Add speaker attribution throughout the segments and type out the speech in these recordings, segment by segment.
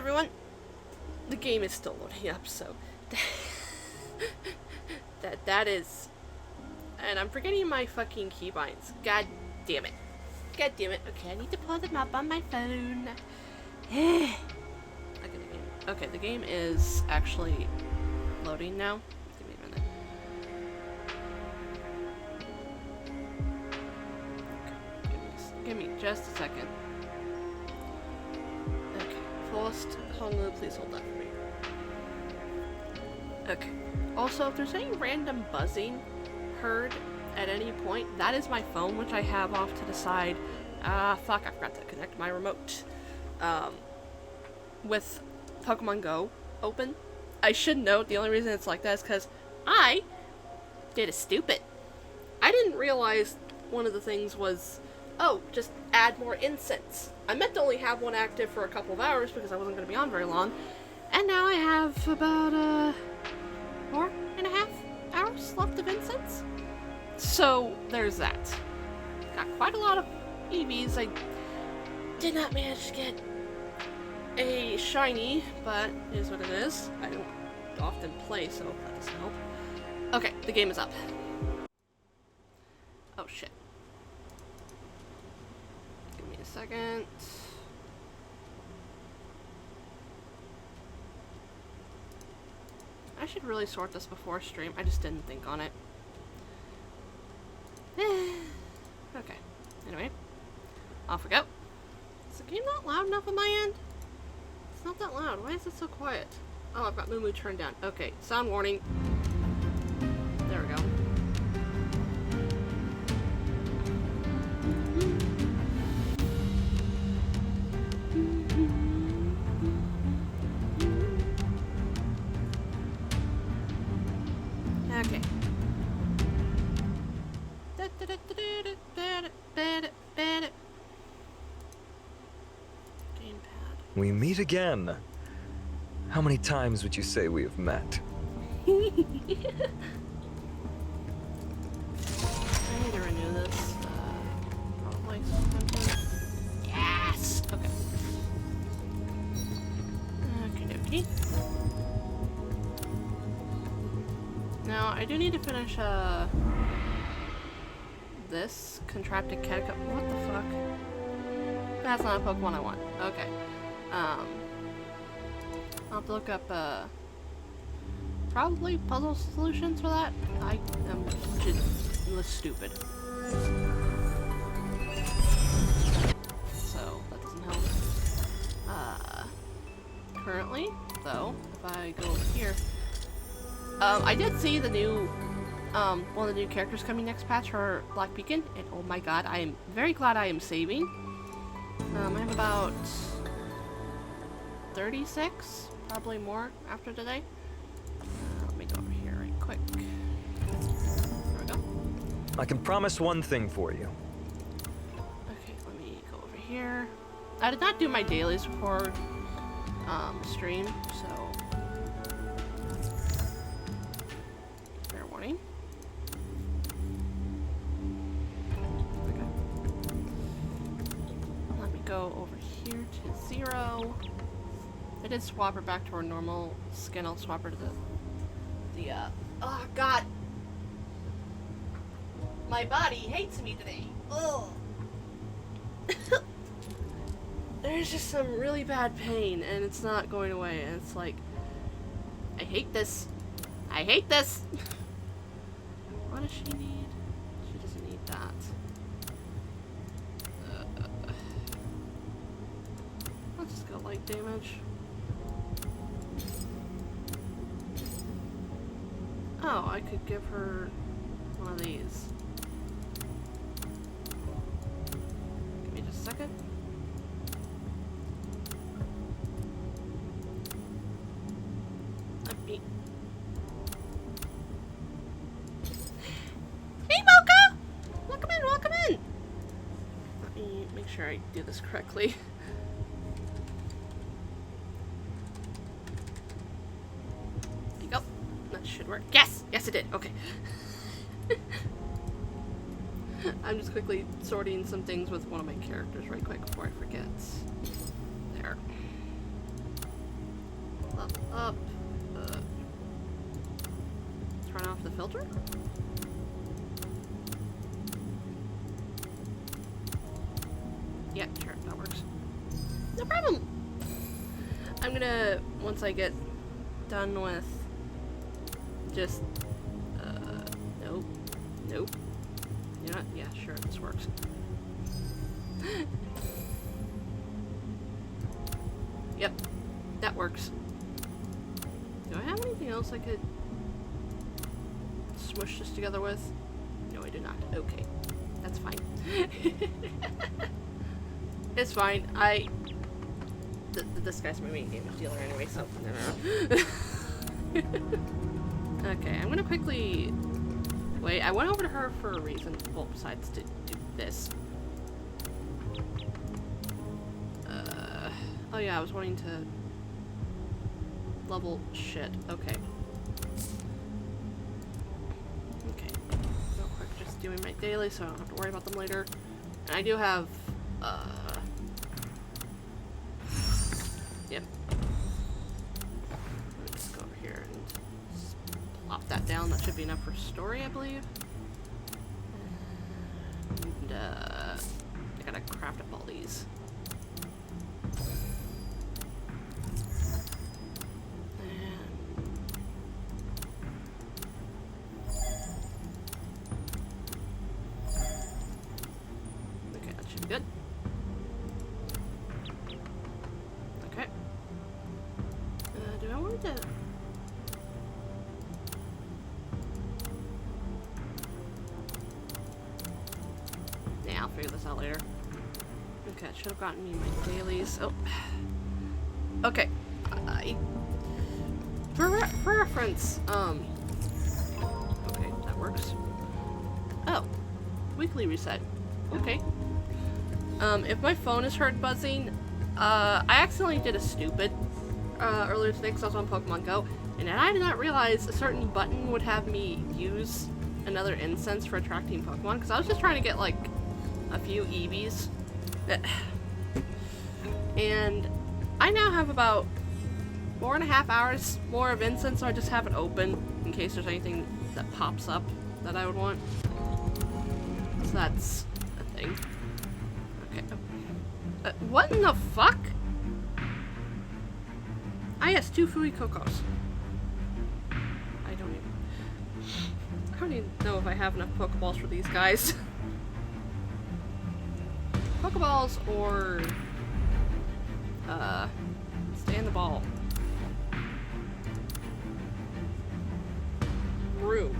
Speaker 1: everyone. The game is still loading up, so that is, and I'm forgetting my fucking keybinds. God damn it. God damn it. Okay, I need to pull them up on my phone. Okay, the game is actually loading now. Give me a minute. Okay, give me just a second. Okay, fullest Honglu, please hold that for me. Okay. Also, if there's any random buzzing heard at any point, that is my phone, which I have off to the side. Fuck, I forgot to connect my remote. With Pokemon Go open. I should note, the only reason it's like that is because I did a stupid. I didn't realize one of the things was, oh, just add more incense. I meant to only have one active for a couple of hours because I wasn't going to be on very long. And now I have about, 4.5 hours left of incense. So, there's that. Got quite a lot of EVs. I did not manage to get a shiny, but it is what it is. I don't often play, so that doesn't help. Okay, the game is up. Oh shit. Give me a second. I should really sort this before stream. I just didn't think on it. Okay. Anyway. Off we go. Is the game not loud enough on my end? It's not that loud. Why is it so quiet? Oh, I've got Moo Moo turned down. Okay. Sound warning. There we go. Okay. Gamepad.
Speaker 2: We meet again. How many times would you say we have met?
Speaker 1: I need to renew this. Probably sometime. Yes! Okay. Okie dokie. Now, I do need to finish, this contrapted catacomb. What the fuck? That's not a Pokemon I want. Okay. I'll have to look up, probably puzzle solutions for that. I am just stupid. So, that doesn't help. Currently, though, if I go over here, I did see the new, one of the new characters coming next patch for Black Beacon, and oh my god, I am very glad I am saving. I have about 36, probably more after today. Let me go over here right quick. There we go.
Speaker 2: I can promise one thing for you.
Speaker 1: Okay, let me go over here. I did not do my dailies before stream, so fair warning. Okay. Let me go over here to 0. I did swap her back to her normal skin. I'll swap her to the oh god! My body hates me today. Ugh. There's just some really bad pain, and it's not going away, and it's like, I hate this. I hate this! What does she need? She doesn't need that. I'll just go light damage. Oh, I could give her one of these. Give me just a second. Let me... Hey, Mocha! Welcome in, welcome in! Let me make sure I do this correctly. There you go. That should work. Yes! Yes, it did. Okay. I'm just quickly sorting some things with one of my characters right quick before I forget. There. Level up. Turn off the filter? Yeah, sure, that works. No problem! I'm gonna, once I get done with just, nope, nope. You know what? Yeah, sure, this works. Yep, that works. Do I have anything else I could smush this together with? No, I do not. Okay, that's fine. It's fine. This guy's my main damage dealer anyway, so no. Okay, I'm gonna quickly wait. I went over to her for a reason. Well, besides to do this. Oh yeah, I was wanting to level shit. Okay. Okay. Real quick, just doing my daily so I don't have to worry about them later. And I do have, yep. Let me just go over here and plop that down. That should be enough for story, I believe. And, I gotta craft up all these. Good. Okay. Do I want to... Nah, I'll figure this out later. Okay, I should have gotten me my dailies. Oh. Okay. For reference, okay, that works. Oh. Weekly reset. Okay. If my phone is heard buzzing, I accidentally did a stupid earlier today because I was on Pokemon Go, and I did not realize a certain button would have me use another incense for attracting Pokemon, because I was just trying to get, like, a few EVs. And I now have about 4.5 hours more of incense, so I just have it open in case there's anything that pops up that I would want. So that's a thing. Okay. What in the fuck? Ah, yes, 2 Fuecoco's. I don't even know if I have enough Pokeballs for these guys. Pokeballs or stay in the ball. Room.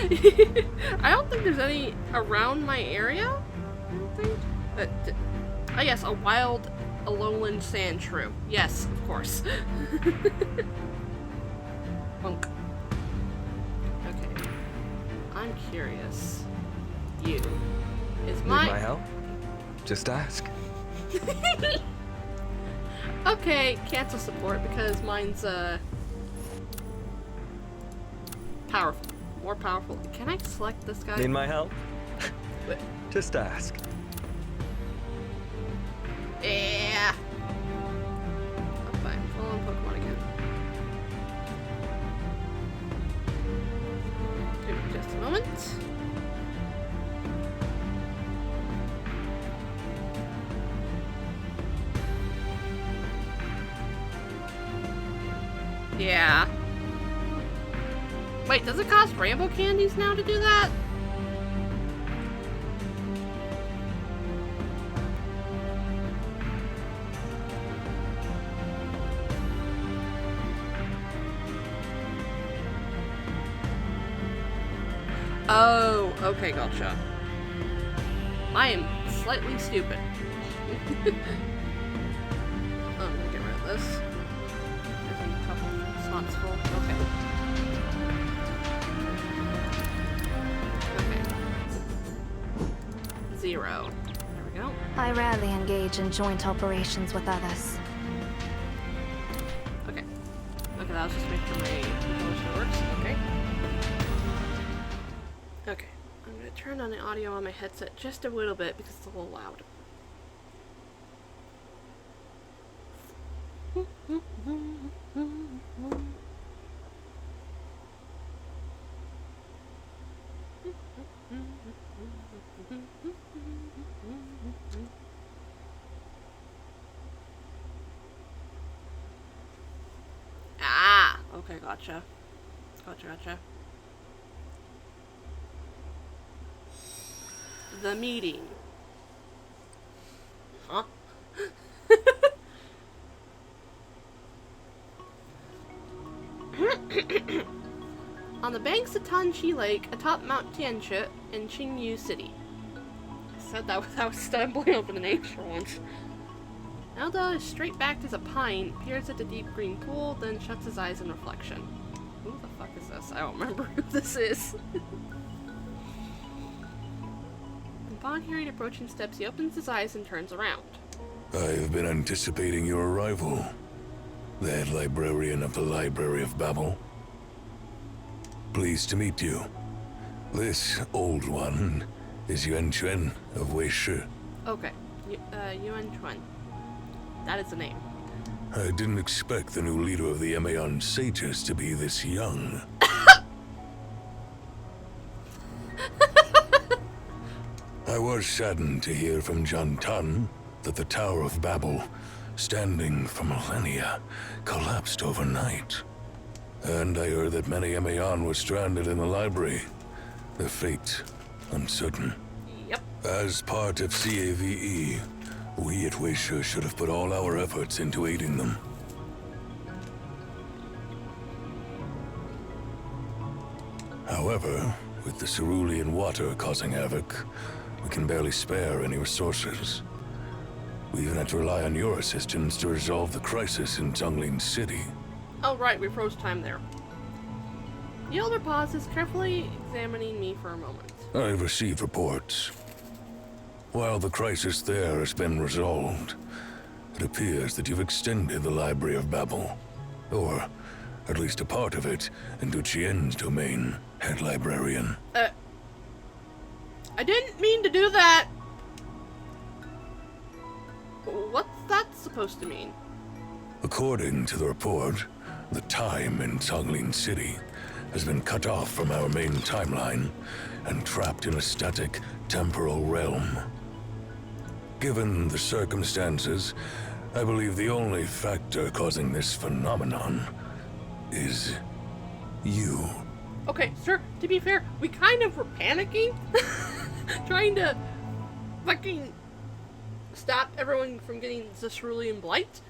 Speaker 1: Okay. I don't think there's any around my area. I don't think. Oh yes, a wild Alolan Sandshrew. Yes, of course. Punk. Okay. I'm curious. You. Is
Speaker 2: Need my help? Just ask.
Speaker 1: Okay, cancel support because mine's powerful. More powerful. Can I select this guy?
Speaker 2: Need my help?
Speaker 1: What?
Speaker 2: Just ask.
Speaker 1: Yeah. Oh, fine. Full on Pokemon again. Give me just a moment. Yeah. Wait, does it cost rainbow candies now to do that? Oh, okay, gotcha. I am slightly stupid. I'm gonna get rid of this. There's a couple slots full. Okay. Okay. 0. There we go.
Speaker 3: I rarely engage in joint operations with others.
Speaker 1: Okay. Okay, that was just making sure my controller works. Okay. Okay. I'm gonna turned on the audio on my headset just a little bit because it's a little loud. Ah, okay, gotcha. Gotcha. The meeting. Huh? On the banks of Tanshi Lake, atop Mount Tianshi in Qingyu City. I said that without stumbling over the names for once. Elda is straight backed as a pine, peers at the deep green pool, then shuts his eyes in reflection. Who the fuck is this? I don't remember who this is. Upon hearing approaching steps, he opens his eyes and turns around.
Speaker 4: I have been anticipating your arrival. The head librarian of the Library of Babel. Pleased to meet you. This old one is Yuan Chuan of Weishi.
Speaker 1: Okay, Yuan Chuan. That is the name.
Speaker 4: I didn't expect the new leader of the Emaon Sages to be this young. I was saddened to hear from John Tan that the Tower of Babel, standing for millennia, collapsed overnight. And I heard that many Emaon were stranded in the library, their fate uncertain.
Speaker 1: Yep.
Speaker 4: As part of CAVE, we at Weishi should have put all our efforts into aiding them. However, with the cerulean water causing havoc, we can barely spare any resources. We even had to rely on your assistance to resolve the crisis in Zhonglin City.
Speaker 1: Oh right, we froze time there. The elder pauses, carefully examining me for a moment.
Speaker 4: I've received reports. While the crisis there has been resolved, it appears that you've extended the Library of Babel, or at least a part of it, into Qian's domain, head librarian.
Speaker 1: I didn't mean to do that! What's that supposed to mean?
Speaker 4: According to the report, the time in Zhonglin City has been cut off from our main timeline and trapped in a static temporal realm. Given the circumstances, I believe the only factor causing this phenomenon is you.
Speaker 1: Okay, sir, to be fair, we kind of were panicking. Trying to fucking stop everyone from getting the cerulean blight.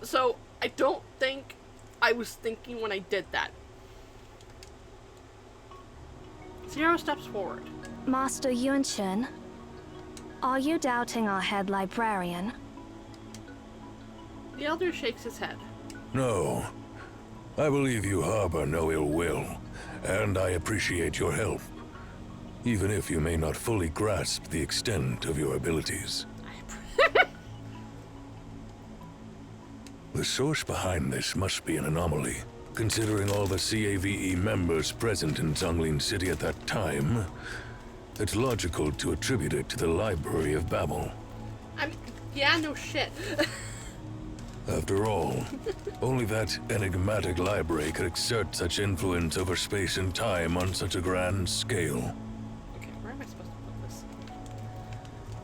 Speaker 1: So, I don't think I was thinking when I did that. Zero steps forward.
Speaker 3: Master Yuan Chuan, are you doubting our head librarian?
Speaker 1: The elder shakes his head.
Speaker 4: No. I believe you harbor no ill will, and I appreciate your help, even if you may not fully grasp the extent of your abilities. The source behind this must be an anomaly. Considering all the CAVE members present in Zhonglin City at that time, it's logical to attribute it to the Library of Babel.
Speaker 1: Yeah, no shit.
Speaker 4: After all, only that enigmatic library could exert such influence over space and time on such a grand scale.
Speaker 1: Okay, where am I supposed to put this?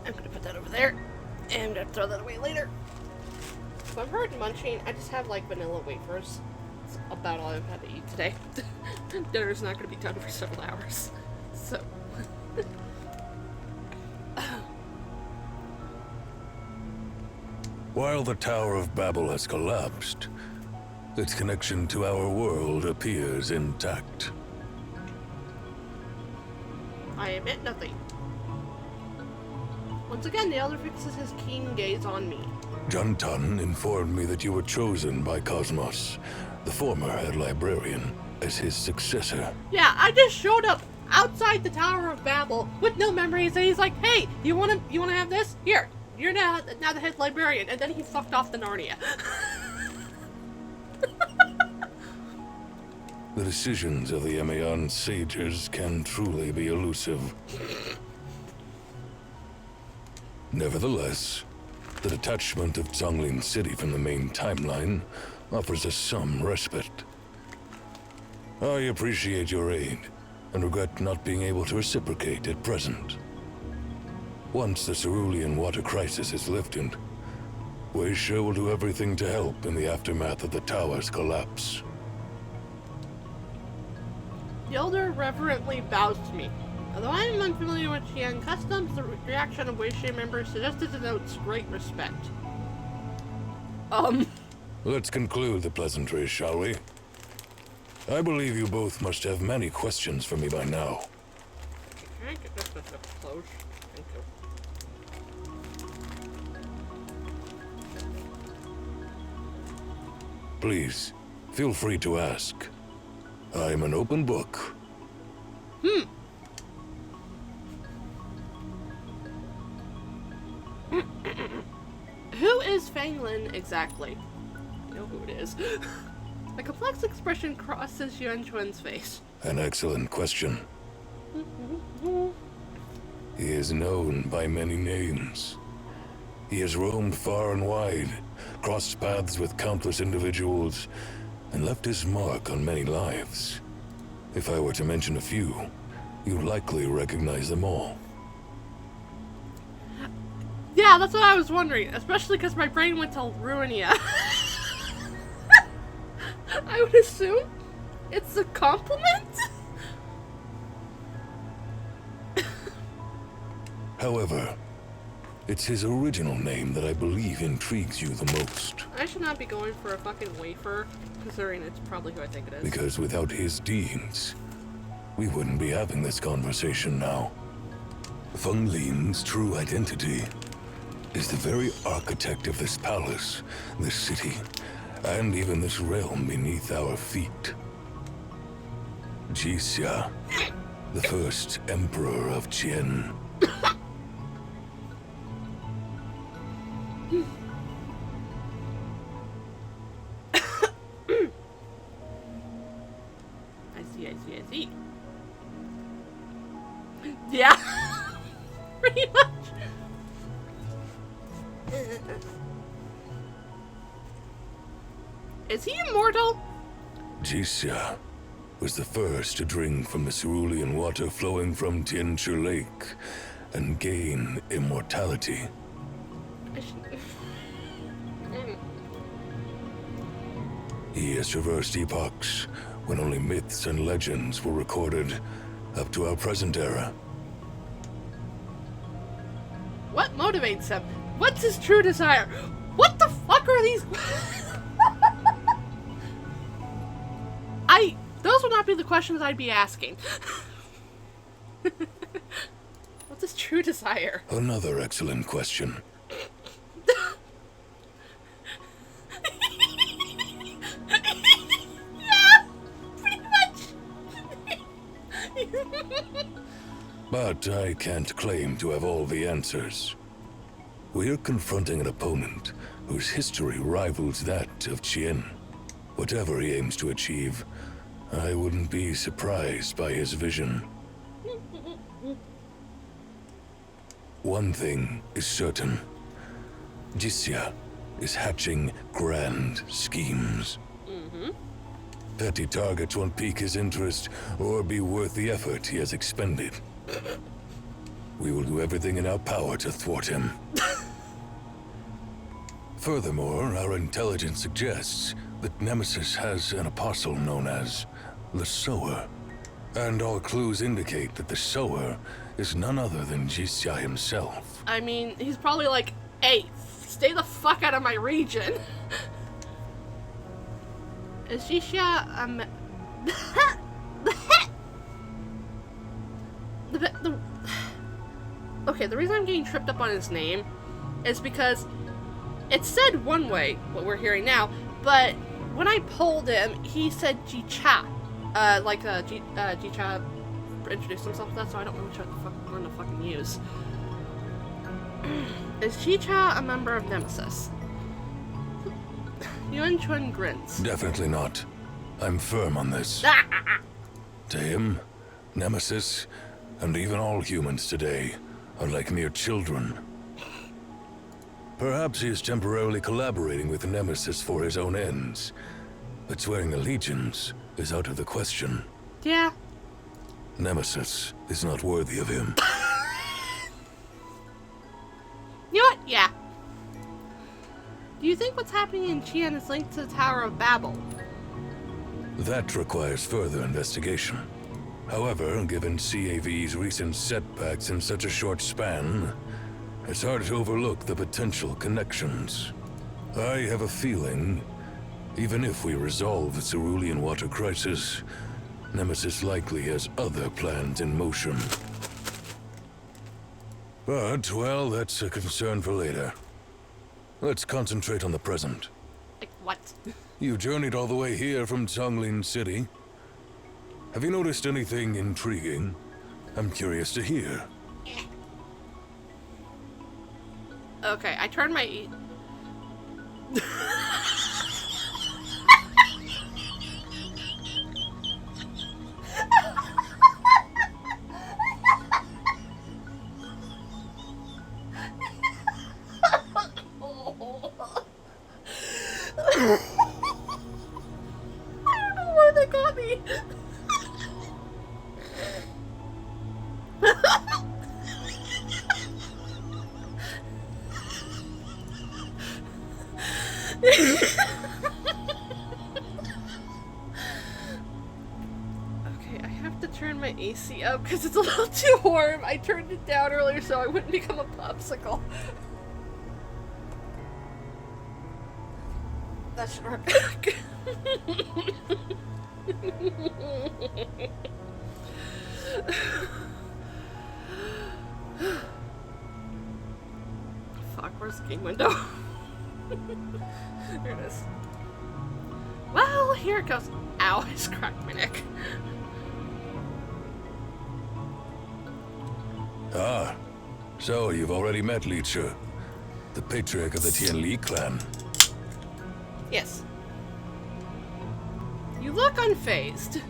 Speaker 1: I'm gonna put that over there, and I'm gonna throw that away later. If I'm hurt munching, I just have like vanilla wafers. That's about all I've had to eat today. Dinner's not gonna be done for several hours, so.
Speaker 4: While the Tower of Babel has collapsed, its connection to our world appears intact.
Speaker 1: I admit nothing. Once again, the elder fixes his keen gaze on me.
Speaker 4: Jantan informed me that you were chosen by Cosmos, the former head librarian, as his successor.
Speaker 1: Yeah, I just showed up outside the Tower of Babel with no memories, and he's like, "Hey, you wanna have this? Here, you're now the head librarian," and then he fucked off to Narnia.
Speaker 4: The decisions of the Emayan sages can truly be elusive. Nevertheless, the detachment of Zhonglin City from the main timeline offers us some respite. I appreciate your aid, and regret not being able to reciprocate at present. Once the Cerulean water crisis is lifted, Weisha will do everything to help in the aftermath of the tower's collapse.
Speaker 1: The elder reverently bows to me. Although I am unfamiliar with Qian customs, the reaction of Weisha members suggested denotes great respect.
Speaker 4: Let's conclude the pleasantries, shall we? I believe you both must have many questions for me by now.
Speaker 1: Can I get this up close? Thank you.
Speaker 4: Please, feel free to ask. I'm an open book.
Speaker 1: Who is Fanglin exactly? I know who it is. A complex expression crosses Yuan Chuan's face.
Speaker 4: An excellent question. He is known by many names. He has roamed far and wide, crossed paths with countless individuals, and left his mark on many lives. If I were to mention a few, you'd likely recognize them all.
Speaker 1: Yeah, that's what I was wondering, especially because my brain went to Ruinia. I would assume it's a compliment?
Speaker 4: However, it's his original name that I believe intrigues you the most.
Speaker 1: I should not be going for a fucking wafer, considering it's probably who I think it is.
Speaker 4: Because without his deeds, we wouldn't be having this conversation now. Feng Lin's true identity is the very architect of this palace, this city, and even this realm beneath our feet. Jixia, the first emperor of Qian.
Speaker 1: I see. Yeah. Pretty much. Is he immortal?
Speaker 4: Jixia was the first to drink from the cerulean water flowing from Tianchi Lake and gain immortality. He has traversed epochs when only myths and legends were recorded up to our present era.
Speaker 1: What motivates him? What's his true desire? What the fuck are these? Those would not be the questions I'd be asking. What's his true desire?
Speaker 4: Another excellent question.
Speaker 1: Yeah, pretty much.
Speaker 4: But I can't claim to have all the answers. We're confronting an opponent whose history rivals that of Qian. Whatever he aims to achieve, I wouldn't be surprised by his vision. One thing is certain. Jixia is hatching grand schemes. Petty targets won't pique his interest or be worth the effort he has expended. We will do everything in our power to thwart him. Furthermore, our intelligence suggests that Nemesis has an apostle known as the Sower. And all clues indicate that the Sower is none other than Jixia himself.
Speaker 1: I mean, he's probably like, hey, stay the fuck out of my region. Is Jixia Okay, the reason I'm getting tripped up on his name is because it said one way, what we're hearing now, but when I pulled him, he said Jicha. Jicha introduced himself with that, so I don't know which one to fucking use. Is Jicha a member of Nemesis? Yuan Chuan grins.
Speaker 4: Definitely not. I'm firm on this. To him, Nemesis, and even all humans today, are like mere children. Perhaps he is temporarily collaborating with Nemesis for his own ends, but swearing allegiance is out of the question.
Speaker 1: Yeah.
Speaker 4: Nemesis is not worthy of him.
Speaker 1: You know what? Yeah. Do you think what's happening in Qian is linked to the Tower of Babel?
Speaker 4: That requires further investigation. However, given CAV's recent setbacks in such a short span, it's hard to overlook the potential connections. I have a feeling, even if we resolve the Cerulean water crisis, Nemesis likely has other plans in motion. But, well, that's a concern for later. Let's concentrate on the present.
Speaker 1: Like, what?
Speaker 4: You journeyed all the way here from Songlin City. Have you noticed anything intriguing? I'm curious to hear.
Speaker 1: Okay, I turned my... I don't know why they got me. Okay, I have to turn my AC up because it's a little too warm. I turned it down earlier so I wouldn't become a popsicle. That should work. Fuck, where's the game window? There it is. Well, here it goes. Ow, I just cracked my neck.
Speaker 4: Ah, so you've already met Li Chu, the patriarch of the Tianli clan.
Speaker 1: Yes. You look unfazed.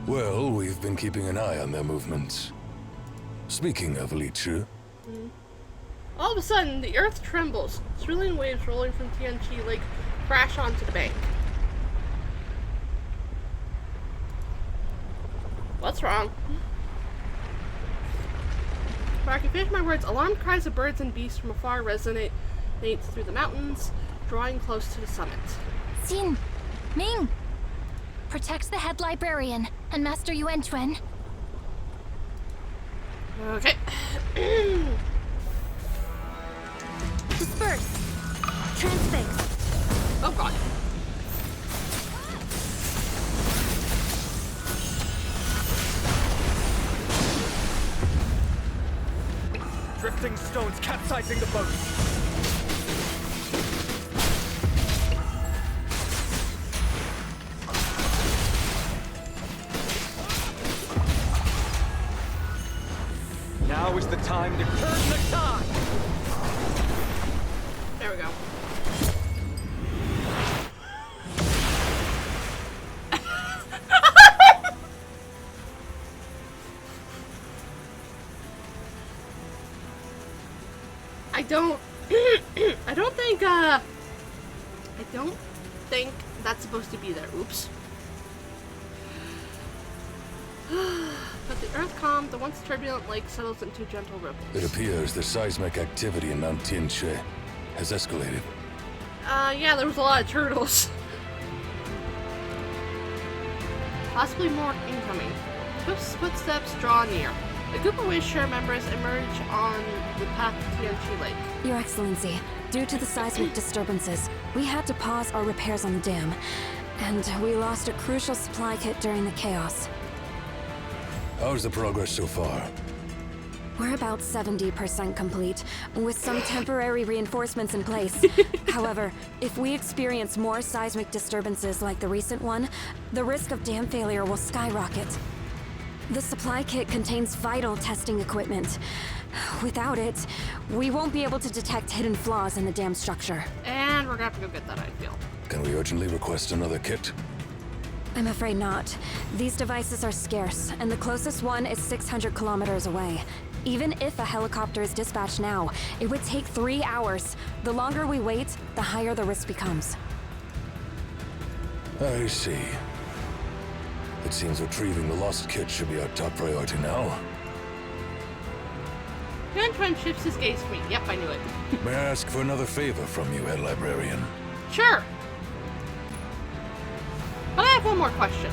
Speaker 4: Well, we've been keeping an eye on their movements. Speaking of Li Chu,
Speaker 1: All of a sudden, the earth trembles. Cerulean waves rolling from Tianqi Lake crash onto the bank. What's wrong? Before I can finish my words, alarmed cries of birds and beasts from afar resonate through the mountains, drawing close to the summit.
Speaker 5: Xin, Ming, protect the head librarian and Master Yuan Chuan.
Speaker 1: Okay.
Speaker 3: Disperse. Transfix.
Speaker 1: Oh god.
Speaker 6: Drifting stones capsizing the boat. Now is the time to turn the tide.
Speaker 1: There we go. I don't think that's supposed to be there. Oops. But the earth calmed, the once turbulent lake settles into gentle ripples.
Speaker 4: it appears the seismic activity in Mount Tianxie has escalated.
Speaker 1: Yeah, there was a lot of turtles. Possibly more incoming. Swift's footsteps draw near. A group of Wayshare members emerge on the path to Tianqi Lake.
Speaker 7: Your Excellency, due to the seismic disturbances, we had to pause our repairs on the dam, and we lost a crucial supply kit during the chaos.
Speaker 4: How's the progress so far?
Speaker 7: We're about 70% complete, with some temporary reinforcements in place. However, if we experience more seismic disturbances like the recent one, the risk of dam failure will skyrocket. The supply kit contains vital testing equipment. Without it, we won't be able to detect hidden flaws in the dam structure.
Speaker 1: And we're gonna have to go get that, I feel.
Speaker 4: Can we urgently request another kit?
Speaker 7: I'm afraid not. These devices are scarce, and the closest one is 600 kilometers away. Even if a helicopter is dispatched now, it would take 3 hours. The longer we wait, the higher the risk becomes.
Speaker 4: I see. It seems retrieving the lost kit should be our top priority now.
Speaker 1: Yuan shifts his gaze to me. Yep, I knew it.
Speaker 4: May I ask for another favor from you, Head Librarian?
Speaker 1: Sure. But I have one more question.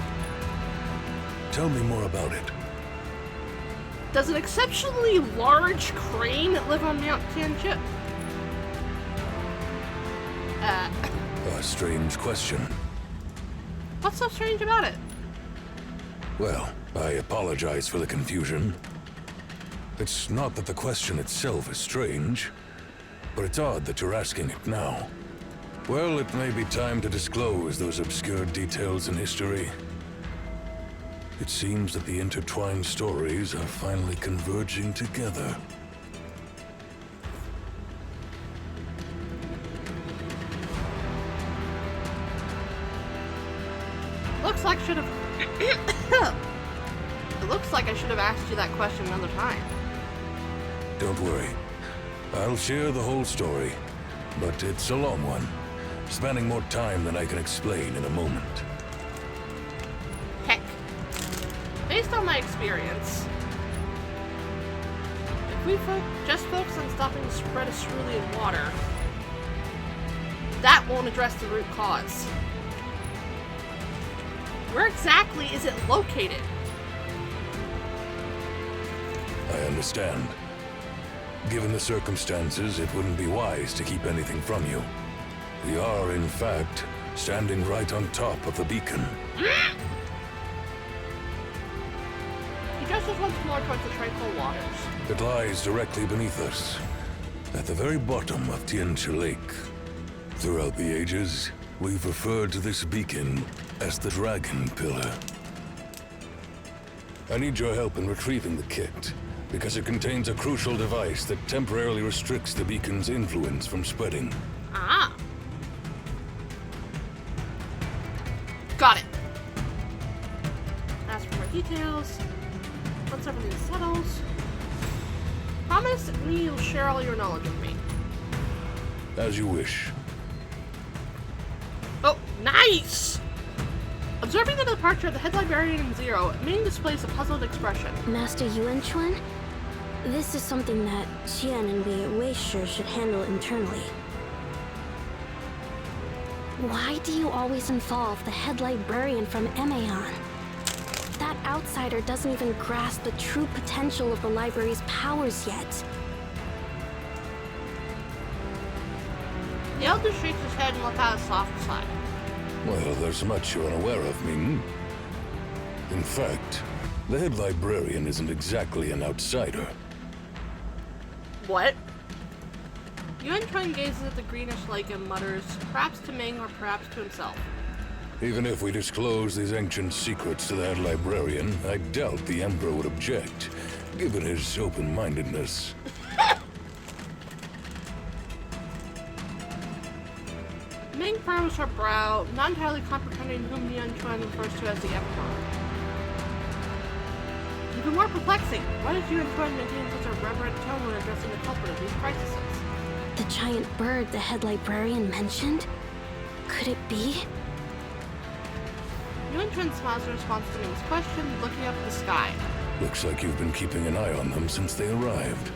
Speaker 4: Tell me more about it.
Speaker 1: Does an exceptionally large crane live on Mount Tianjin?
Speaker 4: A strange question.
Speaker 1: What's so strange about it?
Speaker 4: Well, I apologize for the confusion. It's not that the question itself is strange, but it's odd that you're asking it now. Well, it may be time to disclose those obscure details in history. It seems that the intertwined stories are finally converging together.
Speaker 1: Looks like should have. It looks like I should have asked you that question another time.
Speaker 4: Don't worry. I'll share the whole story, but it's a long one, spanning more time than I can explain in a moment.
Speaker 1: Heck. Based on my experience, if we just focus on stopping the spread of cerulean water, that won't address the root cause. Where exactly is it located?
Speaker 4: I understand. Given the circumstances, it wouldn't be wise to keep anything from you. We are, in fact, standing right on top of the beacon.
Speaker 1: He gestures once more towards the tranquil waters.
Speaker 4: It lies directly beneath us, at the very bottom of Tianchi Lake. Throughout the ages, we've referred to this beacon as the Dragon Pillar. I need your help in retrieving the kit, because it contains a crucial device that temporarily restricts the beacon's influence from spreading.
Speaker 1: Ah. Got it. Ask for more details. Once everything settles. Promise me you'll share all your knowledge with me.
Speaker 4: As you wish.
Speaker 1: Oh, nice! Observing the departure of the head librarian in Zero, Ming displays a puzzled expression.
Speaker 8: Master Yuan Chuan? This is something that Qian and Wei Shi should handle internally. Why do you always involve the head librarian from Emaon? That outsider doesn't even grasp the true potential of the library's powers yet.
Speaker 1: The elder shakes his head and lets out a soft sigh.
Speaker 4: Well, there's much you're unaware of, Ming. In fact, the head librarian isn't exactly an outsider.
Speaker 1: What? Yuan Chuan gazes at the greenish lake and mutters, perhaps to Ming or perhaps to himself.
Speaker 4: Even if we disclose these ancient secrets to the head librarian, I doubt the Emperor would object, given his open-mindedness.
Speaker 1: Ming furrows her brow, not entirely comprehending whom Yuan Chuan refers to as the Emperor. Even more perplexing, why does Yuan Chuan maintain such a reverent tone when addressing the culprit of these crises?
Speaker 8: The giant bird the head librarian mentioned? Could it be?
Speaker 1: Yuan Chuan smiles in response to Ming's question, looking up at the sky.
Speaker 4: Looks like you've been keeping an eye on them since they arrived.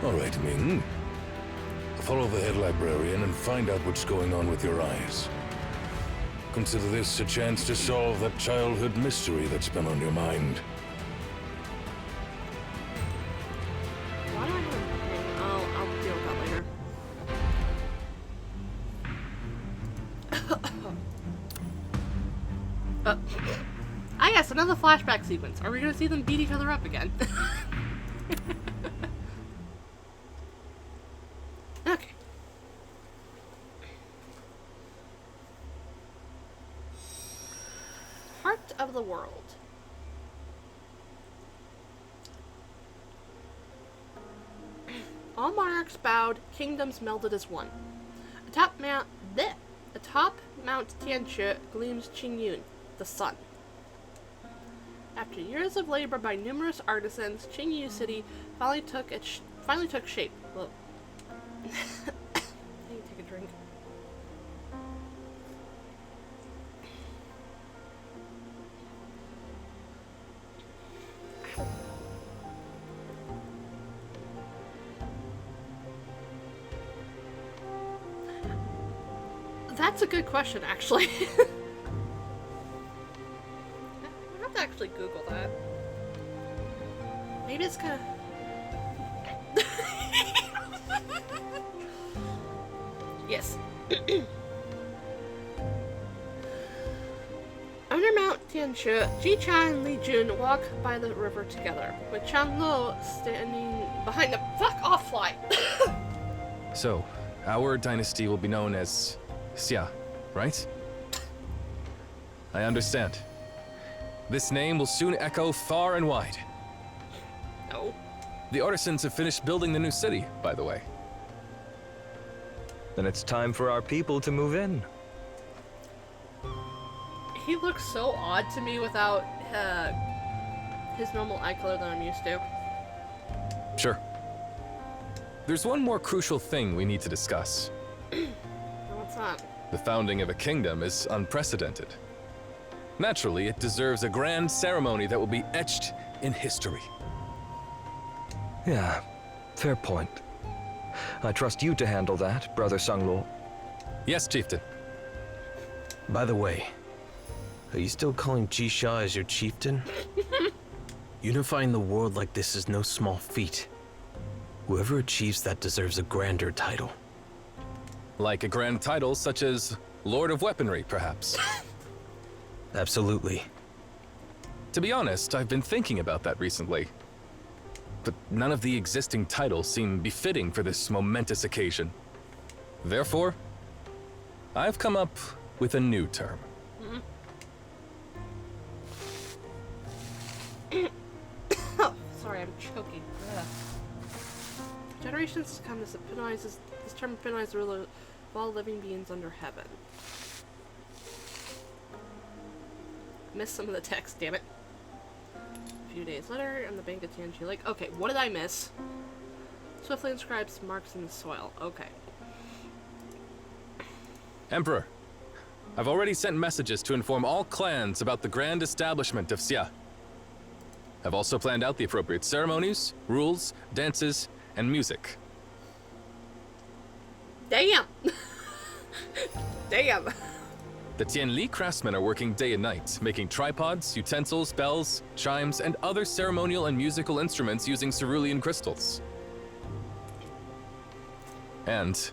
Speaker 4: All right, Ming. Follow the head librarian and find out what's going on with your eyes. Consider this a chance to solve that childhood mystery that's been on your mind.
Speaker 1: Why do I have a thing? I'll deal with that later. Yes, another flashback sequence. Are we gonna see them beat each other up again? Okay. Heart of the world. All monarchs bowed, kingdoms melded as one. Atop Mount Tianxue gleams Qingyun, the sun. After years of labor by numerous artisans, Qingyu City finally took shape. Well, I need to take a drink. That's a good question, actually. I have to actually Google that. Maybe it's kind of... Yes. Under Mount Tianxue, Ji-Chan and Li Jun walk by the river together, with Chang-Lo standing behind them. Fuck off, fly!
Speaker 9: So, our dynasty will be known as Xia, right? I understand. This name will soon echo far and wide.
Speaker 1: No.
Speaker 9: The artisans have finished building the new city, by the way.
Speaker 2: Then it's time for our people to move in.
Speaker 1: He looks so odd to me without his normal eye color that I'm used to.
Speaker 9: Sure. There's one more crucial thing we need to discuss.
Speaker 1: What's that?
Speaker 9: The founding of a kingdom is unprecedented. Naturally, it deserves a grand ceremony that will be etched in history.
Speaker 2: Yeah, fair point. I trust you to handle that, Brother Sanglo.
Speaker 9: Yes, Chieftain.
Speaker 10: By the way, are you still calling Jisha as your chieftain? Unifying the world like this is no small feat. Whoever achieves that deserves a grander title.
Speaker 9: Like a grand title such as Lord of Weaponry, perhaps.
Speaker 10: Absolutely.
Speaker 9: To be honest, I've been thinking about that recently. But none of the existing titles seem befitting for this momentous occasion. Therefore, I've come up with a new term.
Speaker 1: Oh, sorry, I'm choking. Ugh. Generations to come, this term epitomizes the ruler of all living beings under heaven. Missed some of the text, damn it. A few days later, on the bank of Tianjin Lake. Okay, what did I miss? Swiftly inscribes marks in the soil. Okay.
Speaker 9: Emperor, I've already sent messages to inform all clans about the grand establishment of Xia. I've also planned out the appropriate ceremonies, rules, dances, and music.
Speaker 1: Damn! Damn!
Speaker 9: The Tianli craftsmen are working day and night, making tripods, utensils, bells, chimes, and other ceremonial and musical instruments using cerulean crystals. And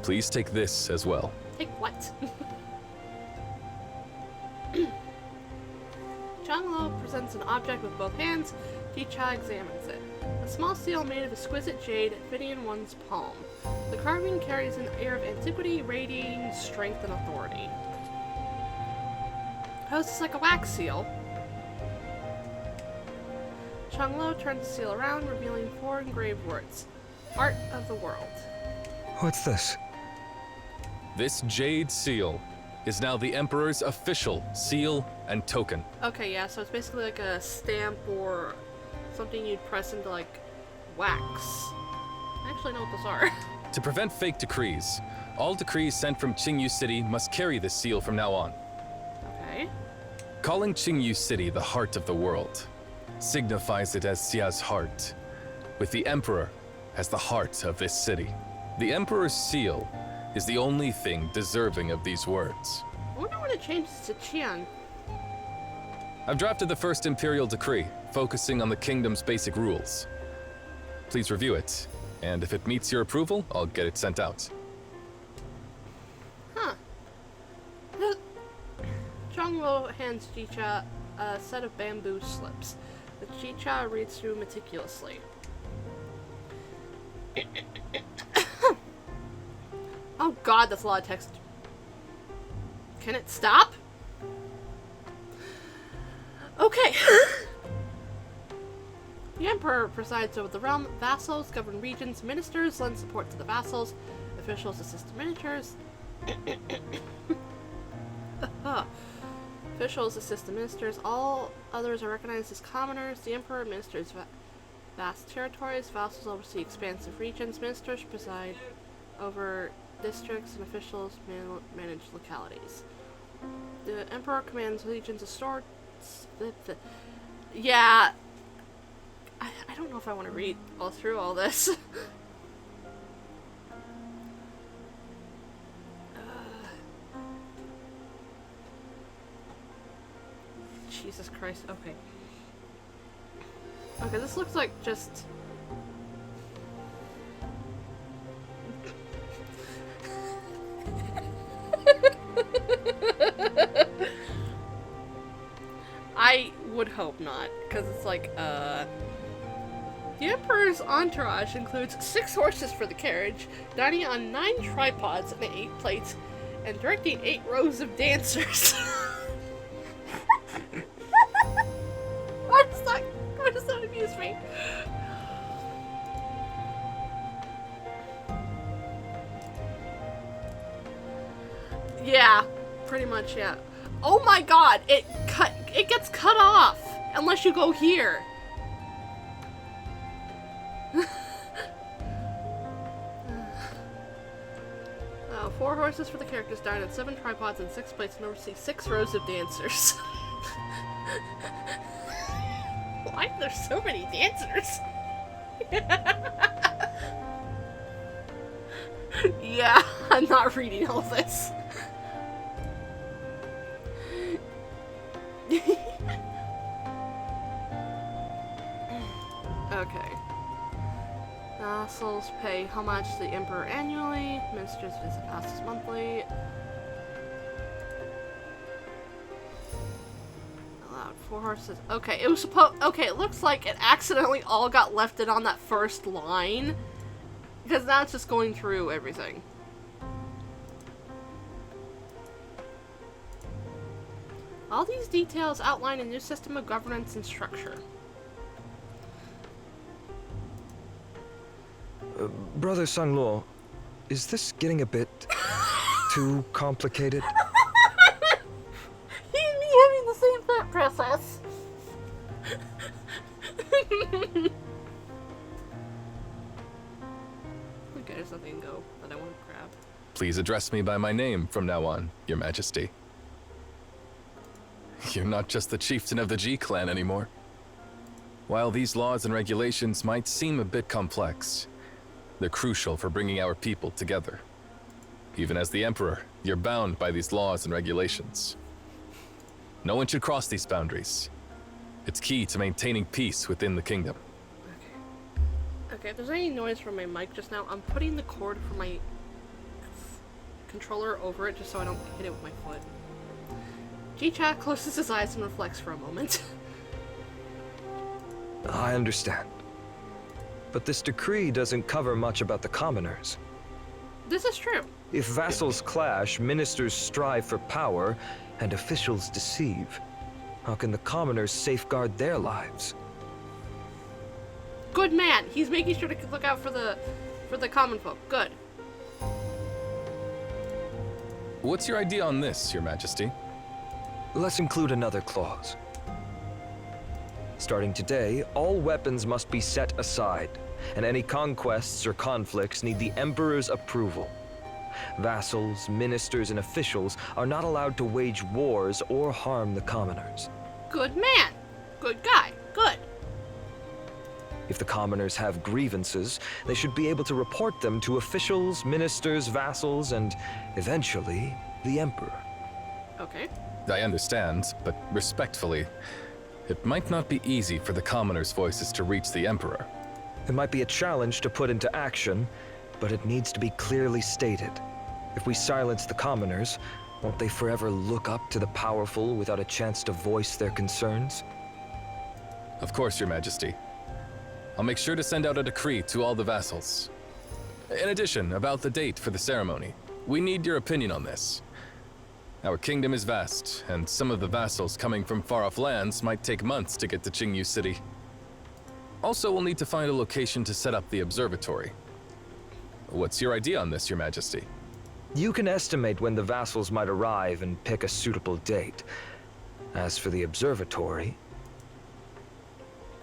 Speaker 9: please take this as well.
Speaker 1: Take what? Chang-Lo presents an object with both hands. Ji-Cha examines it. A small seal made of exquisite jade fitting in one's palm. The carving carries an air of antiquity, radiating strength and authority. How is this like a wax seal? Chang-Lo turns the seal around, revealing 4 engraved words. Art of the world.
Speaker 2: What's this?
Speaker 9: This jade seal is now the Emperor's official seal and token.
Speaker 1: Okay, yeah, so it's basically like a stamp or something you'd press into, like, wax. I actually know what those are.
Speaker 9: To prevent fake decrees, all decrees sent from Qingyu City must carry this seal from now on.
Speaker 1: Okay.
Speaker 9: Calling Qingyu City the heart of the world signifies it as Xia's heart, with the Emperor as the heart of this city. The Emperor's seal is the only thing deserving of these words.
Speaker 1: I wonder when it changes to Qian.
Speaker 9: I've drafted the first Imperial Decree, focusing on the kingdom's basic rules. Please review it, and if it meets your approval, I'll get it sent out.
Speaker 1: Huh. Chang-Lo hands Ji-Cha a set of bamboo slips, which Ji-Cha reads through meticulously. Oh god, that's a lot of text. Can it stop? Okay. The Emperor presides over the realm. Vassals govern regions. Ministers lend support to the vassals. Officials assist Officials assist the ministers. All others are recognized as commoners. The Emperor administers vast territories. Vassals oversee expansive regions. Ministers preside over districts, and officials manage localities. The Emperor commands legions of swords. Yeah. I don't know if I want to read all through all this. Jesus Christ, okay. Okay, this looks like just... I would hope not, because it's like, The Emperor's entourage includes 6 horses for the carriage, dining on 9 tripods and 8 plates, and directing 8 rows of dancers. Why does that amuse me? Yeah, pretty much, yeah. Oh my god, it gets cut off unless you go here. 4 horses for the characters dine on 7 tripods and 6 plates and oversee 6 rows of dancers. Why are there so many dancers? Yeah, I'm not reading all this. Okay. Vassals pay homage to the Emperor annually. Ministers visit vassals monthly. Allowed 4 horses. Okay, it was supposed. Okay, it looks like it accidentally all got left in on that first line. Because now it's just going through everything. All these details outline a new system of governance and structure.
Speaker 2: Brother Sanglo, is this getting a bit too complicated?
Speaker 1: He and me having the same thought process. Okay, there's nothing to go that I want to grab.
Speaker 9: Please address me by my name from now on, Your Majesty. You're not just the chieftain of the G-Clan anymore. While these laws and regulations might seem a bit complex, they're crucial for bringing our people together. Even as the Emperor, you're bound by these laws and regulations. No one should cross these boundaries. It's key to maintaining peace within the kingdom.
Speaker 1: Okay, if there's any noise from my mic just now, I'm putting the cord from my controller over it just so I don't hit it with my foot. G-Chat closes his eyes and reflects for a moment.
Speaker 2: I understand. But this decree doesn't cover much about the commoners.
Speaker 1: This is true.
Speaker 2: If vassals clash, ministers strive for power, and officials deceive, how can the commoners safeguard their lives?
Speaker 1: Good man. He's making sure to look out for the common folk. Good.
Speaker 9: What's your idea on this, Your Majesty?
Speaker 2: Let's include another clause. Starting today, all weapons must be set aside, and any conquests or conflicts need the Emperor's approval. Vassals, ministers, and officials are not allowed to wage wars or harm the commoners.
Speaker 1: Good man. Good guy. Good.
Speaker 2: If the commoners have grievances, they should be able to report them to officials, ministers, vassals, and eventually, the Emperor.
Speaker 1: Okay.
Speaker 9: I understand, but respectfully, it might not be easy for the commoners' voices to reach the Emperor.
Speaker 2: It might be a challenge to put into action, but it needs to be clearly stated. If we silence the commoners, won't they forever look up to the powerful without a chance to voice their concerns?
Speaker 9: Of course, Your Majesty. I'll make sure to send out a decree to all the vassals. In addition, about the date for the ceremony, we need your opinion on this. Our kingdom is vast, and some of the vassals coming from far-off lands might take months to get to Qingyu City. Also, we'll need to find a location to set up the observatory. What's your idea on this, Your Majesty?
Speaker 2: You can estimate when the vassals might arrive and pick a suitable date. As for the observatory...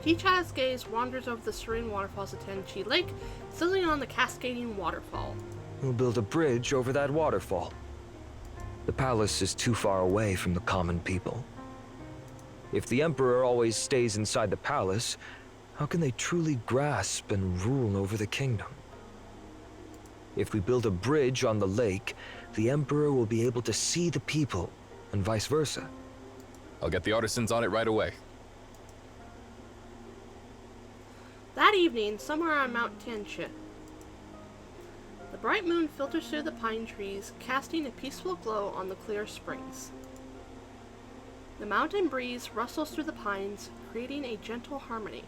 Speaker 1: Chicha's gaze wanders over the serene waterfalls of Tenchi Lake, settling on the cascading waterfall.
Speaker 2: We'll build a bridge over that waterfall. The palace is too far away from the common people. If the Emperor always stays inside the palace, how can they truly grasp and rule over the kingdom? If we build a bridge on the lake, the Emperor will be able to see the people, and vice versa.
Speaker 9: I'll get the artisans on it right away.
Speaker 1: That evening, somewhere on Mount Tianshi, the bright moon filters through the pine trees, casting a peaceful glow on the clear springs. The mountain breeze rustles through the pines, creating a gentle harmony.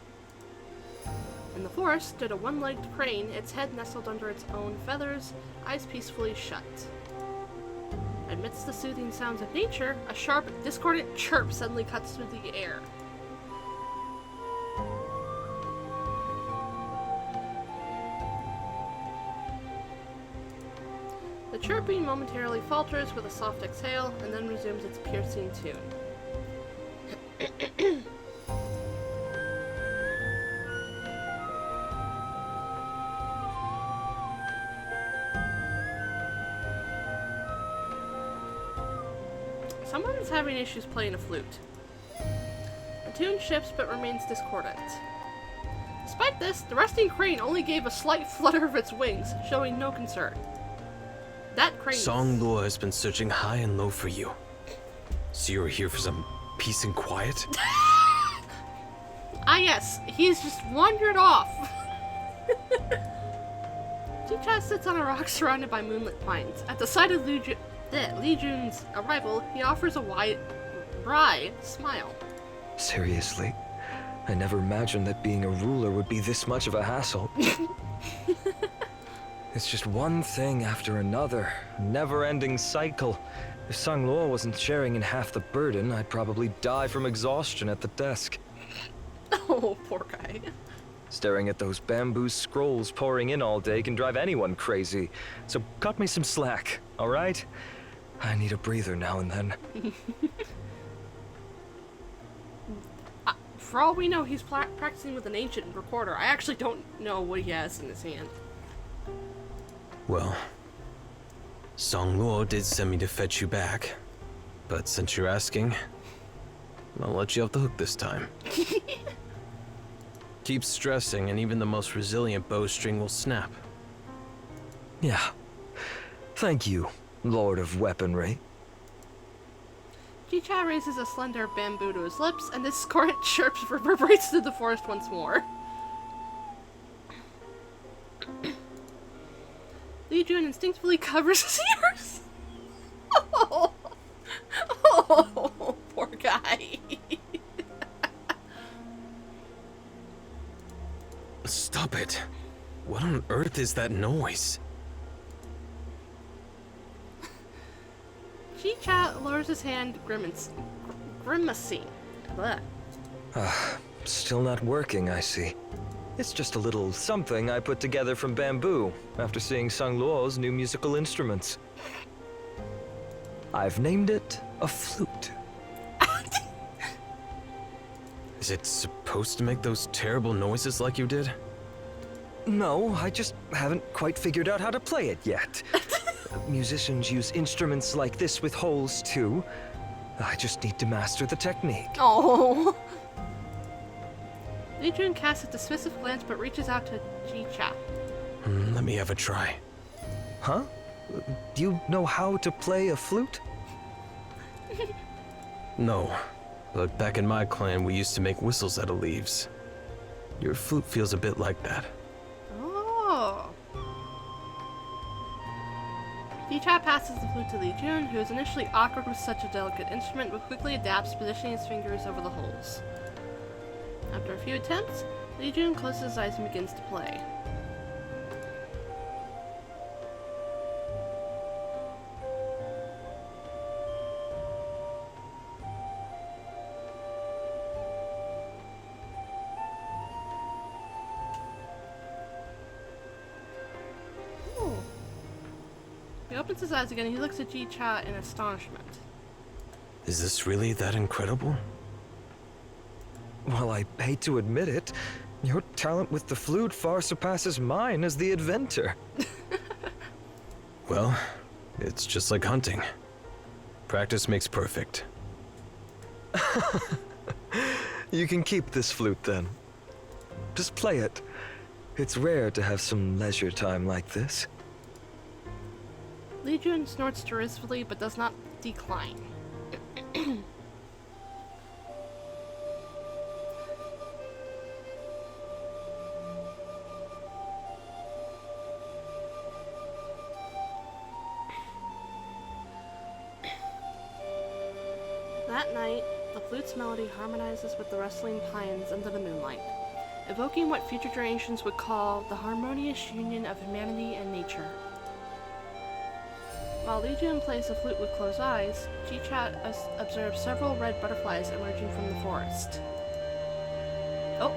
Speaker 1: In the forest stood a one-legged crane, its head nestled under its own feathers, eyes peacefully shut. Amidst the soothing sounds of nature, a sharp, discordant chirp suddenly cuts through the air. The chirping momentarily falters with a soft exhale, and then resumes its piercing tune. Someone is having issues playing a flute. The tune shifts but remains discordant. Despite this, the resting crane only gave a slight flutter of its wings, showing no concern. That crane
Speaker 10: Song Luo has been searching high and low for you. So you were here for some peace and quiet?
Speaker 1: Ah yes, he's just wandered off. Chicha sits on a rock surrounded by moonlit pines. At the sight of Li Jun's arrival, he offers a wry smile.
Speaker 2: Seriously? I never imagined that being a ruler would be this much of a hassle. It's just one thing after another, a never-ending cycle. If Sang Luo wasn't sharing in half the burden, I'd probably die from exhaustion at the desk.
Speaker 1: Oh, poor guy.
Speaker 2: Staring at those bamboo scrolls pouring in all day can drive anyone crazy. So cut me some slack, all right? I need a breather now and then.
Speaker 1: For all we know, he's practicing with an ancient recorder. I actually don't know what he has in his hand.
Speaker 10: Well, Song Luo did send me to fetch you back. But since you're asking, I'll let you off the hook this time. Keep stressing and even the most resilient bowstring will snap.
Speaker 2: Yeah. Thank you, Lord of Weaponry.
Speaker 1: Chicha raises a slender bamboo to his lips, and this discordant chirp reverberates through the forest once more. Li Jun instinctively covers his ears. Oh, poor guy.
Speaker 10: Stop it. What on earth is that noise?
Speaker 1: Chicha lowers his hand, grimacing. Blech.
Speaker 2: Still not working, I see. It's just a little something I put together from bamboo after seeing Sang Luo's new musical instruments. I've named it a flute.
Speaker 10: Is it supposed to make those terrible noises like you did?
Speaker 2: No, I just haven't quite figured out how to play it yet. Musicians use instruments like this with holes too. I just need to master the technique.
Speaker 1: Oh. Li Jun casts a dismissive glance but reaches out to Chicha.
Speaker 10: Let me have a try.
Speaker 2: Huh? Do you know how to play a flute?
Speaker 10: No, but back in my clan we used to make whistles out of leaves. Your flute feels a bit like that.
Speaker 1: Oh. Chicha passes the flute to Li Jun, who is initially awkward with such a delicate instrument, but quickly adapts, positioning his fingers over the holes. After a few attempts, Li Jun closes his eyes and begins to play. He opens his eyes again. He looks at Ji-Cha in astonishment.
Speaker 10: Is this really that incredible?
Speaker 2: Well, I hate to admit it, your talent with the flute far surpasses mine as the inventor.
Speaker 10: Well, it's just like hunting. Practice makes perfect.
Speaker 2: You can keep this flute then. Just play it. It's rare to have some leisure time like this.
Speaker 1: Li Jun snorts derisively but does not decline. That night, the flute's melody harmonizes with the rustling pines under the moonlight, evoking what future generations would call the harmonious union of humanity and nature. While Li Jun plays the flute with closed eyes, Ji-Cha observes several red butterflies emerging from the forest. Oh!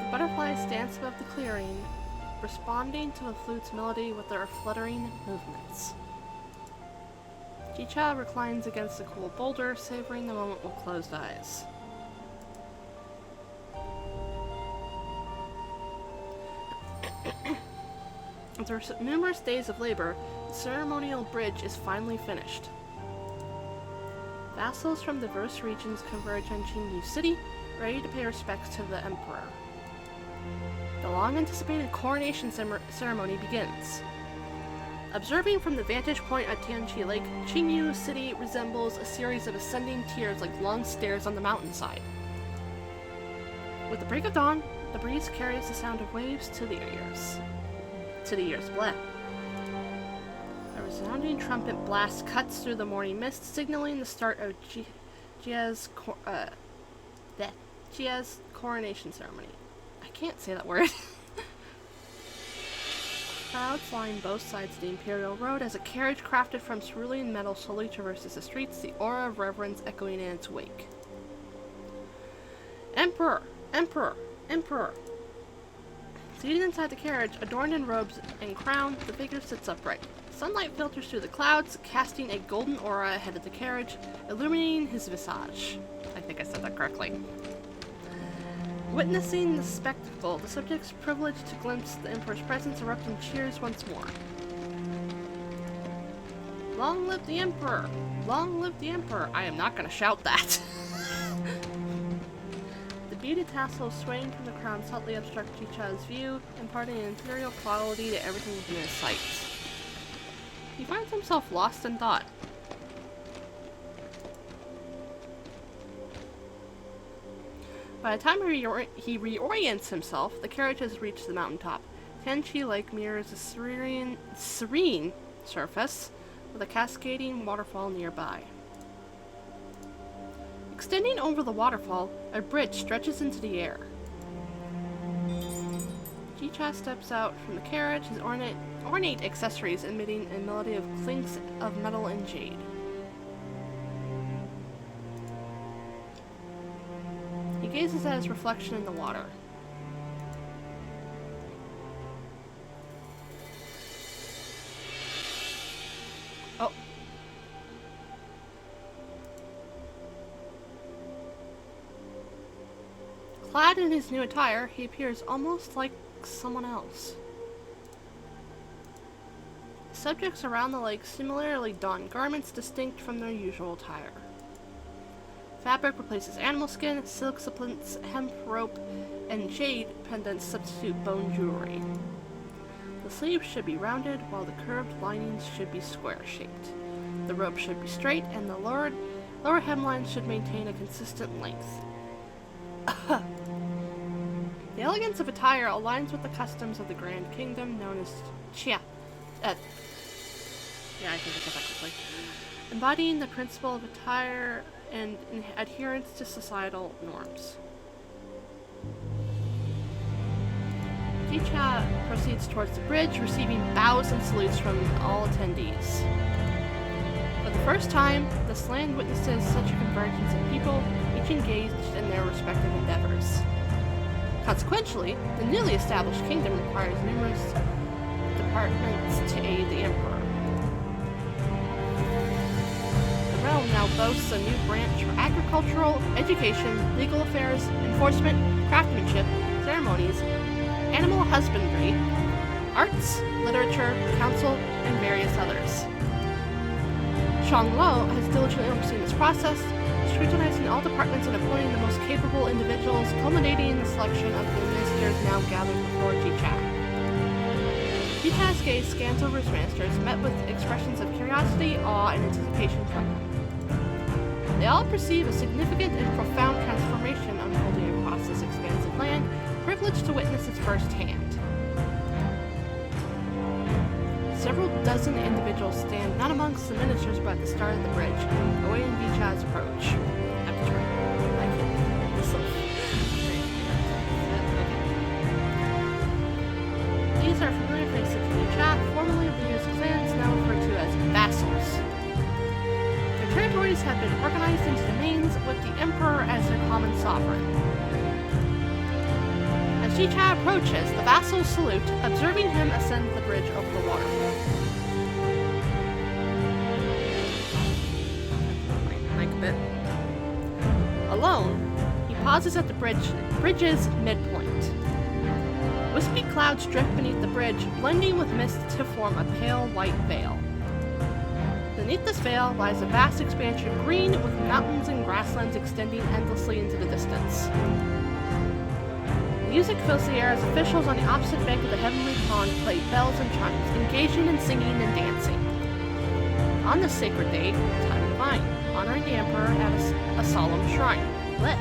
Speaker 1: The butterflies dance above the clearing, responding to the flute's melody with their fluttering movements. Ji-Cha reclines against a cool boulder, savoring the moment with closed eyes. After numerous days of labor, the ceremonial bridge is finally finished. Vassals from diverse regions converge on Qingyu City, ready to pay respects to the Emperor. The long-anticipated coronation ceremony begins. Observing from the vantage point at Tianqi Lake, Qingyu City resembles a series of ascending tiers like long stairs on the mountainside. With the break of dawn, the breeze carries the sound of waves to the ears. Bleh. A resounding trumpet blast cuts through the morning mist, signaling the start of Jia's coronation ceremony. I can't say that word. Crowds line both sides of the Imperial Road as a carriage crafted from cerulean metal slowly traverses the streets, the aura of reverence echoing in its wake. Emperor! Emperor! Emperor! Seated inside the carriage, adorned in robes and crown, the figure sits upright. Sunlight filters through the clouds, casting a golden aura ahead of the carriage, illuminating his visage. I think I said that correctly. Witnessing the spectacle, the subjects privileged to glimpse the Emperor's presence erupt in cheers once more. Long live the Emperor! Long live the Emperor! I am not gonna shout that. The beaded tassels swaying from the crown subtly obstruct Ji-Cha's view, imparting an imperial quality to everything within his sight. He finds himself lost in thought. By the time he reorients himself, the carriage has reached the mountaintop. Tianqi Lake mirrors a serene surface with a cascading waterfall nearby. Extending over the waterfall, a bridge stretches into the air. Ji-Cha steps out from the carriage, his ornate accessories emitting a melody of clinks of metal and jade. He gazes at his reflection in the water. Oh. Clad in his new attire, he appears almost like someone else. Subjects around the lake similarly don garments distinct from their usual attire. Fabric replaces animal skin, silk supplants hemp rope, and jade pendants substitute bone jewelry. The sleeves should be rounded, while the curved linings should be square-shaped. The rope should be straight, and the lower hemline should maintain a consistent length. The elegance of attire aligns with the customs of the Grand Kingdom known as Chia. Yeah, I think I said that quickly. Embodying the principle of attire and adherence to societal norms. Ji-Cha proceeds towards the bridge, receiving bows and salutes from all attendees. For the first time, this land witnesses such a convergence of people, each engaged in their respective endeavors. Consequently, the newly established kingdom requires numerous departments to aid the emperor. The realm now boasts a new branch for agricultural, education, legal affairs, enforcement, craftsmanship, ceremonies, animal husbandry, arts, literature, council, and various others. Shanglo has diligently overseen this process, scrutinizing all departments and appointing the most capable individuals, culminating in the selection of the ministers now gathered before Jicha. Jicha's gaze scans over his ministers, met with expressions of curiosity, awe, and anticipation from them. They all perceive a significant and profound transformation unfolding across this expansive land, privileged to witness it firsthand. Several dozen individuals stand not amongst the ministers but at the start of the bridge, awaiting Jicha's approach. I have to turn These are familiar faces to Jicha, formerly leaders of clans, now referred to as vassals. Their territories have been organized into domains with the emperor as their common sovereign. As Jicha approaches, the vassals salute, observing him ascend the bridge over the waterfall. Like a bit. Alone, he pauses at the bridge's midpoint. Wispy clouds drift beneath the bridge, blending with mist to form a pale white veil. Beneath this veil lies a vast expanse of green with mountains and grasslands extending endlessly into the distance. Music fills the air as officials on the opposite bank of the heavenly pond play bells and chimes, engaging in singing and dancing. On this sacred day, time divine, honoring the emperor at a solemn shrine, lit.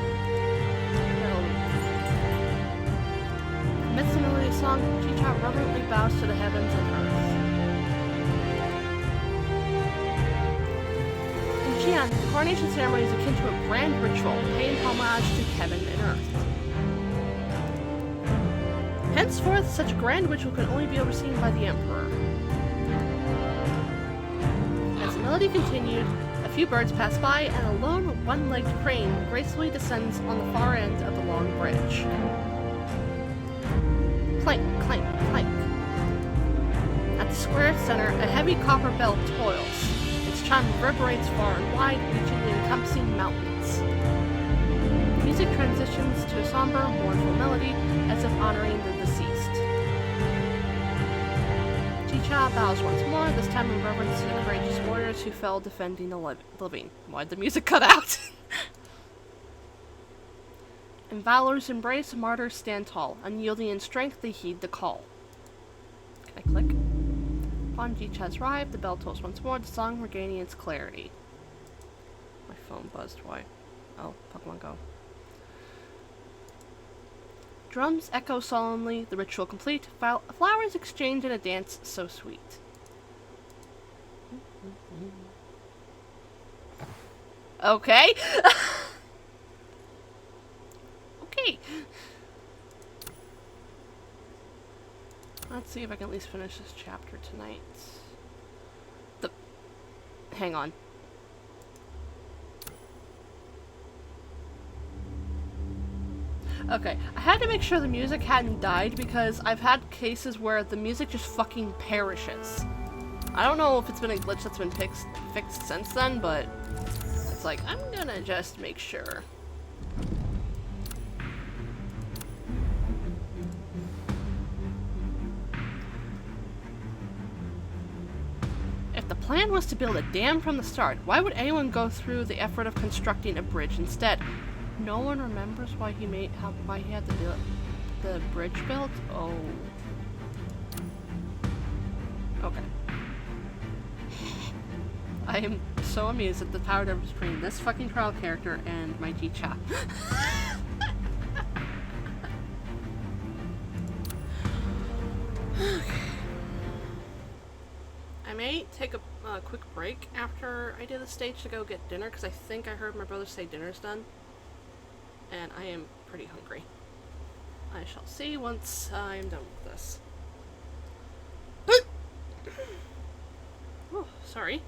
Speaker 1: Amidst the melodious song, Jicha reverently bows to the heavens and earth. In Xi'an, the coronation ceremony is akin to a grand ritual, paying homage to heaven and earth. Henceforth, such a grand ritual can only be overseen by the emperor. As the melody continued, a few birds pass by, and a lone one-legged crane gracefully descends on the far end of the long bridge. Clank, clank, clank. At the square center, a heavy copper bell toils. Its chime reverberates far and wide, reaching the encompassing mountains. The music transitions to a somber, mournful melody, as if honoring the deceased. Jicha bows once more, this time in reverence to the courageous warriors who fell defending the living. Why'd the music cut out? In valor's embrace, martyrs stand tall. Unyielding in strength, they heed the call. Can I click? Upon Jicha's arrive, the bell tolls once more, the song regaining its clarity. My phone buzzed, why? Oh, Pokemon Go. Drums echo solemnly, the ritual complete, flowers exchange in a dance so sweet. Okay. Okay. Let's see if I can at least finish this chapter tonight. Hang on. Okay, I had to make sure the music hadn't died because I've had cases where the music just fucking perishes. I don't know if it's been a glitch that's been fixed since then, but it's like, I'm gonna just make sure. If the plan was to build a dam from the start, why would anyone go through the effort of constructing a bridge instead? No one remembers why he had to build the bridge built? Oh. Okay. I am so amused at the power difference between this fucking trial character and my Jicha. Okay. I may take a quick break after I do the stage to go get dinner, because I think I heard my brother say dinner's done. And I am pretty hungry. I shall see once I'm done with this. Oh, sorry.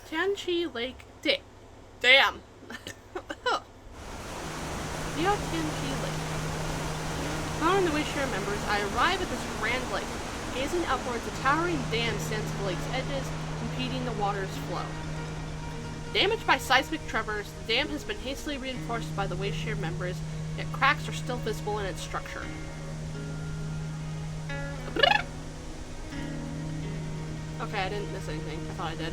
Speaker 1: Tianchi Lake Dam. Dio Tianchi Lake. Following the Wayshare members, I arrive at this grand lake. Gazing upwards, a towering dam stands at the lake's edges, impeding the water's flow. Damaged by seismic tremors, the dam has been hastily reinforced by the Wayshare members, yet cracks are still visible in its structure. Okay, I didn't miss anything. I thought I did.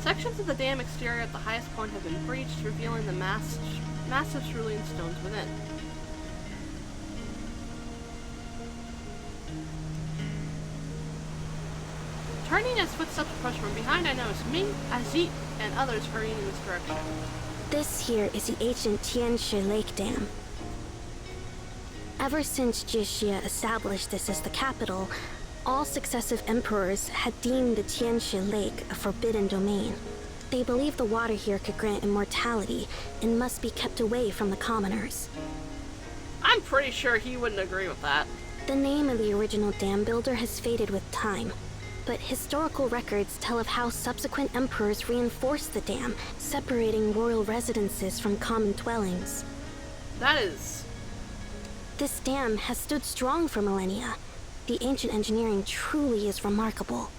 Speaker 1: Sections of the dam exterior at the highest point have been breached, revealing the massive cerulean stones within. Turning as footsteps approach from behind, I notice Ming, Azit, and others hurrying in this direction.
Speaker 8: This here is the ancient Tianshi Lake Dam. Ever since Jixia established this as the capital, all successive emperors had deemed the Tianshi Lake a forbidden domain. They believed the water here could grant immortality and must be kept away from the commoners.
Speaker 1: I'm pretty sure he wouldn't agree with that.
Speaker 8: The name of the original dam builder has faded with time, but historical records tell of how subsequent emperors reinforced the dam, separating royal residences from common dwellings.
Speaker 1: That is...
Speaker 8: This dam has stood strong for millennia. The ancient engineering truly is remarkable.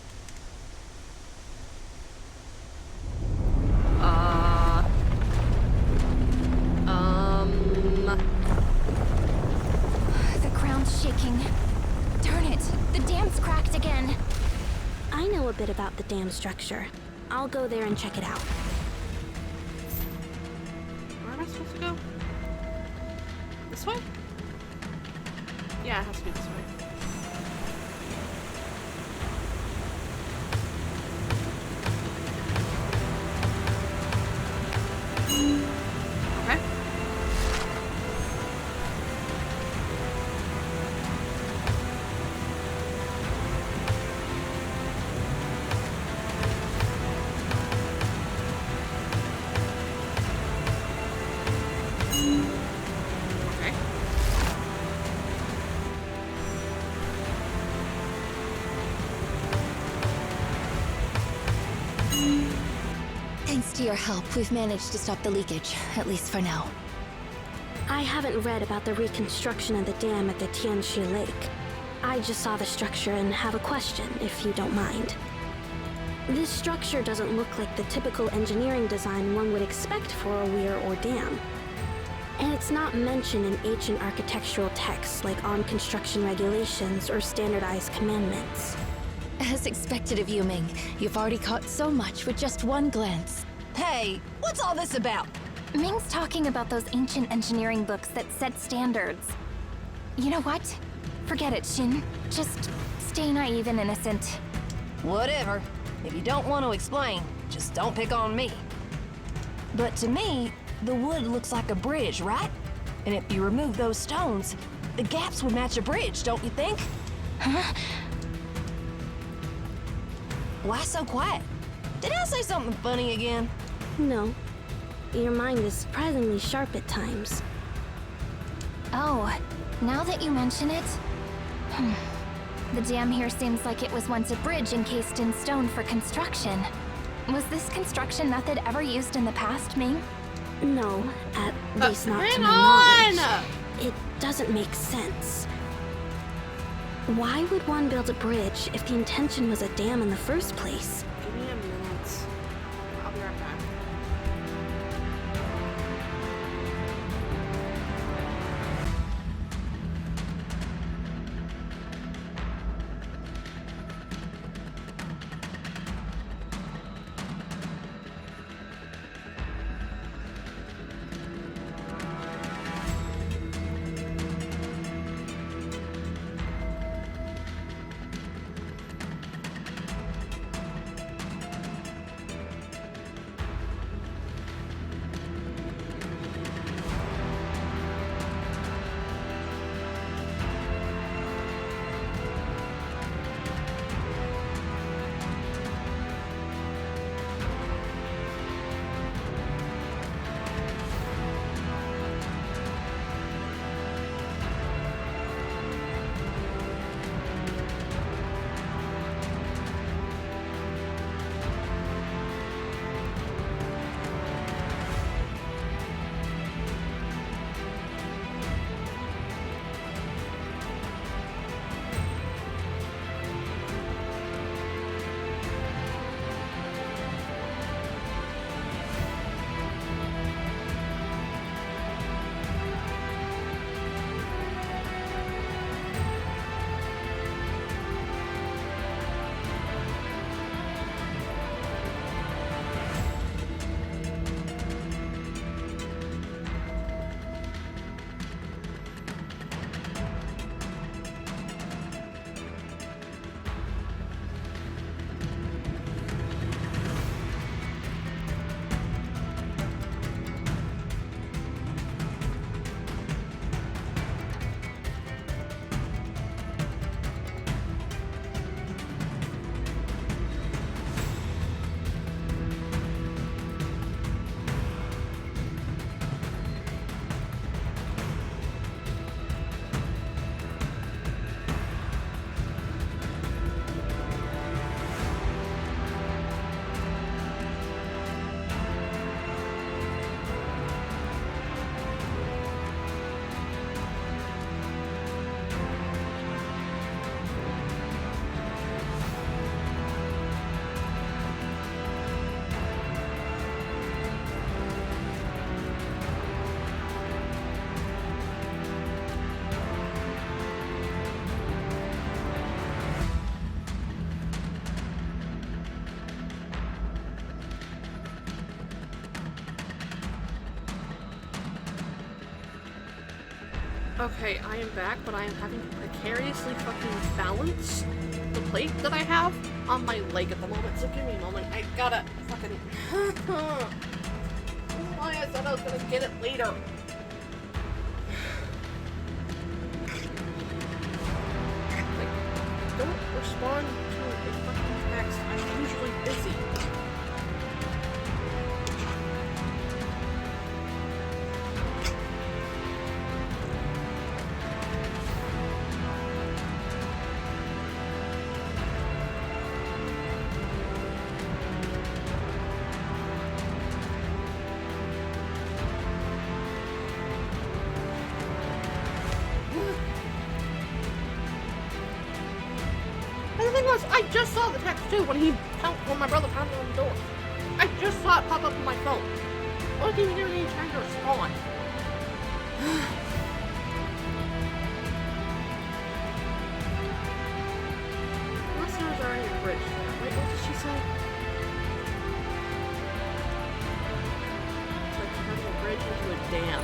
Speaker 5: The ground's shaking. Darn it, the dam's cracked again.
Speaker 8: I know a bit about the dam structure. I'll go there and check it out.
Speaker 1: Where am I supposed to go? This way? Yeah, it has to be this way. Okay. Okay.
Speaker 5: Thanks to your help, we've managed to stop the leakage, at least for now.
Speaker 8: I haven't read about the reconstruction of the dam at the Tianshi Lake. I just saw the structure and have a question, if you don't mind. This structure doesn't look like the typical engineering design one would expect for a weir or dam. And it's not mentioned in ancient architectural texts like on construction regulations or standardized commandments.
Speaker 5: As expected of you, Ming, you've already caught so much with just one glance.
Speaker 11: Hey, what's all this about?
Speaker 5: Ming's talking about those ancient engineering books that set standards. You know what? Forget it, Shin. Just stay naive and innocent.
Speaker 11: Whatever. If you don't want to explain, just don't pick on me. But to me, the wood looks like a bridge, right? And if you remove those stones, the gaps would match a bridge, don't you think?
Speaker 5: Huh?
Speaker 11: Why so quiet? Did I say something funny again?
Speaker 8: No. Your mind is surprisingly sharp at times.
Speaker 5: Oh, now that you mention it... The dam here seems like it was once a bridge encased in stone for construction. Was this construction method ever used in the past, Ming?
Speaker 8: No, at least not to
Speaker 1: hang
Speaker 8: my
Speaker 1: on!
Speaker 8: knowledge. It doesn't make sense. Why would one build a bridge if the intention was a dam in the first place?
Speaker 1: Give me a minute. I'll be right back. Okay, I am back, but I am having to precariously fucking balance the plate that I have on my leg at the moment, so give me a moment. I gotta fucking... Why I said I was gonna get it later. Like, don't respond to a fucking text. I'm usually busy. I just saw the text too when my brother pounded on the door. I just saw it pop up on my phone. I didn't even need time to respond. Unless there was already a bridge there. Wait, what did she say? It's like turning a bridge into a dam.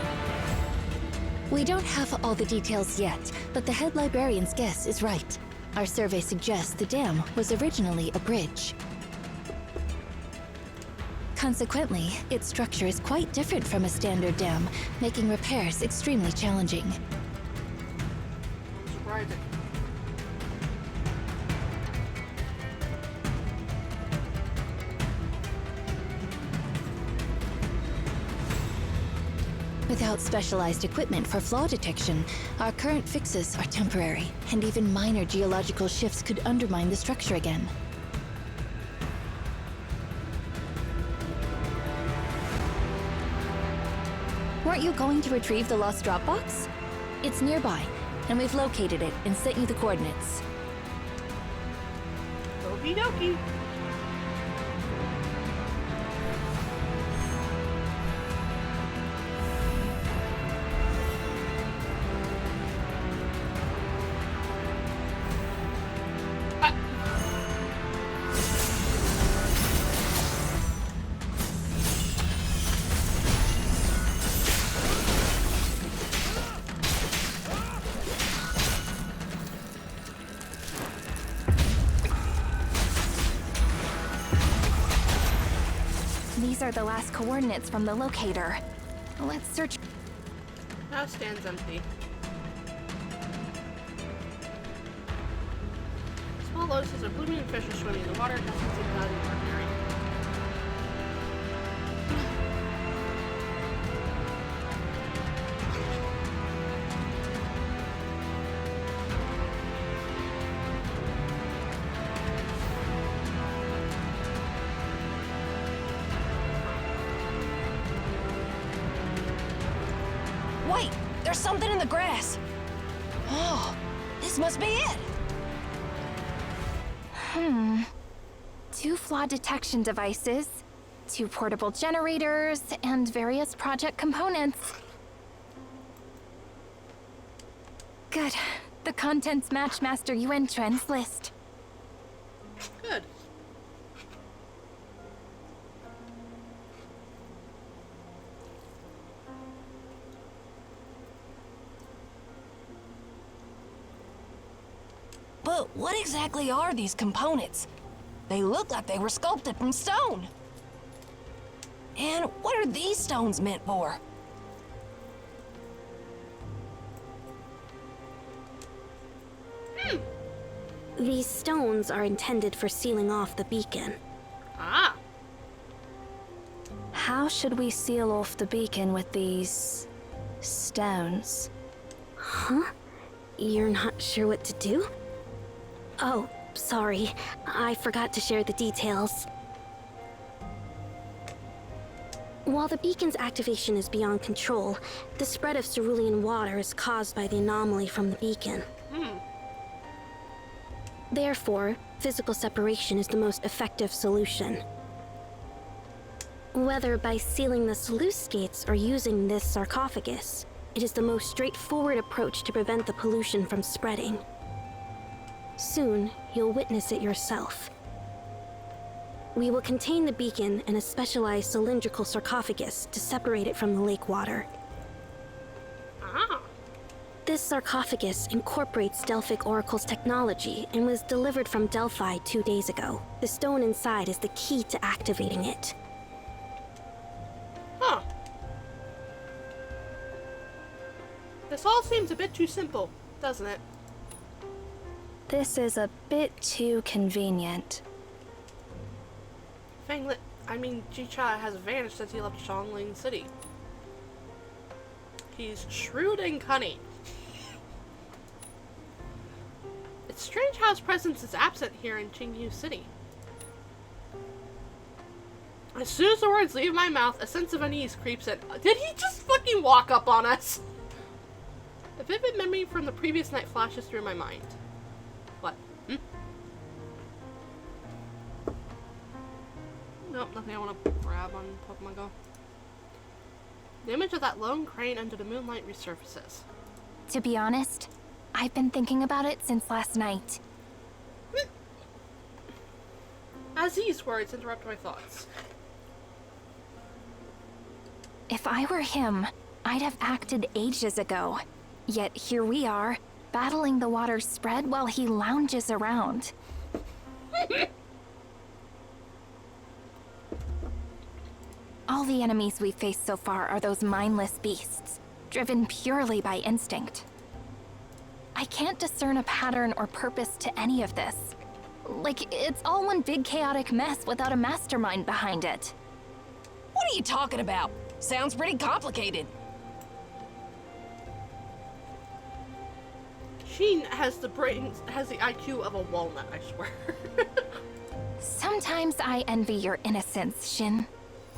Speaker 5: We don't have all the details yet, but the head librarian's guess is right. Our survey suggests the dam was originally a bridge. Consequently, its structure is quite different from a standard dam, making repairs extremely challenging.
Speaker 1: Surprising.
Speaker 5: Without specialized equipment for flaw detection, our current fixes are temporary, and even minor geological shifts could undermine the structure again. Weren't you going to retrieve the lost Dropbox? It's nearby, and we've located it and sent you the coordinates.
Speaker 1: Okie dokie.
Speaker 5: These are the last coordinates from the locator. Let's search.
Speaker 1: House stands empty. Small lotuses of blooming fish are swimming in the water. Doesn't seem that ordinary.
Speaker 11: Wait, there's something in the grass. Oh, this must be it.
Speaker 5: 2 flaw detection devices, 2 portable generators, and various project components. Good. The contents match Master Yuan Chuan's list.
Speaker 1: Good.
Speaker 11: But what exactly are these components? They look like they were sculpted from stone. And what are these stones meant for?
Speaker 8: These stones are intended for sealing off the beacon.
Speaker 1: Ah.
Speaker 3: How should we seal off the beacon with these stones?
Speaker 8: Huh? You're not sure what to do? Oh, sorry. I forgot to share the details. While the beacon's activation is beyond control, the spread of cerulean water is caused by the anomaly from the beacon. Therefore, physical separation is the most effective solution. Whether by sealing the sluice gates or using this sarcophagus, it is the most straightforward approach to prevent the pollution from spreading. Soon, you'll witness it yourself. We will contain the beacon in a specialized cylindrical sarcophagus to separate it from the lake water.
Speaker 1: Ah.
Speaker 8: This sarcophagus incorporates Delphic Oracle's technology and was delivered from Delphi 2 days ago. The stone inside is the key to activating it.
Speaker 1: Huh. This all seems a bit too simple, doesn't it?
Speaker 3: This is a bit too convenient.
Speaker 1: Fanglet, Ji-Cha has vanished since he left Xiangling City. He's shrewd and cunning. It's strange how his presence is absent here in Qingyu City. As soon as the words leave my mouth, a sense of unease creeps in. Did he just fucking walk up on us? A vivid memory from the previous night flashes through my mind. What? Nope, nothing I want to grab on Pokemon Go. The image of that lone crane under the moonlight resurfaces.
Speaker 5: To be honest, I've been thinking about it since last night.
Speaker 1: As these words interrupt my thoughts.
Speaker 5: If I were him, I'd have acted ages ago. Yet here we are, battling the water's spread while he lounges around. All the enemies we've faced so far are those mindless beasts, driven purely by instinct. I can't discern a pattern or purpose to any of this. Like, it's all one big chaotic mess without a mastermind behind it.
Speaker 11: What are you talking about? Sounds pretty complicated.
Speaker 1: Sheen has the IQ of a walnut, I swear.
Speaker 5: Sometimes I envy your innocence, Shin.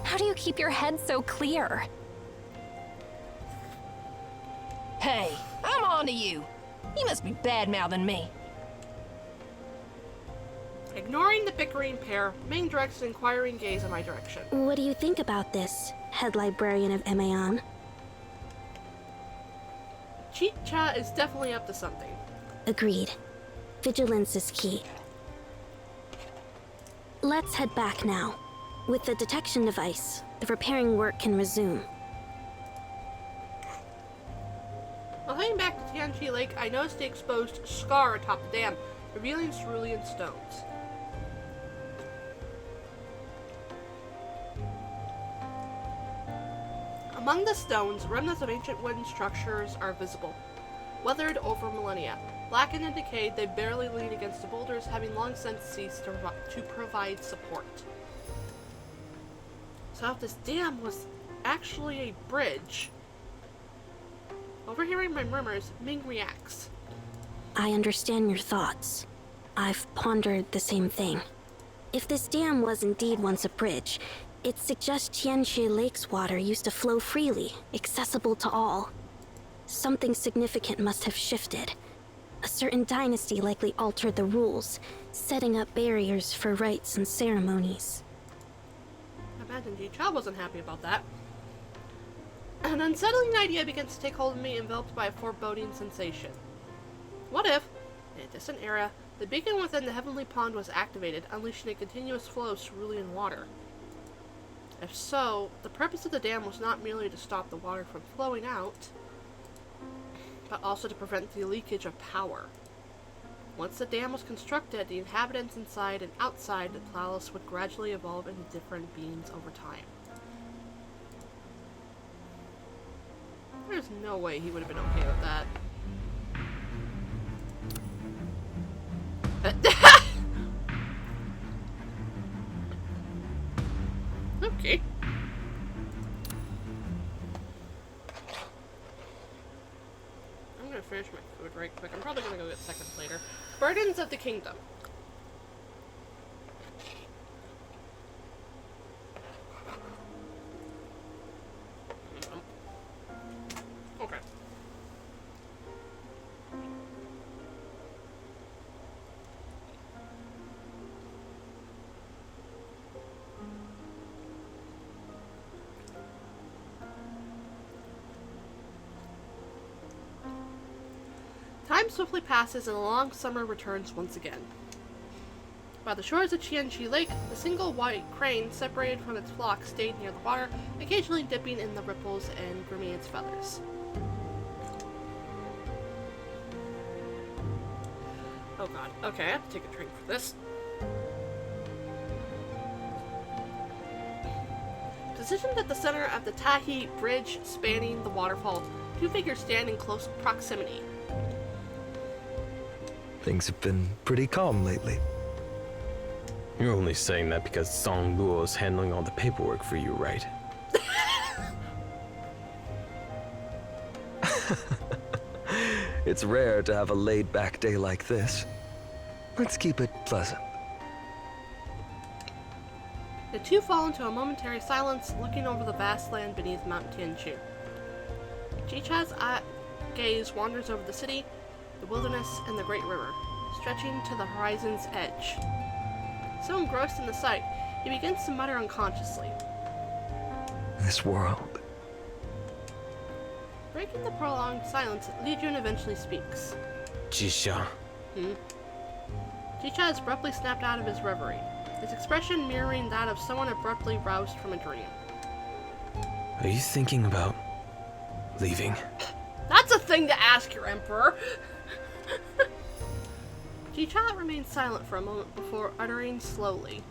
Speaker 5: How do you keep your head so clear?
Speaker 11: Hey, I'm on to you. You must be bad-mouthing me.
Speaker 1: Ignoring the bickering pair, Ming directs an inquiring gaze in my direction.
Speaker 8: What do you think about this, head librarian of Emaon?
Speaker 1: Ji-Cha is definitely up to something.
Speaker 8: Agreed. Vigilance is key. Let's head back now. With the detection device, the repairing work can resume.
Speaker 1: While heading back to Tianqi Lake, I noticed the exposed scar atop the dam, revealing cerulean stones. Among the stones, remnants of ancient wooden structures are visible. Weathered over millennia, blackened and decayed, they barely lean against the boulders, having long since ceased to provide support. So if this dam was actually a bridge... Overhearing my murmurs, Ming reacts.
Speaker 8: I understand your thoughts. I've pondered the same thing. If this dam was indeed once a bridge, it suggests Tianxie Lake's water used to flow freely, accessible to all. Something significant must have shifted. A certain dynasty likely altered the rules, setting up barriers for rites and ceremonies.
Speaker 1: I imagine Ji-Cha wasn't happy about that. An unsettling idea begins to take hold of me, enveloped by a foreboding sensation. What if, in a distant era, the beacon within the heavenly pond was activated, unleashing a continuous flow of cerulean water? If so, the purpose of the dam was not merely to stop the water from flowing out, but also to prevent the leakage of power. Once the dam was constructed, the inhabitants inside and outside the palace would gradually evolve into different beings over time. There's no way he would have been okay with that. Okay. I'm gonna finish my food right quick. I'm probably gonna go get seconds later. Burdens of the Kingdom. Okay. Time swiftly passes and a long summer returns once again. By the shores of Tianqi Lake, a single white crane, separated from its flock, stayed near the water, occasionally dipping in the ripples and grooming its feathers. Okay, I have to take a drink for this. Positioned at the center of the Tahi Bridge spanning the waterfall, two figures stand in close proximity.
Speaker 2: Things have been pretty calm lately.
Speaker 10: You're only saying that because Song Luo is handling all the paperwork for you, right?
Speaker 2: It's rare to have a laid-back day like this. Let's keep it pleasant.
Speaker 1: The two fall into a momentary silence, looking over the vast land beneath Mount Tianchu. Jicha's gaze wanders over the city, the wilderness, and the great river, stretching to the horizon's edge. So engrossed in the sight, he begins to mutter unconsciously.
Speaker 2: This world.
Speaker 1: Breaking the prolonged silence, Li Jun eventually speaks.
Speaker 10: Jisha.
Speaker 1: Jicha has abruptly snapped out of his reverie, his expression mirroring that of someone abruptly roused from a dream.
Speaker 10: Are you thinking about leaving?
Speaker 1: That's a thing to ask your emperor! Jicha remains silent for a moment before uttering slowly.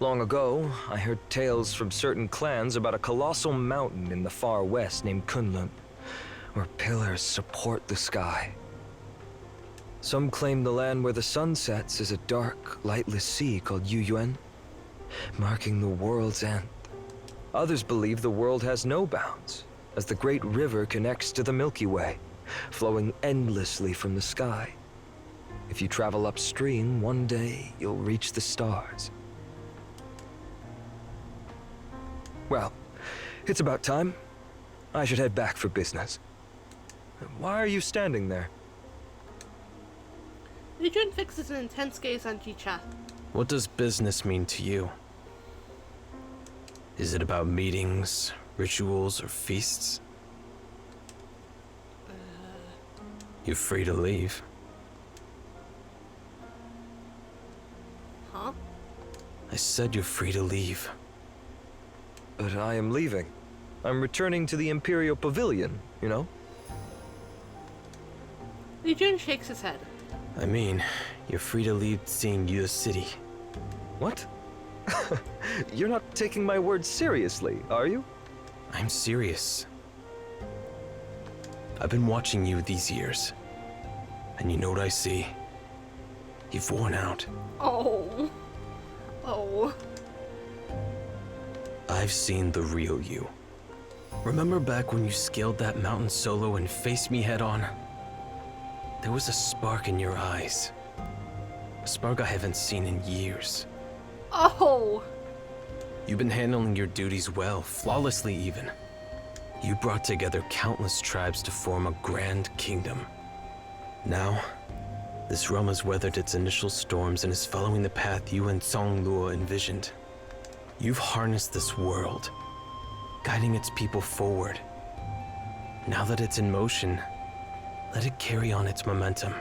Speaker 2: Long ago, I heard tales from certain clans about a colossal mountain in the far west named Kunlun, where pillars support the sky. Some claim the land where the sun sets is a dark, lightless sea called Yuyuan, marking the world's end. Others believe the world has no bounds, as the great river connects to the Milky Way, flowing endlessly from the sky. If you travel upstream, one day you'll reach the stars. Well, it's about time. I should head back for business. Why are you standing there?
Speaker 1: Li Jun fixes an intense gaze on Jicha.
Speaker 10: What does business mean to you? Is it about meetings, rituals, or feasts? You're free to leave.
Speaker 1: Huh?
Speaker 10: I said you're free to leave.
Speaker 2: But I am leaving. I'm returning to the Imperial Pavilion, you know?
Speaker 1: Li Jun shakes his head.
Speaker 10: I mean, you're free to leave seeing Yu City.
Speaker 2: What? You're not taking my words seriously, are you?
Speaker 10: I'm serious. I've been watching you these years. And you know what I see? You've worn out.
Speaker 1: Oh. Oh.
Speaker 10: I've seen the real you. Remember back when you scaled that mountain solo and faced me head on? There was a spark in your eyes. A spark I haven't seen in years.
Speaker 1: Oh!
Speaker 10: You've been handling your duties well, flawlessly even. You brought together countless tribes to form a grand kingdom. Now, this realm has weathered its initial storms and is following the path you and Song Luo envisioned. You've harnessed this world, guiding its people forward. Now that it's in motion, let it carry on its momentum.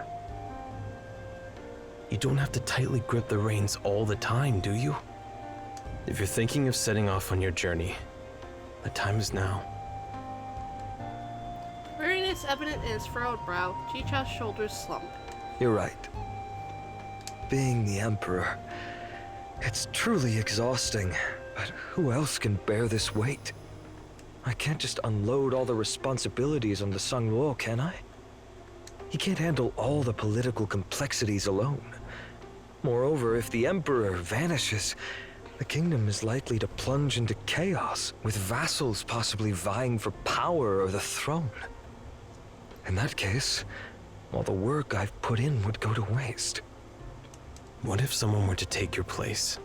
Speaker 10: You don't have to tightly grip the reins all the time, do you? If you're thinking of setting off on your journey, the time is now.
Speaker 1: Weariness evident in his furrowed brow, Jicha's shoulders slump.
Speaker 2: You're right. Being the Emperor, it's truly exhausting, but who else can bear this weight? I can't just unload all the responsibilities on the Sang Luo, can I? He can't handle all the political complexities alone. Moreover, if the Emperor vanishes, the kingdom is likely to plunge into chaos, with vassals possibly vying for power or the throne. In that case, all the work I've put in would go to waste.
Speaker 10: What if someone were to take your place?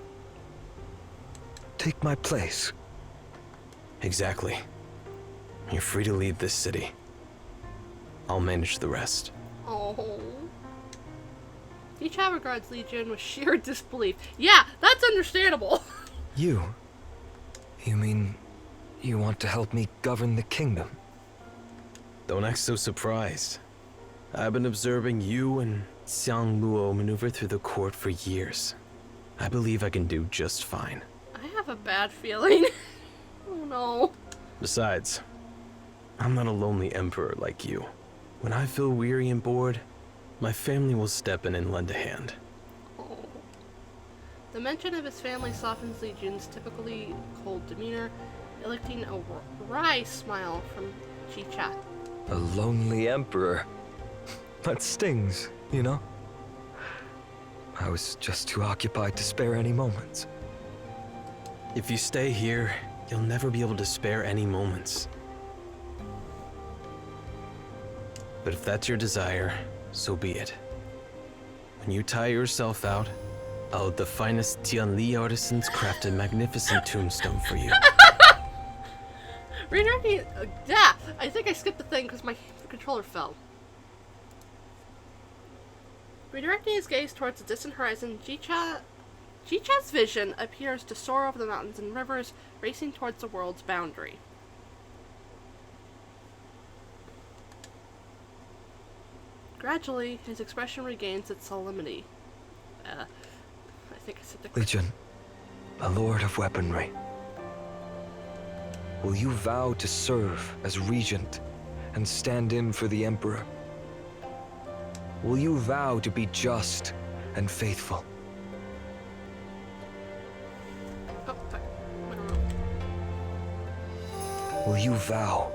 Speaker 2: Take my place?
Speaker 10: Exactly. You're free to leave this city. I'll manage the rest.
Speaker 1: Oh. Jicha regards Li Jun with sheer disbelief. Yeah, that's understandable.
Speaker 2: You mean you want to help me govern the kingdom?
Speaker 10: Don't act so surprised. I've been observing you and Xiang Luo maneuver through the court for years. I believe I can do just fine.
Speaker 1: I have a bad feeling. Oh no.
Speaker 10: Besides, I'm not a lonely emperor like you. When I feel weary and bored, My family will step in and lend a hand.
Speaker 1: Oh. The mention of his family softens Li Jun's typically cold demeanor, eliciting a wry smile from Chi-Cha.
Speaker 2: A lonely emperor. That stings, you know? I was just too occupied to spare any moments.
Speaker 10: If you stay here, you'll never be able to spare any moments. But if that's your desire, so be it. When you tire yourself out, I'll have the finest Tianli artisans craft a magnificent tombstone for you.
Speaker 1: Redirecting. Yeah, I think I skipped the thing because my controller fell. Redirecting his gaze towards the distant horizon, Chi-Cha's vision appears to soar over the mountains and rivers, racing towards the world's boundary. Gradually, his expression regains its solemnity. I think I said the
Speaker 2: Li Jun, a lord of weaponry. Will you vow to serve as regent and stand in for the Emperor? Will you vow to be just and faithful?
Speaker 1: Oh, fuck.
Speaker 2: Will you vow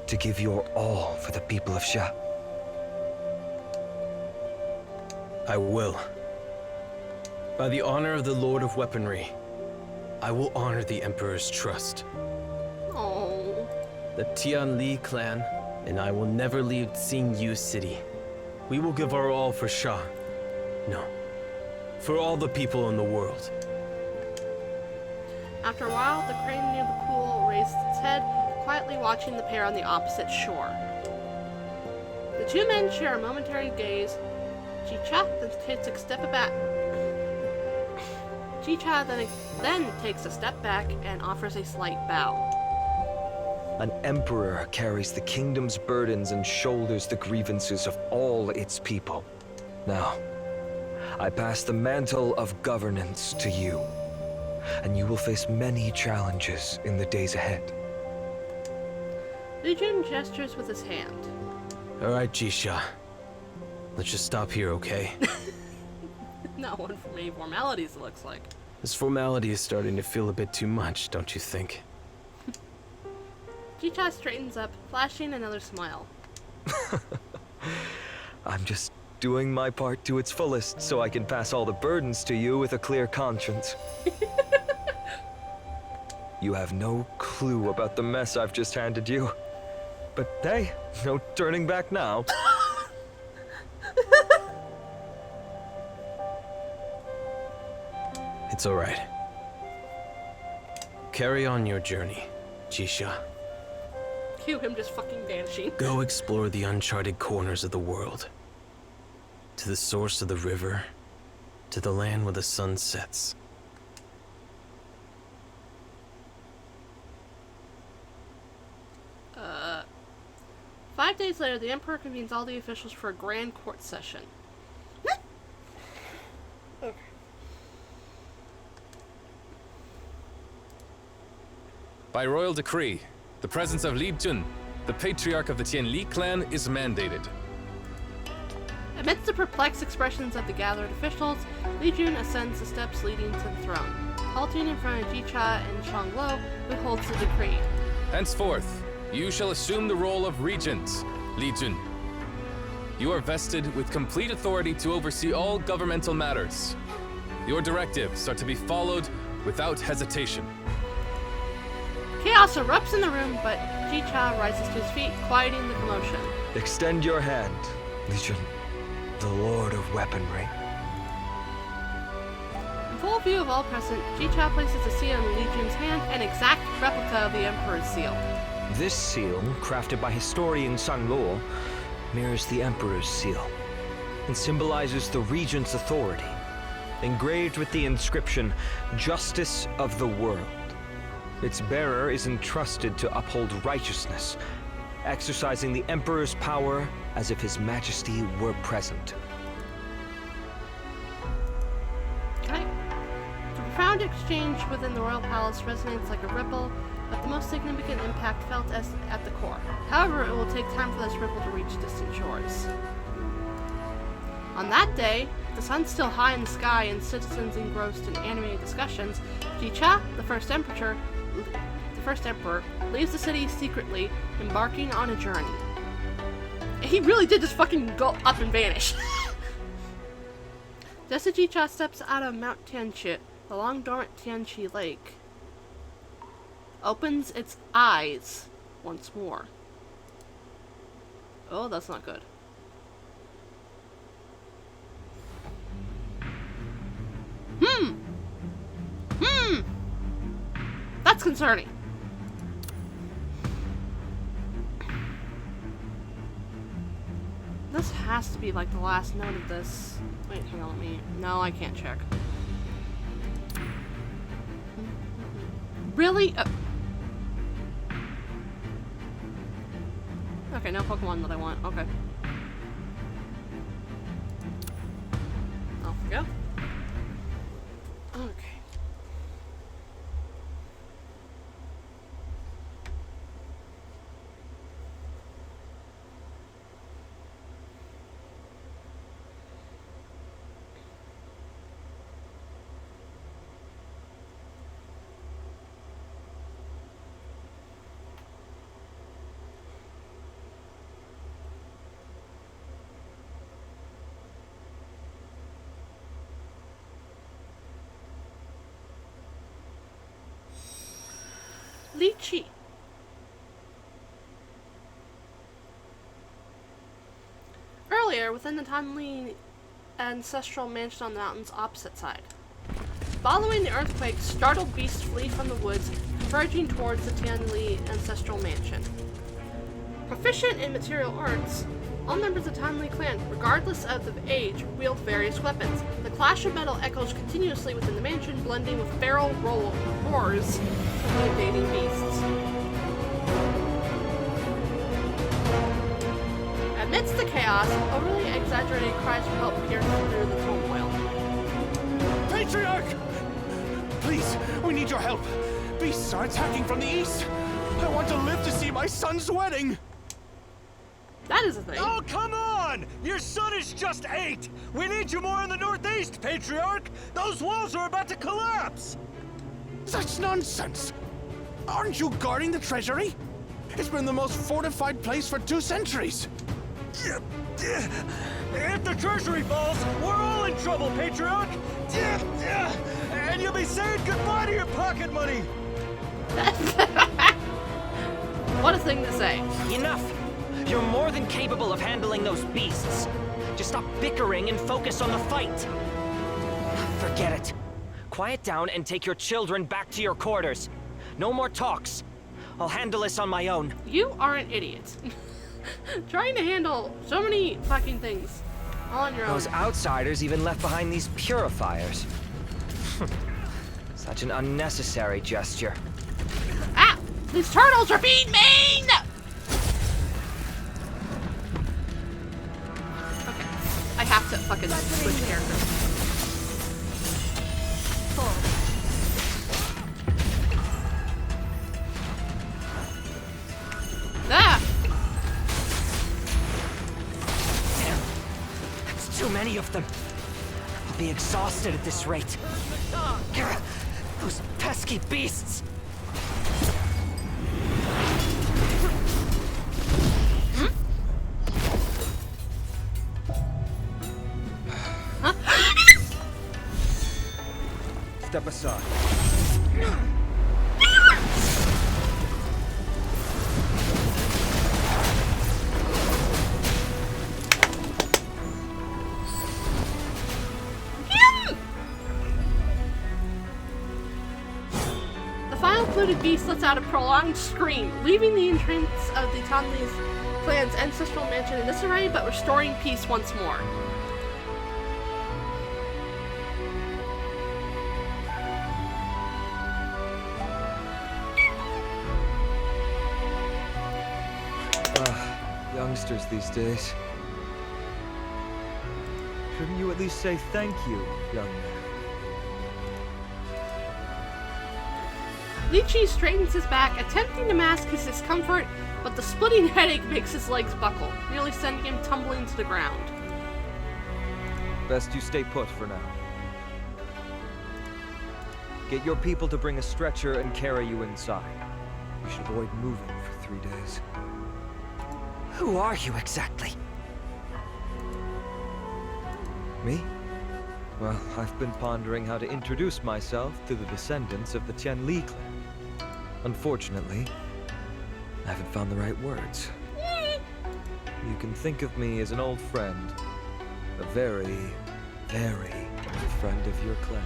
Speaker 2: to give your all for the people of Sha?
Speaker 10: I will. By the honor of the Lord of Weaponry, I will honor the Emperor's trust.
Speaker 1: Oh.
Speaker 10: The Tianli clan and I will never leave Xingyu City. We will give our all for Sha. No, for all the people in the world.
Speaker 1: After a while, the crane near the pool raised its head, quietly watching the pair on the opposite shore. The two men share a momentary gaze. Chi-Cha then takes a step back. Chi-Cha then takes a step back and offers a slight bow.
Speaker 2: An emperor carries the kingdom's burdens and shoulders the grievances of all its people. Now, I pass the mantle of governance to you, and you will face many challenges in the days ahead.
Speaker 1: Li Jun gestures with his hand.
Speaker 10: All right, Chi-Cha. Let's just stop here, okay?
Speaker 1: Not one for many formalities, it looks like.
Speaker 10: This formality is starting to feel a bit too much, don't you think?
Speaker 1: Chi-Cha straightens up, flashing another smile.
Speaker 2: I'm just doing my part to its fullest so I can pass all the burdens to you with a clear conscience. You have no clue about the mess I've just handed you. But hey, no turning back now.
Speaker 10: It's all right. Carry on your journey, Chi-Cha.
Speaker 1: Cue him just fucking vanishing.
Speaker 10: Go explore the uncharted corners of the world. To the source of the river, to the land where the sun sets.
Speaker 1: Uh, 5 days later, the Emperor convenes all the officials for a grand court session. Okay.
Speaker 9: By royal decree, the presence of Li Jun, the patriarch of the Tianli clan, is mandated.
Speaker 1: Amidst the perplexed expressions of the gathered officials, Li Jun ascends the steps leading to the throne, halting in front of Chi-Cha and Shanglo, who holds the decree.
Speaker 9: Henceforth, you shall assume the role of regent, Li Jun. You are vested with complete authority to oversee all governmental matters. Your directives are to be followed without hesitation.
Speaker 1: Chaos erupts in the room, but Chi-Cha rises to his feet, quieting the commotion.
Speaker 2: Extend your hand, Li Jun, the Lord of Weaponry.
Speaker 1: In full view of all present, Chi-Cha places a seal in Li Jun's hand, an exact replica of the Emperor's seal.
Speaker 2: This seal, crafted by historian Sang Luo, mirrors the Emperor's seal and symbolizes the regent's authority, engraved with the inscription, Justice of the World. Its bearer is entrusted to uphold righteousness, exercising the Emperor's power as if His Majesty were present.
Speaker 1: Okay. The profound exchange within the royal palace resonates like a ripple, but the most significant impact felt at the core. However, it will take time for this ripple to reach distant shores. On that day, the sun still high in the sky and citizens engrossed in animated discussions, Jicha, the first emperor, leaves the city secretly, embarking on a journey. He really did just fucking go up and vanish. Just as Jicha steps out of Mount Tianqi, the long dormant Tianqi Lake opens its eyes once more. Oh, that's not good. That's concerning. This has to be like the last note of this. Wait, hang on, let me... No, I can't check. Really? Okay, no Pokemon that I want. Okay. Off we go. Okay. Lychee. Earlier, within the Tianli ancestral mansion on the mountain's opposite side. Following the earthquake, startled beasts flee from the woods, converging towards the Tianli ancestral mansion. Proficient in material arts, all members of the Tianli clan, regardless of the age, wield various weapons. The clash of metal echoes continuously within the mansion, blending with feral roars of the invading beasts. Amidst the chaos, overly exaggerated cries for help pierce through the turmoil.
Speaker 6: Patriarch! Please, we need your help. Beasts are attacking from the east. I want to live to see my son's wedding.
Speaker 1: That is a thing.
Speaker 6: Oh, come on! Your son is just 8! We need you more in the northeast, Patriarch! Those walls are about to collapse! That's nonsense! Aren't you guarding the treasury? It's been the most fortified place for 2 centuries! If the treasury falls, we're all in trouble, Patriarch! And you'll be saying goodbye to your pocket money!
Speaker 1: What a thing to say.
Speaker 12: Enough! You're more than capable of handling those beasts. Just stop bickering and focus on the fight. Forget it. Quiet down and take your children back to your quarters. No more talks. I'll handle this on my own.
Speaker 1: You are an idiot. Trying to handle so many fucking things all on your own.
Speaker 12: Those outsiders even left behind these purifiers. Such an unnecessary gesture.
Speaker 1: Ah! These turtles are being mean! I have to fucking switch characters. Ah!
Speaker 12: Damn. That's too many of them. I'll be exhausted at this rate. Those pesky beasts.
Speaker 2: Step aside.
Speaker 1: The final polluted beast lets out a prolonged scream, leaving the entrance of the Tianli clan's ancestral mansion in disarray, but restoring peace once more.
Speaker 2: Youngsters these days. Shouldn't you at least say thank you, young man?
Speaker 1: Lychee straightens his back, attempting to mask his discomfort, but the splitting headache makes his legs buckle, nearly sending him tumbling to the ground.
Speaker 2: Best you stay put for now. Get your people to bring a stretcher and carry you inside. We should avoid moving for 3 days.
Speaker 12: Who are you exactly?
Speaker 2: Me? Well, I've been pondering how to introduce myself to the descendants of the Tianli clan. Unfortunately, I haven't found the right words. You can think of me as an old friend. A very, very old friend of your clan.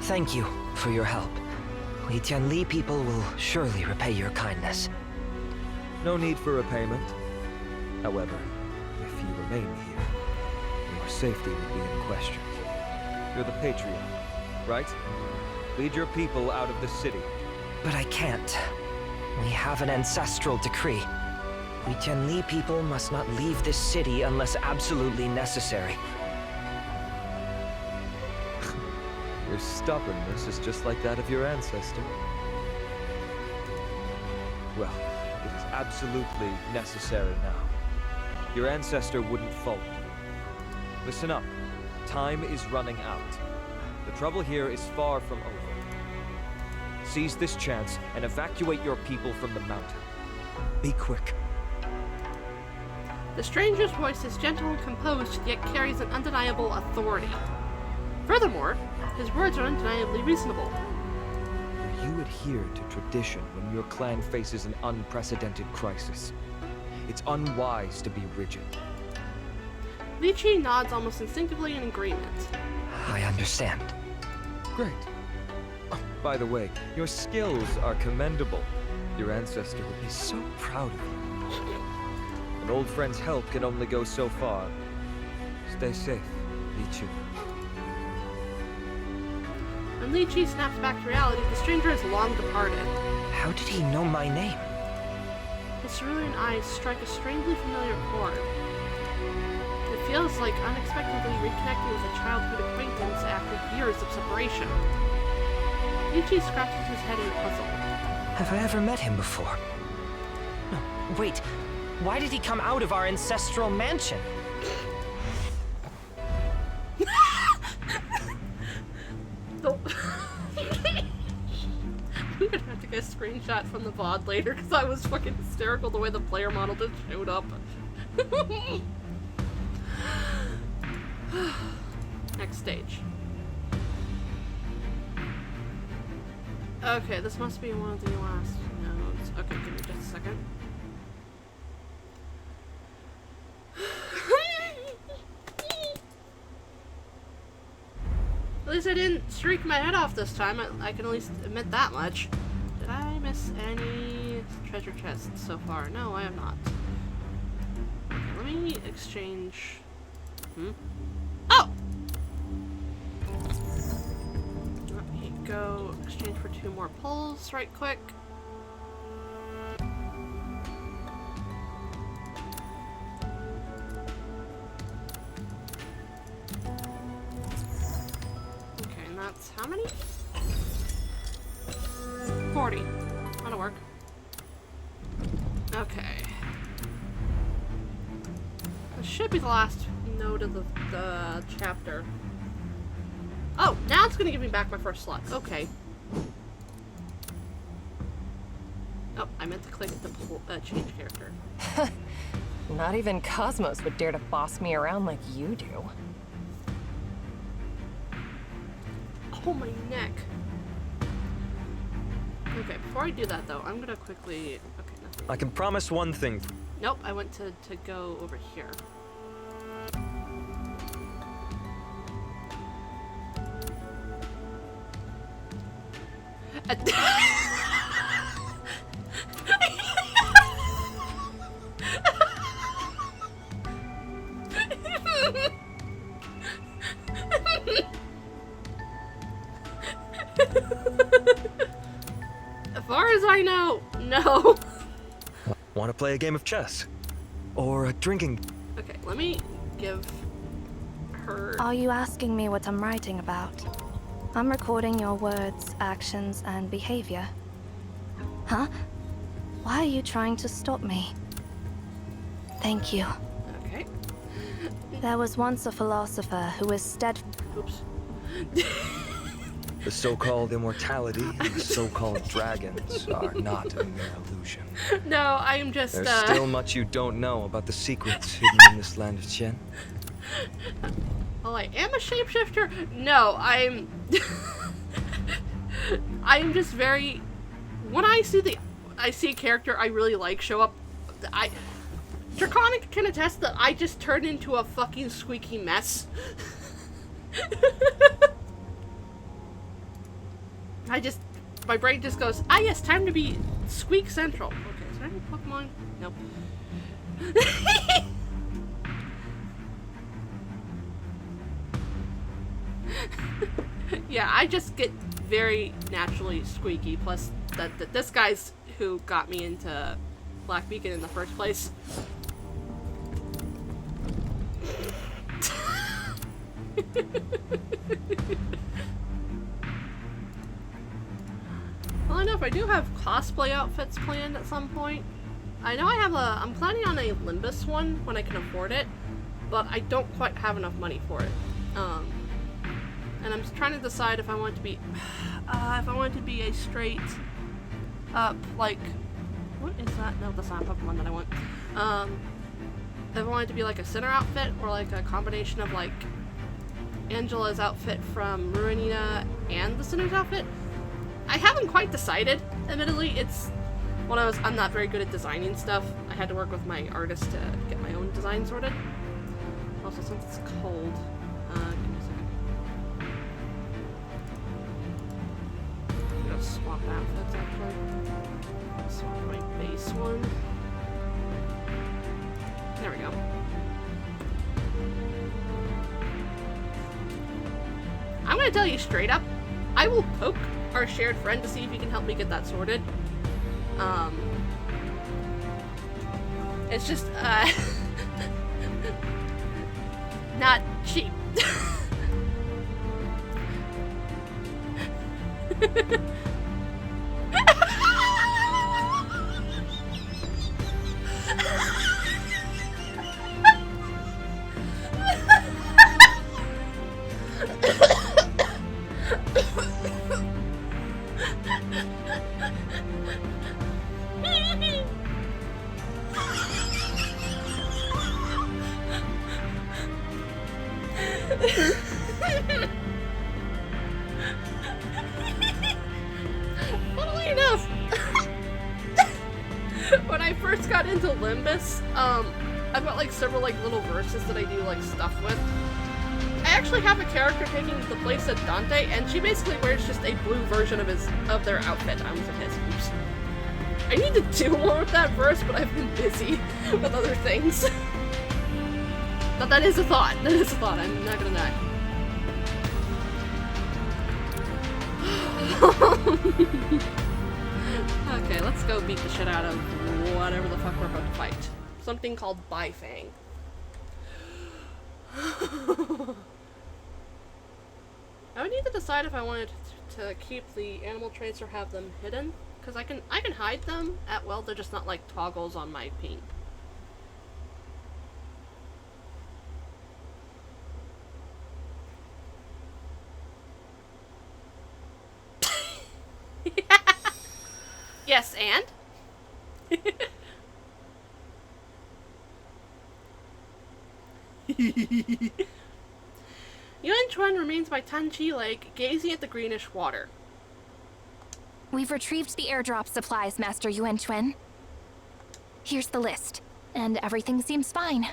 Speaker 12: Thank you for your help. We Tianli people will surely repay your kindness.
Speaker 2: No need for repayment. However, if you remain here, your safety will be in question. You're the patriarch, right? Lead your people out of the city.
Speaker 12: But I can't. We have an ancestral decree. We Tianli people must not leave this city unless absolutely necessary.
Speaker 2: Your stubbornness is just like that of your ancestor. Well, it is absolutely necessary now. Your ancestor wouldn't fold. Listen up. Time is running out. The trouble here is far from over. Seize this chance and evacuate your people from the mountain. Be quick.
Speaker 1: The stranger's voice is gentle and composed, yet carries an undeniable authority. Furthermore, his words are undeniably reasonable.
Speaker 2: You adhere to tradition when your clan faces an unprecedented crisis. It's unwise to be rigid.
Speaker 1: Li Chi nods almost instinctively in agreement.
Speaker 12: I understand.
Speaker 2: Great. Oh, by the way, your skills are commendable. Your ancestor would be so proud of you. An old friend's help can only go so far. Stay safe, Li Chi.
Speaker 1: When Li Chi snaps back to reality, the stranger is long departed.
Speaker 12: How did he know my name?
Speaker 1: His cerulean eyes strike a strangely familiar chord. It feels like unexpectedly reconnecting with a childhood acquaintance after years of separation. Li Chi scratches his head in puzzle.
Speaker 12: Have I ever met him before? No, wait. Why did he come out of our ancestral mansion?
Speaker 1: I'm gonna have to get a screenshot from the VOD later because I was fucking hysterical the way the player model just showed up. Next stage. Okay, this must be one of the last nodes. Okay, give me just a second. At least I didn't streak my head off this time. I can at least admit that much. Did I miss any treasure chests so far? No, I have not. Okay, let me exchange... Oh! Let me go exchange for 2 more pulls right quick. That's how many? 40. That'll work. Okay. This should be the last node of the chapter. Oh, now it's gonna give me back my first slot. Okay. Oh, I meant to click the change character.
Speaker 11: Not even Cosmos would dare to boss me around like you do.
Speaker 1: Oh, my neck. Okay, before I do that though, I'm gonna quickly... Okay, nothing.
Speaker 2: I can promise one thing.
Speaker 1: Nope, I went to go over here. As far as I know, no.
Speaker 2: Want to play a game of chess? Or a drinking...
Speaker 1: Okay, let me give her...
Speaker 3: Are you asking me what I'm writing about? I'm recording your words, actions, and behavior. Huh? Why are you trying to stop me? Thank you.
Speaker 1: Okay.
Speaker 3: There was once a philosopher who was
Speaker 1: Oops.
Speaker 2: The so-called immortality and the so-called dragons are not a mere illusion.
Speaker 1: No, I'm just,
Speaker 2: There's still much you don't know about the secrets hidden in this land of Qian.
Speaker 1: Well, I am a shapeshifter? No, I'm... I'm just very... When I see a character I really like show up, Draconic can attest that I just turn into a fucking squeaky mess. My brain just goes, ah yes, time to be Squeak Central. Okay, is there any Pokemon? Nope. Yeah, I just get very naturally squeaky, plus that this guy's who got me into Black Beacon in the first place. Well, enough, I do have cosplay outfits planned at some point. I know I'm planning on a Limbus one when I can afford it, but I don't quite have enough money for it. And I'm just trying to decide if I want it to be, a straight up, like, what is that? No, that's not a Pokemon that I want. If I want it to be like a Sinner outfit, or like a combination of like Angela's outfit from Ruinina and the Sinner's outfit. I haven't quite decided, admittedly. I'm not very good at designing stuff. I had to work with my artist to get my own design sorted. Also, since it's cold, give me a second. I'm gonna swap outfits, actually. Swap my base one. There we go. I'm gonna tell you straight up, I will poke our shared friend to see if he can help me get that sorted. It's just, not cheap. Funnily enough, when I first got into Limbus, I've got like several like little verses that I do like stuff with. I actually have a character taking the place of Dante, and she basically wears just a blue version of their outfit. I almost said his. Oops. I need to do more with that verse, but I've been busy with other things. But that is a thought. That is a thought. I'm not gonna deny. Okay, let's go beat the shit out of whatever the fuck we're about to fight. Something called Bifang. I would need to decide if I wanted to keep the animal traits or have them hidden, because I can hide them at will. They're just not like toggles on my ping. Yes, and? Yuan Chuan remains by Tanchi Lake, gazing at the greenish water.
Speaker 5: We've retrieved the airdrop supplies, Master Yuan Chuan. Here's the list, and everything seems fine.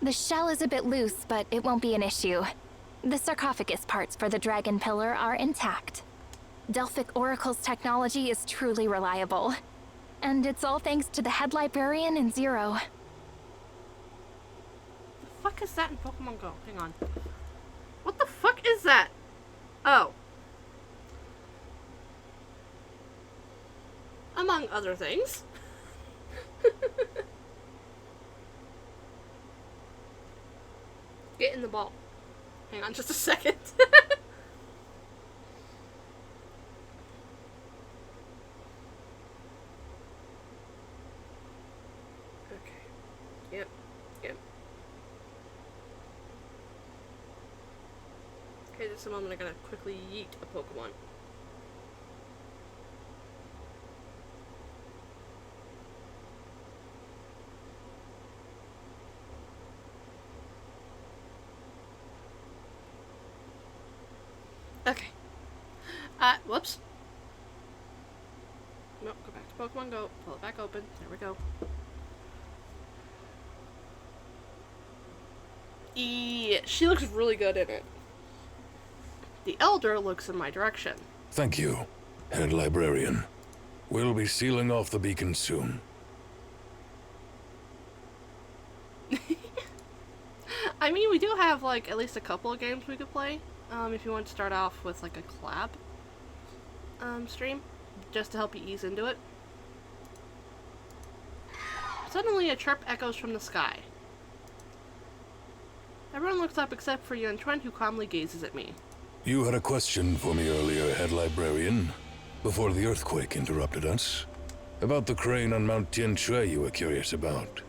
Speaker 5: The shell is a bit loose, but it won't be an issue. The sarcophagus parts for the dragon pillar are intact. Delphic Oracle's technology is truly reliable. And it's all thanks to the head librarian in Zero.
Speaker 1: The fuck is that in Pokemon Go? Hang on. What the fuck is that? Oh. Among other things. Get in the ball. Hang on just a second. Okay. Yep. Okay, just a moment. I'm gonna quickly yeet a Pokemon. Okay. Whoops. Nope, go back to Pokemon Go. Pull it back open. There we go. Yeah, she looks really good in it. The Elder looks in my direction.
Speaker 4: Thank you, Head Librarian. We'll be sealing off the beacon soon.
Speaker 1: I mean, we do have, like, at least a couple of games we could play. If you want to start off with, like, a collab stream, just to help you ease into it. Suddenly, a chirp echoes from the sky. Everyone looks up except for Yuan Chuan, who calmly gazes at me.
Speaker 4: You had a question for me earlier, Head Librarian, before the earthquake interrupted us. About the crane on Mount Tianshui you were curious about.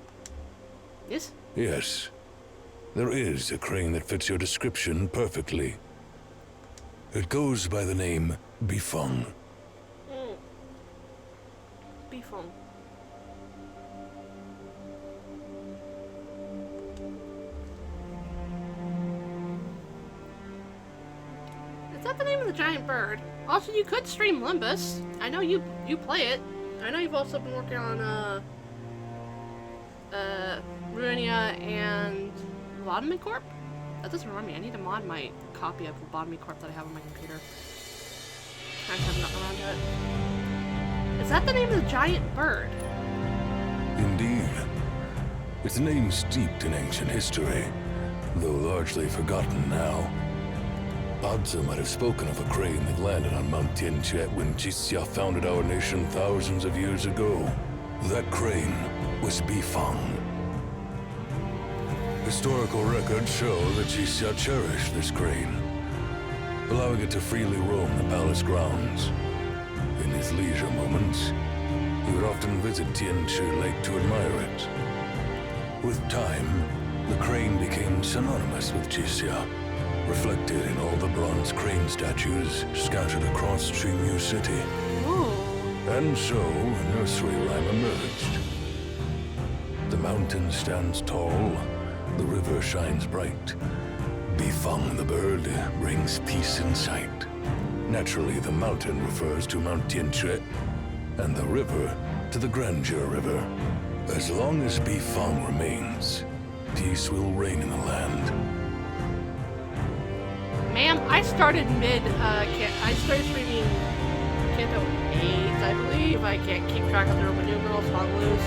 Speaker 1: Yes?
Speaker 4: Yes. There is a crane that fits your description perfectly. It goes by the name Bifeng.
Speaker 1: Bifeng. Is that the name of the giant bird? Also, you could stream Limbus. I know you play it. I know you've also been working on Ruinia and Lobotomy Corp? That doesn't remind me. I need to mod my copy of Lobotomy Corp that I have on my computer. I just have not around to it. Is that the name of the giant bird?
Speaker 4: Indeed. Its name steeped in ancient history, though largely forgotten now. Adza might have spoken of a crane that landed on Mount Tianjie when Jixia founded our nation thousands of years ago. That crane was Bifeng. Historical records show that Jixia cherished this crane, allowing it to freely roam the palace grounds. In his leisure moments, he would often visit Tianchi Lake to admire it. With time, the crane became synonymous with Jixia, reflected in all the bronze crane statues scattered across Qingyu City.
Speaker 1: Ooh.
Speaker 4: And so, a nursery rhyme emerged. The mountain stands tall, the river shines bright. Bifeng the bird brings peace in sight. Naturally, the mountain refers to Mount Tianjie, and the river to the Grandeur River. As long as Bifeng remains, peace will reign in the land.
Speaker 1: Ma'am, I started I started streaming Kanto 8, I believe. I can't keep track of the Roman numerals, so I'll lose.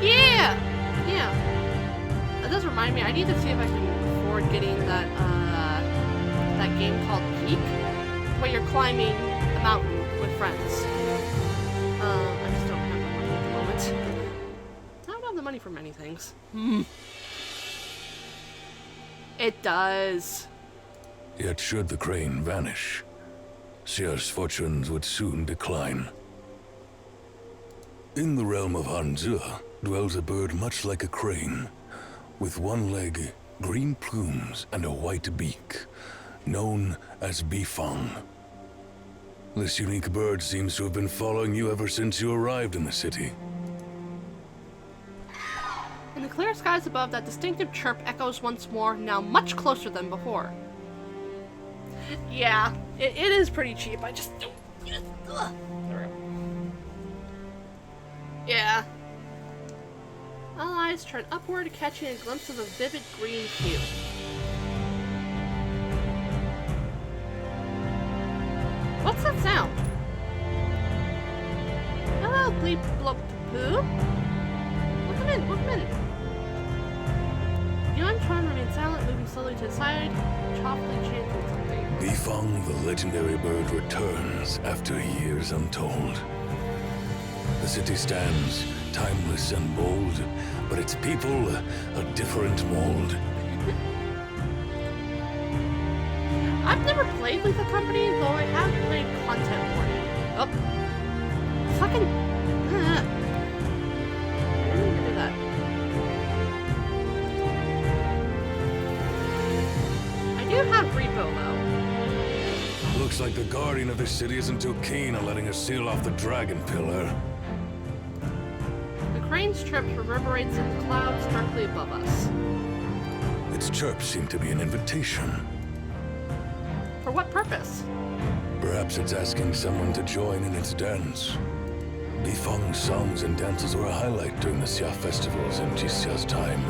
Speaker 1: Yeah! That does remind me, I need to see if I can afford getting that, that game called Peak, where you're climbing a mountain with friends. I just don't have the money at the moment. I don't have the money for many things. It does.
Speaker 4: Yet should the crane vanish, Xia's fortunes would soon decline. In the realm of Hanzi dwells a bird much like a crane, with one leg, green plumes, and a white beak, known as Bifeng. This unique bird seems to have been following you ever since you arrived in the city.
Speaker 1: In the clear skies above, that distinctive chirp echoes once more, now much closer than before. Yeah, it is pretty cheap. I just don't. Ugh. There we go. Yeah. All eyes turn upward, catching a glimpse of a vivid green hue. What's that sound? Hello, bleep blop poo. Welcome in, welcome in. Yuan Chuan remains silent, moving slowly to the side, softly chanting something.
Speaker 4: Bifeng, the legendary bird, returns after years untold. The city stands, timeless and bold, but its people a different mold.
Speaker 1: I've never played Lethal Company, though I have played content warning. Oh. Fucking... I didn't mean to do that. have repo, though.
Speaker 4: Looks like the guardian of the city isn't too keen on letting us seal off the dragon pillar.
Speaker 1: The crane's chirp reverberates in the clouds directly above us.
Speaker 4: Its chirps seem to be an invitation.
Speaker 1: For what purpose?
Speaker 4: Perhaps it's asking someone to join in its dance. Bifang's songs and dances were a highlight during the Xia festivals in Jixia's time.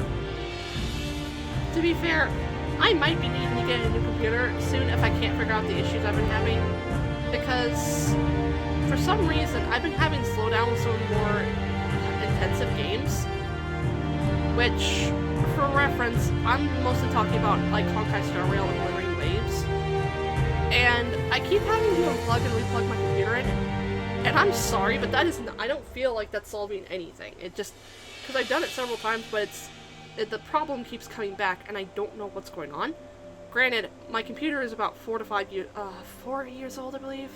Speaker 1: To be fair, I might be needing to get a new computer soon if I can't figure out the issues I've been having. Because, for some reason, I've been having slowdown with some more intensive games. Which, for reference, I'm mostly talking about like Honkai Star Rail and Glittering Waves. And I keep having to unplug and replug my computer in. And I'm sorry, but that is not, I don't feel like that's solving anything. It just, because I've done it several times, but the problem keeps coming back, and I don't know what's going on. Granted, my computer is about 4 years old, I believe.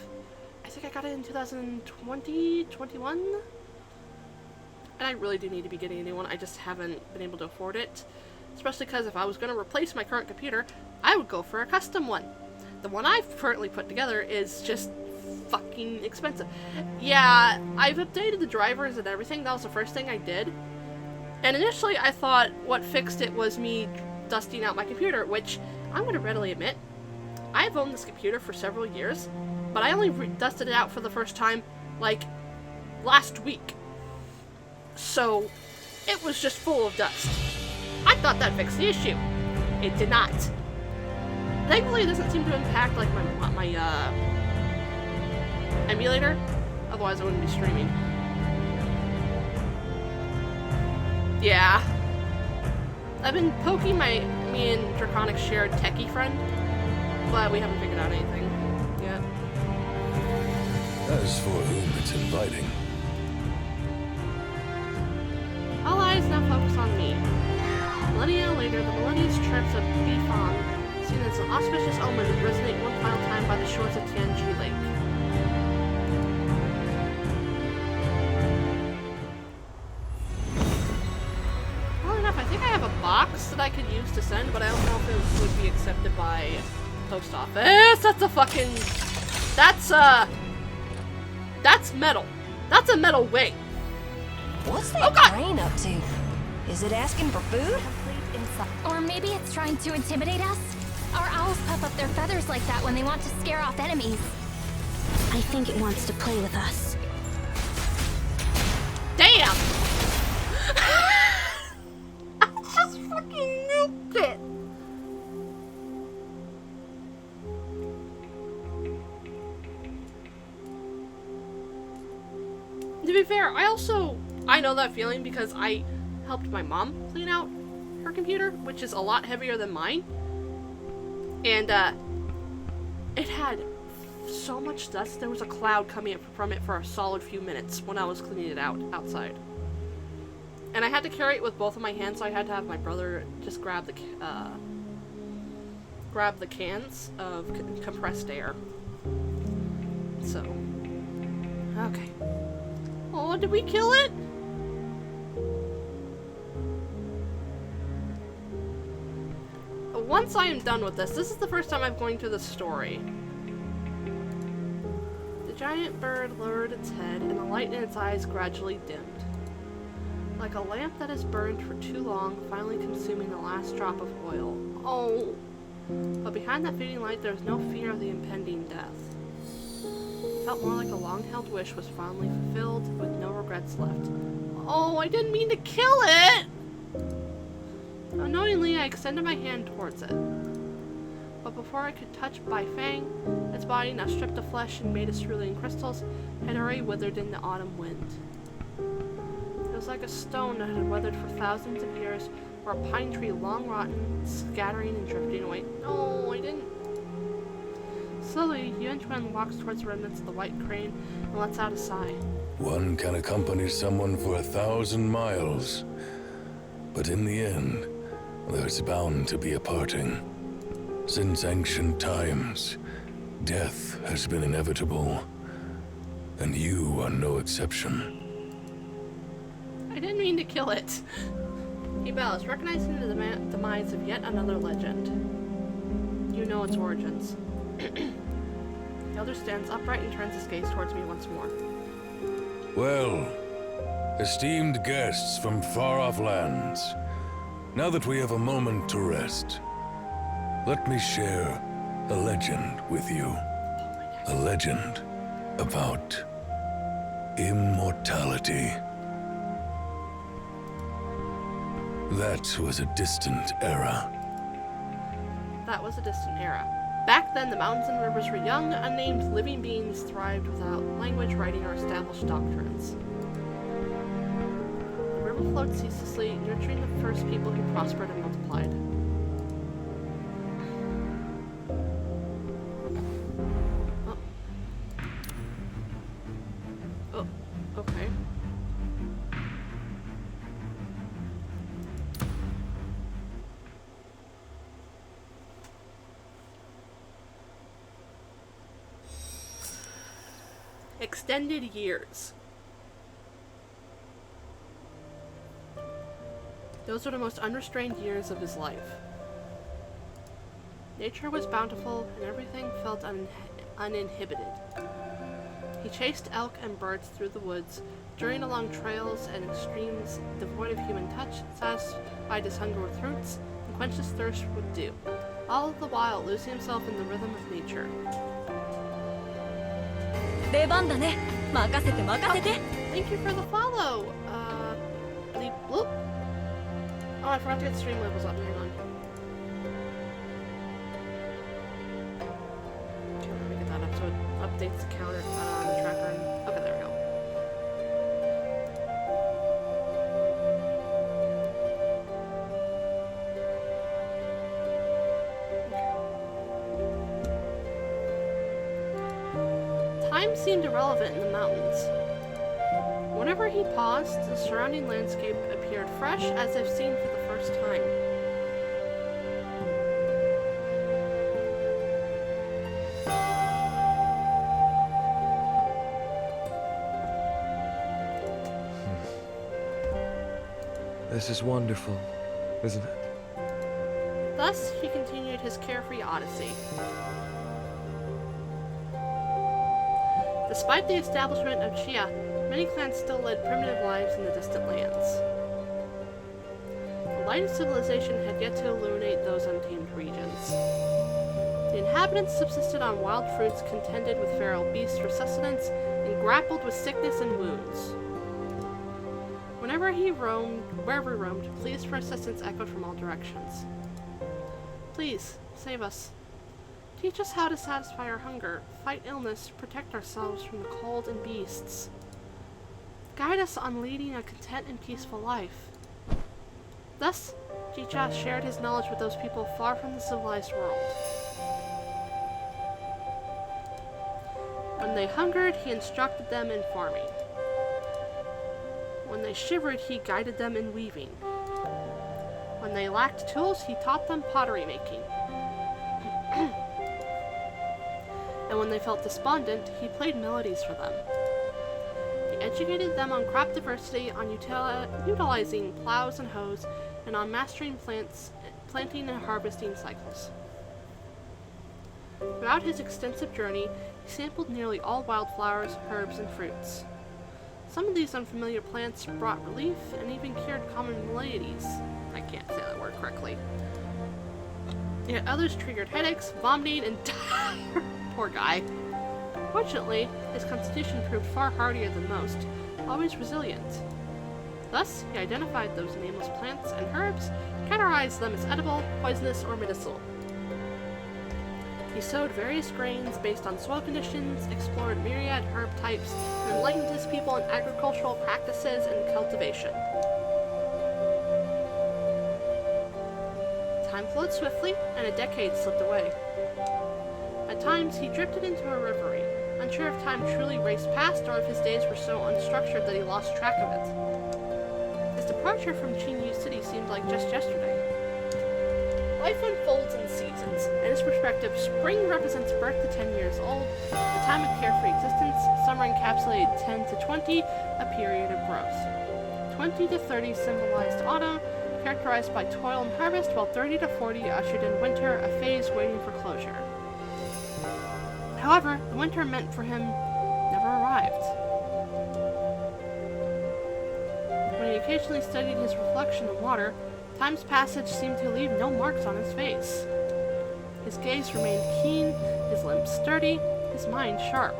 Speaker 1: I think I got it in 2020, 21? And I really do need to be getting a new one. I just haven't been able to afford it. Especially because if I was going to replace my current computer, I would go for a custom one. The one I've currently put together is just fucking expensive. Yeah, I've updated the drivers and everything. That was the first thing I did. And initially I thought what fixed it was me dusting out my computer, which I'm going to readily admit, I've owned this computer for several years, but I only dusted it out for the first time, like, last week. So, it was just full of dust. I thought that fixed the issue. It did not. Thankfully, it doesn't seem to impact, like, my emulator. Otherwise, I wouldn't be streaming. Yeah. I've been poking me and Draconic shared techie friend, but we haven't figured out anything yet.
Speaker 4: As for whom it's inviting.
Speaker 1: All eyes now focus on me. Millennia later, the melodious chirps of Bifang, seen as an auspicious omen, resonate one final time by the shores of Tianqi Lake. I think I have a box that I could use to send, but I don't know if it would be accepted by post office. That's a fucking... That's metal. That's a metal wing.
Speaker 11: What's that crane up to? Is it asking for food?
Speaker 5: Or maybe it's trying to intimidate us? Our owls puff up their feathers like that when they want to scare off enemies.
Speaker 8: I think it wants to play with us.
Speaker 1: Damn! Just fucking nuked it. To be fair, I know that feeling because I helped my mom clean out her computer, which is a lot heavier than mine. And, it had so much dust, there was a cloud coming up from it for a solid few minutes when I was cleaning it out outside. And I had to carry it with both of my hands, so I had to have my brother just grab the cans of compressed air. So, okay. Oh, did we kill it? Once I am done with this is the first time I'm going through the story. The giant bird lowered its head, and the light in its eyes gradually dimmed. Like a lamp that has burned for too long, finally consuming the last drop of oil. Oh! But behind that fading light, there was no fear of the impending death. It felt more like a long-held wish was finally fulfilled, with no regrets left. Oh, I didn't mean to kill it! Unknowingly, I extended my hand towards it. But before I could touch Bai Fang, its body, now stripped of flesh and made of cerulean crystals, had already withered in the autumn wind. It was like a stone that had weathered for thousands of years, or a pine tree long rotten, scattering and drifting away. No, I didn't. Slowly, Yuan Chuan walks towards the remnants of the white crane and lets out a sigh.
Speaker 4: One can accompany someone for 1,000 miles. But in the end, there's bound to be a parting. Since ancient times, death has been inevitable. And you are no exception.
Speaker 1: I didn't mean to kill it. He bows, recognizing the demise of yet another legend. You know its origins. The elder stands upright and turns his gaze towards me once more.
Speaker 4: Well, esteemed guests from far-off lands, now that we have a moment to rest, let me share a legend with you. A legend about immortality. That was a distant era.
Speaker 1: That was a distant era. Back then, the mountains and rivers were young, unnamed living beings thrived without language, writing, or established doctrines. The river flowed ceaselessly, nurturing the first people who prospered and multiplied. Oh, okay. Extended years. Those were the most unrestrained years of his life. Nature was bountiful, and everything felt uninhibited. He chased elk and birds through the woods, journeyed along trails and streams devoid of human touch, satisfied his hunger with roots, and quenched his thirst with dew, all the while losing himself in the rhythm of nature. Thank you for the follow! Bleep bloop. Oh, I forgot to get stream levels up. Hang on. Okay, let me get that up so it updates the counter tracker. Okay, there we go. Time seemed irrelevant in the mountains. Whenever he paused, the surrounding landscape appeared fresh, as if seen for the first time.
Speaker 2: This is wonderful, isn't it?
Speaker 1: Thus, he continued his carefree odyssey. Despite the establishment of Chia, many clans still led primitive lives in the distant lands. The light of civilization had yet to illuminate those untamed regions. The inhabitants subsisted on wild fruits, contended with feral beasts for sustenance, and grappled with sickness and wounds. Wherever he roamed, pleas for assistance echoed from all directions. Please, save us. Teach us how to satisfy our hunger, fight illness, protect ourselves from the cold and beasts. Guide us on leading a content and peaceful life. Thus, Jicha shared his knowledge with those people far from the civilized world. When they hungered, he instructed them in farming. When they shivered, he guided them in weaving. When they lacked tools, he taught them pottery making. And when they felt despondent, he played melodies for them. He educated them on crop diversity, on utilizing plows and hoes, and on mastering planting and harvesting cycles. Throughout his extensive journey, he sampled nearly all wildflowers, herbs, and fruits. Some of these unfamiliar plants brought relief and even cured common maladies. I can't say that word correctly. Yet others triggered headaches, vomiting, and poor guy. Fortunately, his constitution proved far hardier than most, always resilient. Thus, he identified those nameless plants and herbs, categorized them as edible, poisonous, or medicinal. He sowed various grains based on soil conditions, explored myriad herb types, and enlightened his people in agricultural practices and cultivation. Time flowed swiftly, and a decade slipped away. At times, he drifted into a reverie, unsure if time truly raced past or if his days were so unstructured that he lost track of it. His departure from Qingyu City seemed like just yesterday. Life unfolds in seasons. In his perspective, spring represents birth to 10 years old, a time of carefree existence, summer encapsulated 10 to 20, a period of growth. 20 to 30 symbolized autumn, characterized by toil and harvest, while 30 to 40 ushered in winter, a phase waiting for closure. However, the winter meant for him never arrived. When he occasionally studied his reflection in water, time's passage seemed to leave no marks on his face. His gaze remained keen, his limbs sturdy, his mind sharp.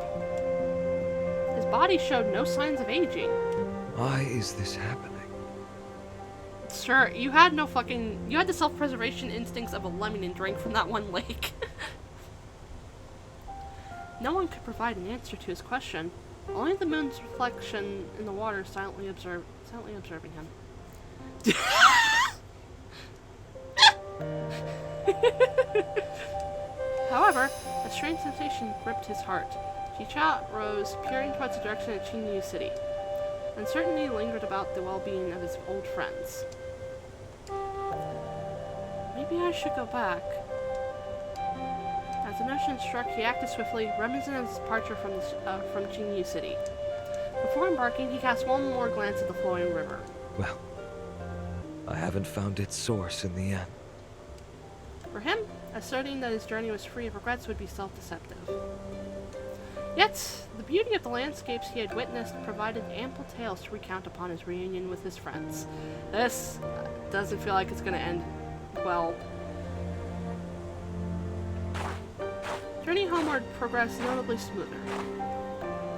Speaker 1: His body showed no signs of aging.
Speaker 2: Why is this happening?
Speaker 1: Sure, you had the self-preservation instincts of a lemming and drank from that one lake. No one could provide an answer to his question. Only the moon's reflection in the water silently observing him. However, a strange sensation gripped his heart. Chicha rose, peering towards the direction of Qingyu City. Uncertainty lingered about the well-being of his old friends. Maybe I should go back. As the notion struck, he acted swiftly, reminiscent of his departure from Qingyu City. Before embarking, he cast one more glance at the flowing river.
Speaker 2: Well, I haven't found its source in the end.
Speaker 1: For him, asserting that his journey was free of regrets would be self-deceptive. Yet, the beauty of the landscapes he had witnessed provided ample tales to recount upon his reunion with his friends. This doesn't feel like it's going to end well. Journey homeward progressed notably smoother.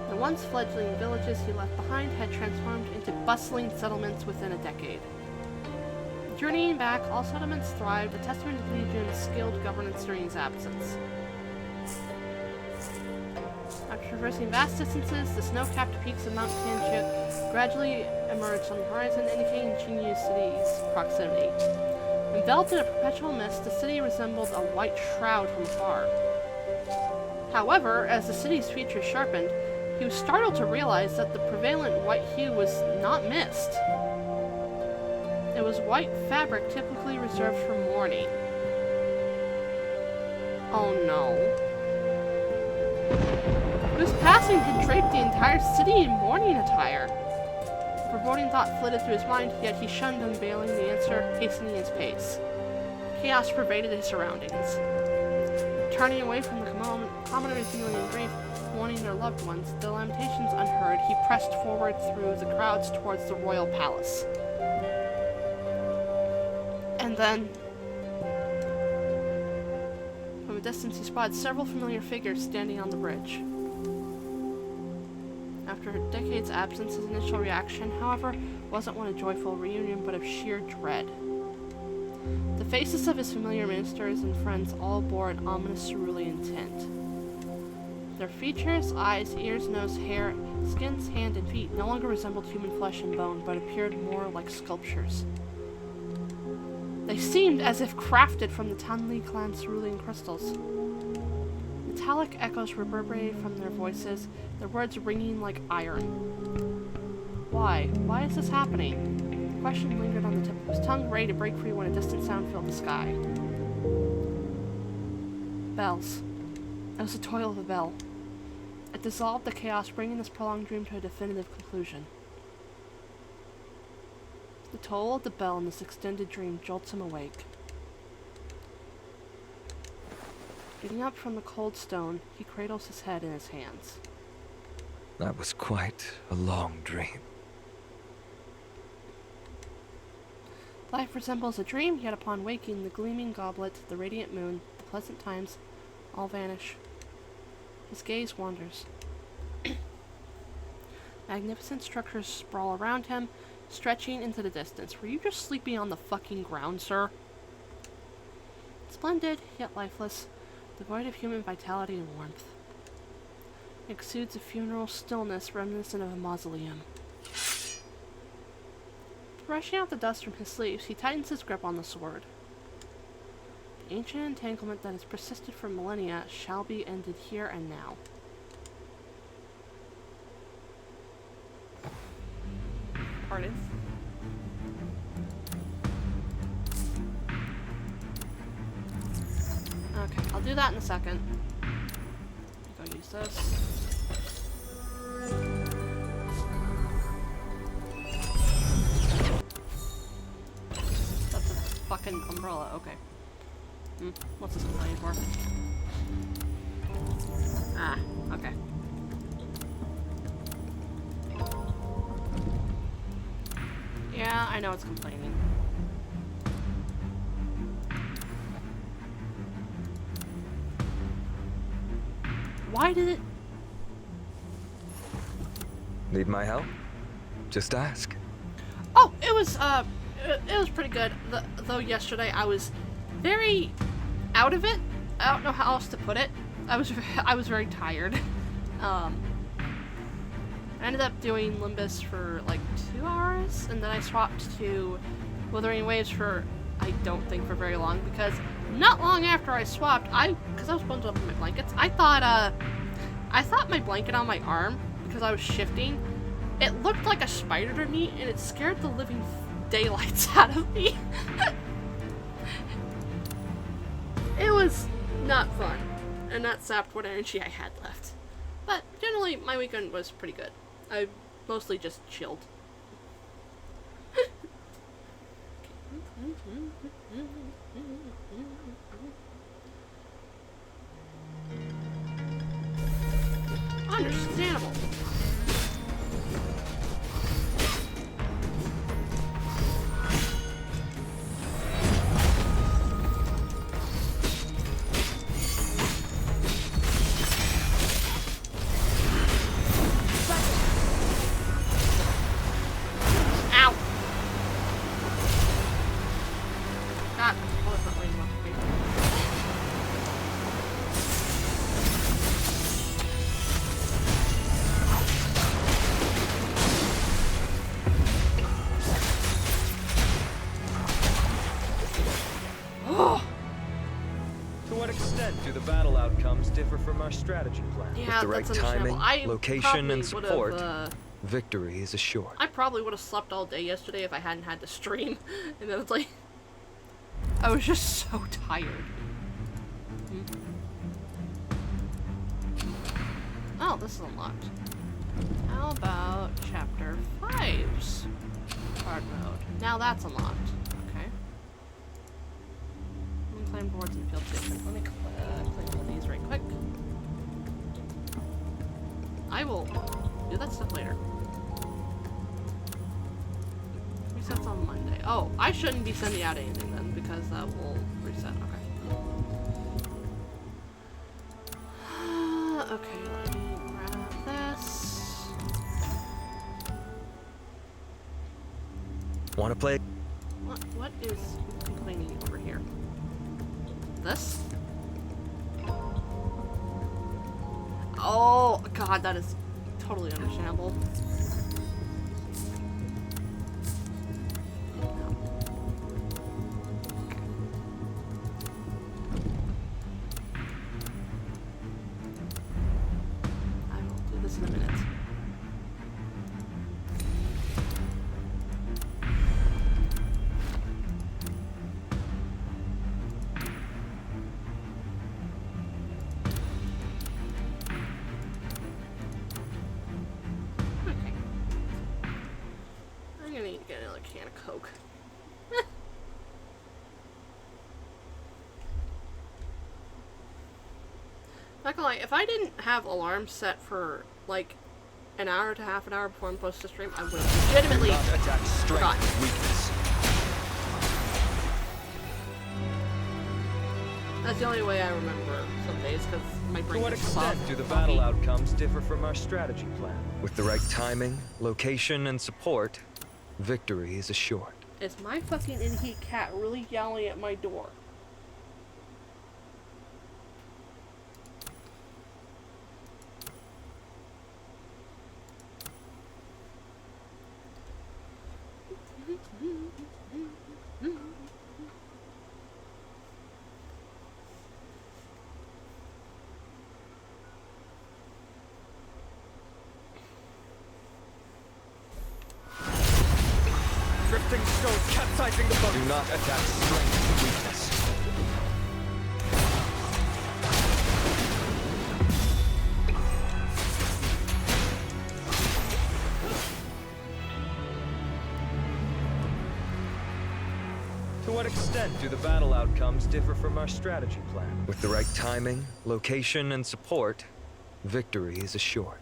Speaker 1: The once fledgling villages he left behind had transformed into bustling settlements within a decade. Journeying back, all settlements thrived, a testament to Legion's skilled governance during his absence. After traversing vast distances, the snow-capped peaks of Mount Tianchu gradually emerged on the horizon, indicating Qingyu City's proximity. Enveloped in a perpetual mist, the city resembled a white shroud from afar. However, as the city's features sharpened, he was startled to realize that the prevalent white hue was not mist. It was white fabric typically reserved for mourning. Oh no. This passing had draped the entire city in mourning attire. A foreboding thought flitted through his mind, yet he shunned unveiling the answer, hastening his pace. Chaos pervaded his surroundings. Turning away from the commoners feeling in grief, mourning their loved ones, the lamentations unheard, he pressed forward through the crowds towards the royal palace. And then, from a distance, he spotted several familiar figures standing on the bridge. After a decade's absence, his initial reaction, however, wasn't one of joyful reunion, but of sheer dread. The faces of his familiar ministers and friends all bore an ominous cerulean tint. Their features, eyes, ears, nose, hair, skins, hand, and feet no longer resembled human flesh and bone, but appeared more like sculptures. They seemed as if crafted from the Tanli clan's cerulean crystals. Metallic echoes reverberated from their voices, their words ringing like iron. Why? Why is this happening? The question lingered on the tip of his tongue, ready to break free when a distant sound filled the sky. Bells. It was the toil of a bell. It dissolved the chaos, bringing this prolonged dream to a definitive conclusion. The toll of the bell in this extended dream jolts him awake. Getting up from the cold stone, he cradles his head in his hands.
Speaker 2: That was quite a long dream.
Speaker 1: Life resembles a dream, yet upon waking, the gleaming goblet, the radiant moon, the pleasant times, all vanish. His gaze wanders. Magnificent structures sprawl around him, stretching into the distance. Were you just sleeping on the fucking ground, sir? Splendid, yet lifeless, devoid of human vitality and warmth. It exudes a funeral stillness reminiscent of a mausoleum. Brushing out the dust from his sleeves, he tightens his grip on the sword. The ancient entanglement that has persisted for millennia shall be ended here and now. Pardon? Okay, I'll do that in a second. Go use this. fucking umbrella. Okay. What's this complaining for? Ah, okay. Yeah, I know it's complaining. Why did it?
Speaker 2: Need my help? Just ask.
Speaker 1: Oh, it was pretty good. Though yesterday I was very out of it. I don't know how else to put it. I was very tired. I ended up doing Limbus for like 2 hours, and then I swapped to Wuthering Waves for I don't think for very long, because not long after I swapped, because I was bundled up in my blankets, I thought my blanket on my arm, because I was shifting, it looked like a spider to me, and it scared the living daylights out of me. It was not fun, and that sapped what energy I had left. But generally, my weekend was pretty good. I mostly just chilled. Understandable. Ow! God, oh, it's not letting me walk away.
Speaker 2: To what extent do the battle outcomes differ from our strategy plan?
Speaker 1: Yeah,
Speaker 2: With the right
Speaker 1: that's
Speaker 2: timing,
Speaker 1: understandable. I
Speaker 2: location,
Speaker 1: probably
Speaker 2: and support,
Speaker 1: would've,
Speaker 2: victory is assured.
Speaker 1: I probably would have slept all day yesterday if I hadn't had to stream. And then it's like, I was just so tired. Oh, this is unlocked. How about Chapter 5's hard mode? Now that's unlocked. Okay. Unclaimed boards and field station. Let me claim one of these right quick. I will do that stuff later. Resets on Monday. Oh, I shouldn't be sending out anything then, because that will reset. Okay. Okay, let me grab this.
Speaker 2: Want to play?
Speaker 1: What is complaining over here? This? Oh, God, that is totally understandable. I will do this in a minute. Okay. I'm gonna need to get another can of Coke. Not gonna lie, if I didn't have alarms set for like an hour to half an hour before I'm supposed to stream, I would have legitimately forgotten.
Speaker 2: Weakness.
Speaker 1: That's the only way I remember some days, because my
Speaker 2: To
Speaker 1: brain
Speaker 2: what
Speaker 1: is
Speaker 2: extent
Speaker 1: soft.
Speaker 2: do the battle outcomes differ from our strategy plan? With the right timing, location, and support, victory is assured.
Speaker 1: Is my fucking in-heat cat really yelling at my door?
Speaker 2: Drifting stones capsizing the boat. Do not attack strength and weakness. To what extent do the battle outcomes differ from our strategy plan? With the right timing, location, and support, victory is assured.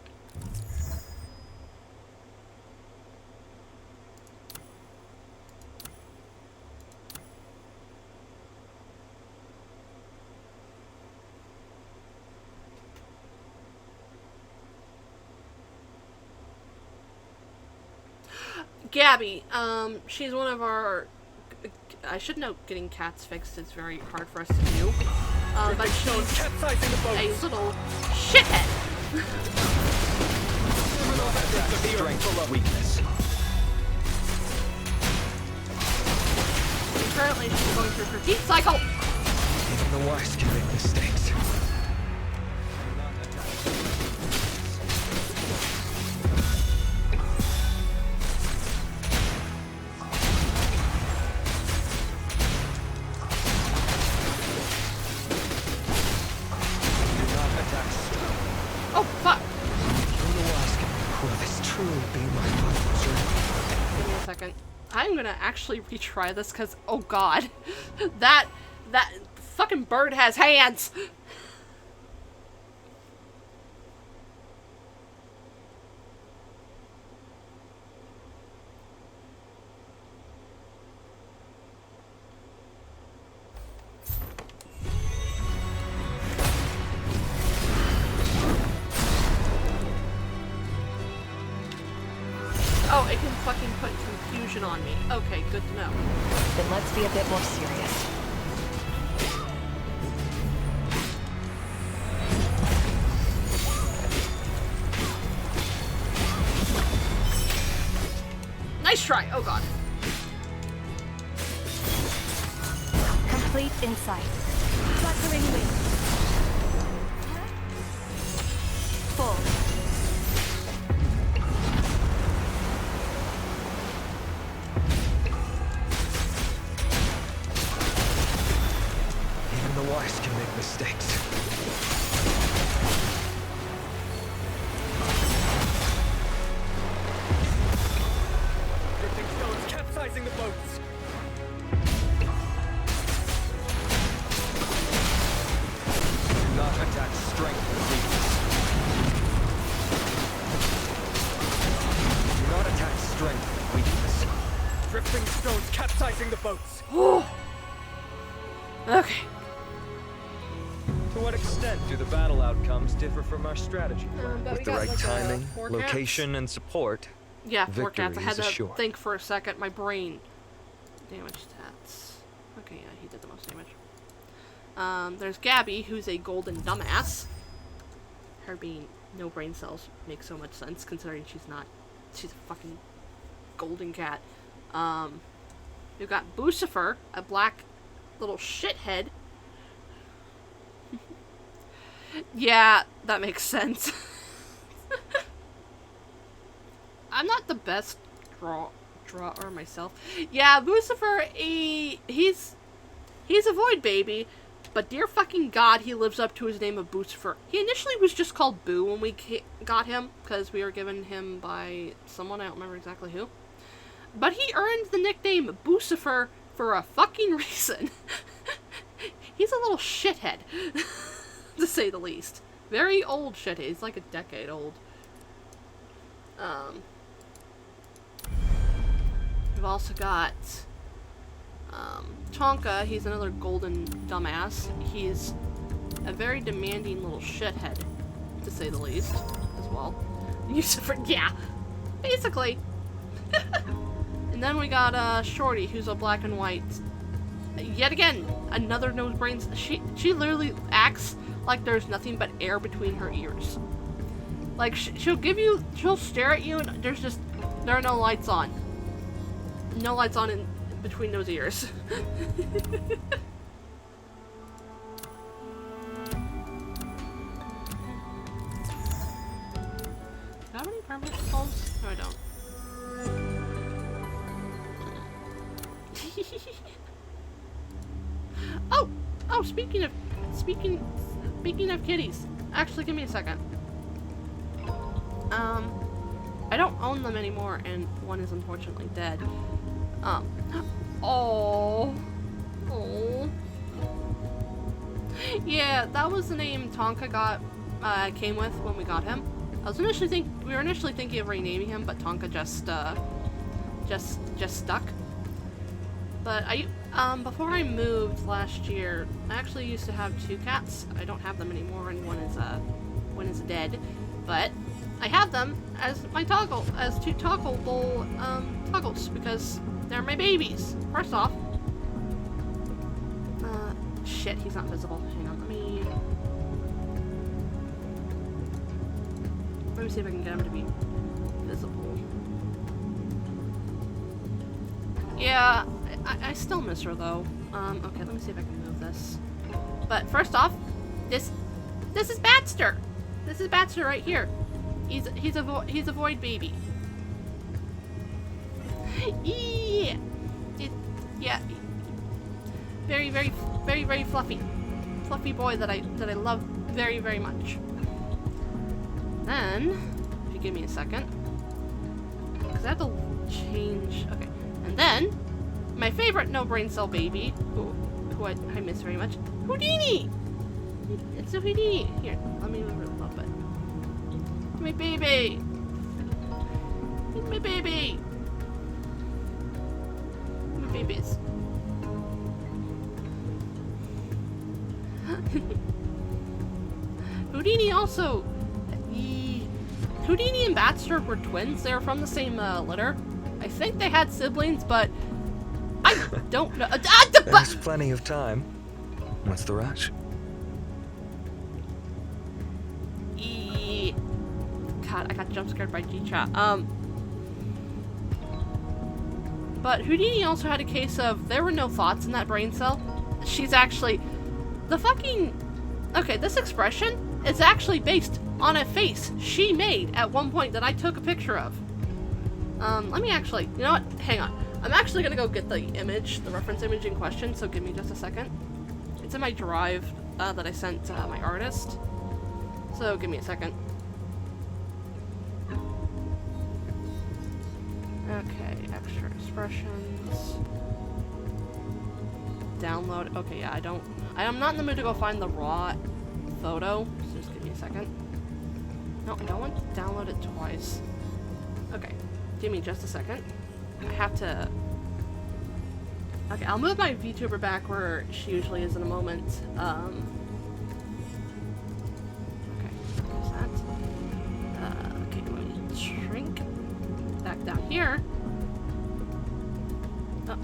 Speaker 1: Gabby, she's one of our... I should know getting cats fixed is very hard for us to do. But she's a little shithead.
Speaker 2: Strength, weakness.
Speaker 1: And currently she's going through her heat cycle.
Speaker 2: Even the wise can make mistakes.
Speaker 1: Oh, fuck.
Speaker 2: Will this truly be my father's ring?
Speaker 1: Give me a second. I'm gonna actually retry this because, oh god. that fucking bird has hands. Oh, it can fucking put confusion on me. Okay, good to know.
Speaker 11: Then let's be a bit more serious.
Speaker 1: Nice try. Oh god.
Speaker 3: Complete insight. Fluttering wings. Full.
Speaker 2: Even the wise can make mistakes.
Speaker 6: Drifting stones capsizing the boats.
Speaker 2: Do not attack strength or weakness. Do not attack strength or weakness.
Speaker 6: Drifting stones capsizing the boats.
Speaker 1: Okay.
Speaker 2: To what extent do the battle outcomes differ from our strategy plan?
Speaker 1: but we
Speaker 2: With the
Speaker 1: got,
Speaker 2: right
Speaker 1: like,
Speaker 2: timing,
Speaker 1: 4 cats.
Speaker 2: location, and support,
Speaker 1: Yeah, 4
Speaker 2: victory
Speaker 1: cats. I had
Speaker 2: is
Speaker 1: to
Speaker 2: assured.
Speaker 1: think for a second. My brain. Damage stats. Okay, yeah, he did the most damage. There's Gabby, who's a golden dumbass. Her being no brain cells makes so much sense, considering she's a fucking golden cat. We've got Bucifer, a black little shithead. Yeah, that makes sense. I'm not the best drawer myself. Yeah, Bucifer, he's a void baby, but dear fucking god, he lives up to his name of Bucifer. He initially was just called Boo when we got him, because we were given him by someone, I don't remember exactly who. But he earned the nickname Bucifer for a fucking reason. He's a little shithead, to say the least. Very old shithead. He's like a decade old. We've also got Tonka. He's another golden dumbass. He's a very demanding little shithead, to say the least, as well. Lucifer, yeah, basically. And then we got Shorty, who's a black and white. Yet again, another nose brains. She literally acts like there's nothing but air between her ears. Like she'll stare at you and there are no lights on. No lights on in between those ears. Do I have any permanent spells? No, I don't. Oh, speaking of kitties. Actually, give me a second. I don't own them anymore, and one is unfortunately dead. Oh, Oh. Yeah, that was the name Tonka came with when we got him. We were initially thinking of renaming him, but Tonka just stuck. But before I moved last year, I actually used to have 2 cats. I don't have them anymore, and one is dead. But I have them as my two toggleable toggles because they're my babies. First off, shit, he's not visible. Hang on, let me see if I can get him to be visible. Yeah, I still miss her though. Okay, let me see if I can move this. But first off, this is Batster. This is Batster right here. He's a void baby. Yeah. Yeah. Very, very, very, very fluffy boy that I love very, very much. Then, if you give me a second, because I have to change. Okay, and then my favorite no brain cell baby, who I miss very much, Houdini. It's a Houdini. Here, let me move it a little bit. My baby. My baby. My babies. Houdini also. Houdini and Batster were twins. They were from the same litter. I think they had siblings, but I don't know.
Speaker 2: There's plenty of time. What's the rush?
Speaker 1: God, I got jump scared by G-Chat. But Houdini also had a case of there were no thoughts in that brain cell. She's actually the fucking. Okay, this expression is actually based on a face she made at one point that I took a picture of. Let me actually, you know what? Hang on. I'm actually gonna go get the image, the reference image in question, so give me just a second. It's in my drive that I sent to my artist. So give me a second. Okay, extra expressions. Download. Okay, yeah, I am not in the mood to go find the raw photo, so just give me a second. No, I don't want to download it twice. Okay, give me just a second. I have to. Okay, I'll move my VTuber back where she usually is in a moment. Okay, there's that. Okay, let me shrink back down here. Oh.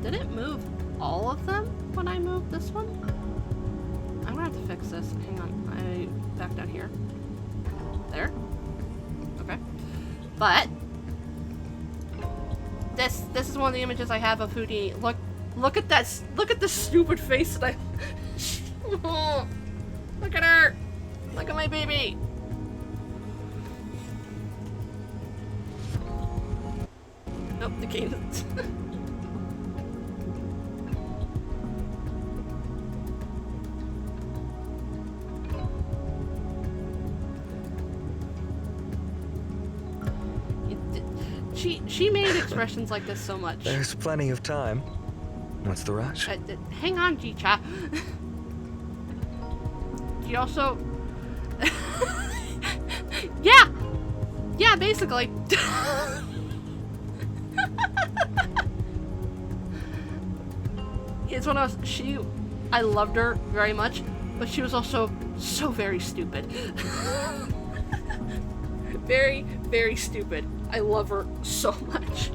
Speaker 1: Did it move all of them when I moved this one? I'm gonna have to fix this. Hang on, back down here. There. Okay. But this is one of the images I have of Houdini. Look at that. Look at the stupid face that I. Look at her. Look at my baby. Nope, the game isn't. She made expressions like this so much.
Speaker 2: There's plenty of time. What's the rush?
Speaker 1: Hang on, G-Chat. She also... Yeah, basically. It's when I loved her very much, but she was also so very stupid. Very, very stupid. I love her so much.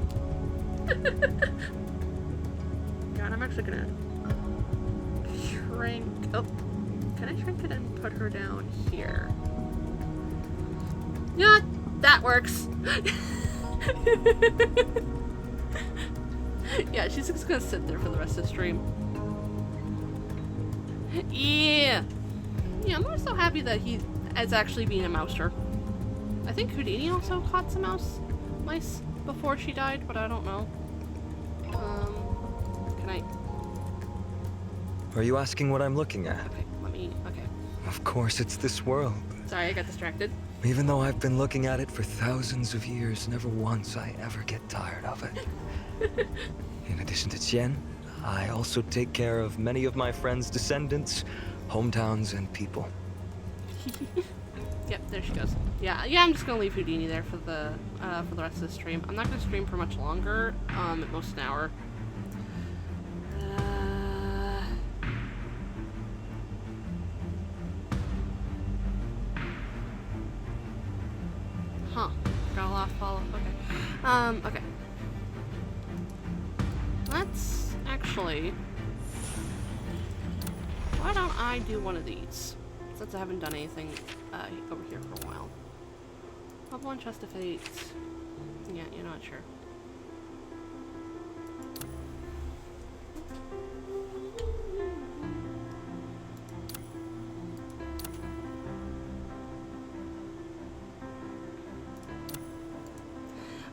Speaker 1: God, I'm actually gonna shrink. Oh, can I shrink it and put her down here? Yeah, that works. Yeah, she's just gonna sit there for the rest of the stream. Yeah. Yeah, I'm more so happy that he is actually being a mouser. I think Houdini also caught some mice before she died, but I don't know. Can I?
Speaker 2: Are you asking what I'm looking at?
Speaker 1: Okay, okay.
Speaker 2: Of course, it's this world.
Speaker 1: Sorry, I got distracted.
Speaker 2: Even though I've been looking at it for thousands of years, never once I ever get tired of it. In addition to Tien, I also take care of many of my friends' descendants, hometowns, and people.
Speaker 1: Yep, there she goes. Yeah, I'm just gonna leave Houdini there for the rest of the stream. I'm not gonna stream for much longer, at most an hour. Huh. Got a lot of follow. Okay. Okay. Let's actually... Why don't I do one of these? Since I haven't done anything over here for a while. Level 1 Chest of Fate. Yeah, you're not sure.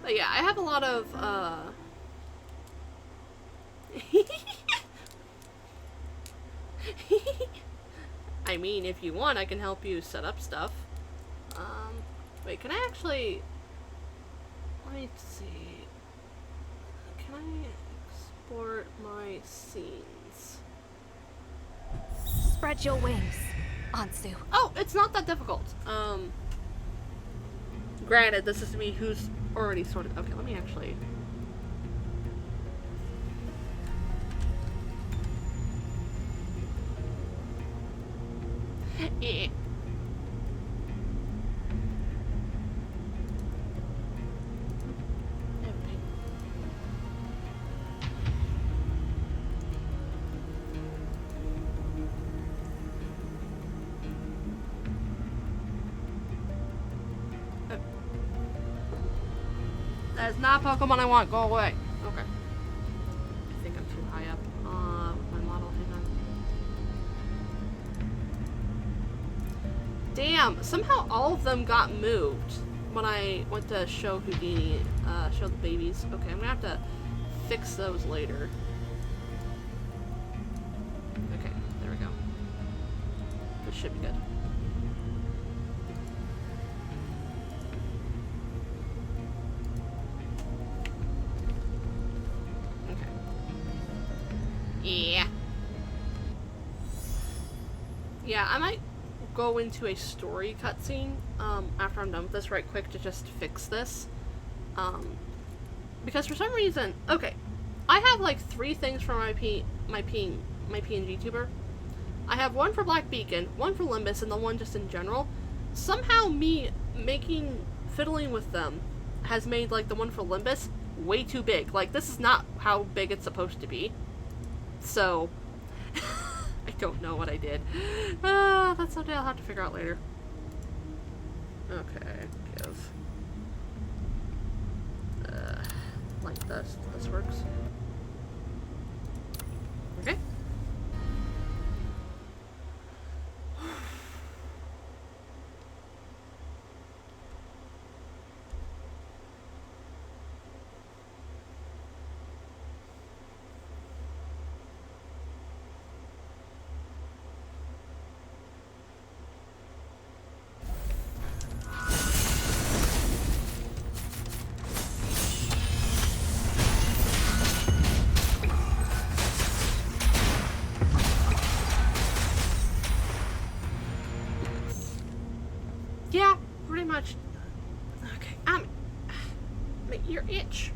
Speaker 1: But yeah, I have a lot of, I mean, if you want, I can help you set up stuff. Wait, can I actually... Let me see. Can I export my scenes?
Speaker 3: Spread your wings, Ansu.
Speaker 1: Oh, it's not that difficult. Granted, this is me who's already sorted. Okay, let me actually... Yeah. That's not Pokemon I want. Go away. Okay. I think I'm too high up with my model. Hang on. Damn. Somehow all of them got moved when I went to show Houdini, show the babies. Okay, I'm gonna have to fix those later. Okay, there we go. This should be good. Yeah. Yeah, I might go into a story cutscene after I'm done with this right quick to just fix this. Because for some reason, okay, I have like 3 things for my PNG tuber. I have one for Black Beacon, one for Limbus, and the one just in general. Somehow me fiddling with them has made like the one for Limbus way too big. Like, this is not how big it's supposed to be. So, I don't know what I did. That's something I'll have to figure out later. Okay, give. Like this. This works. Okay. Yeah, pretty much. Okay, my ear itch.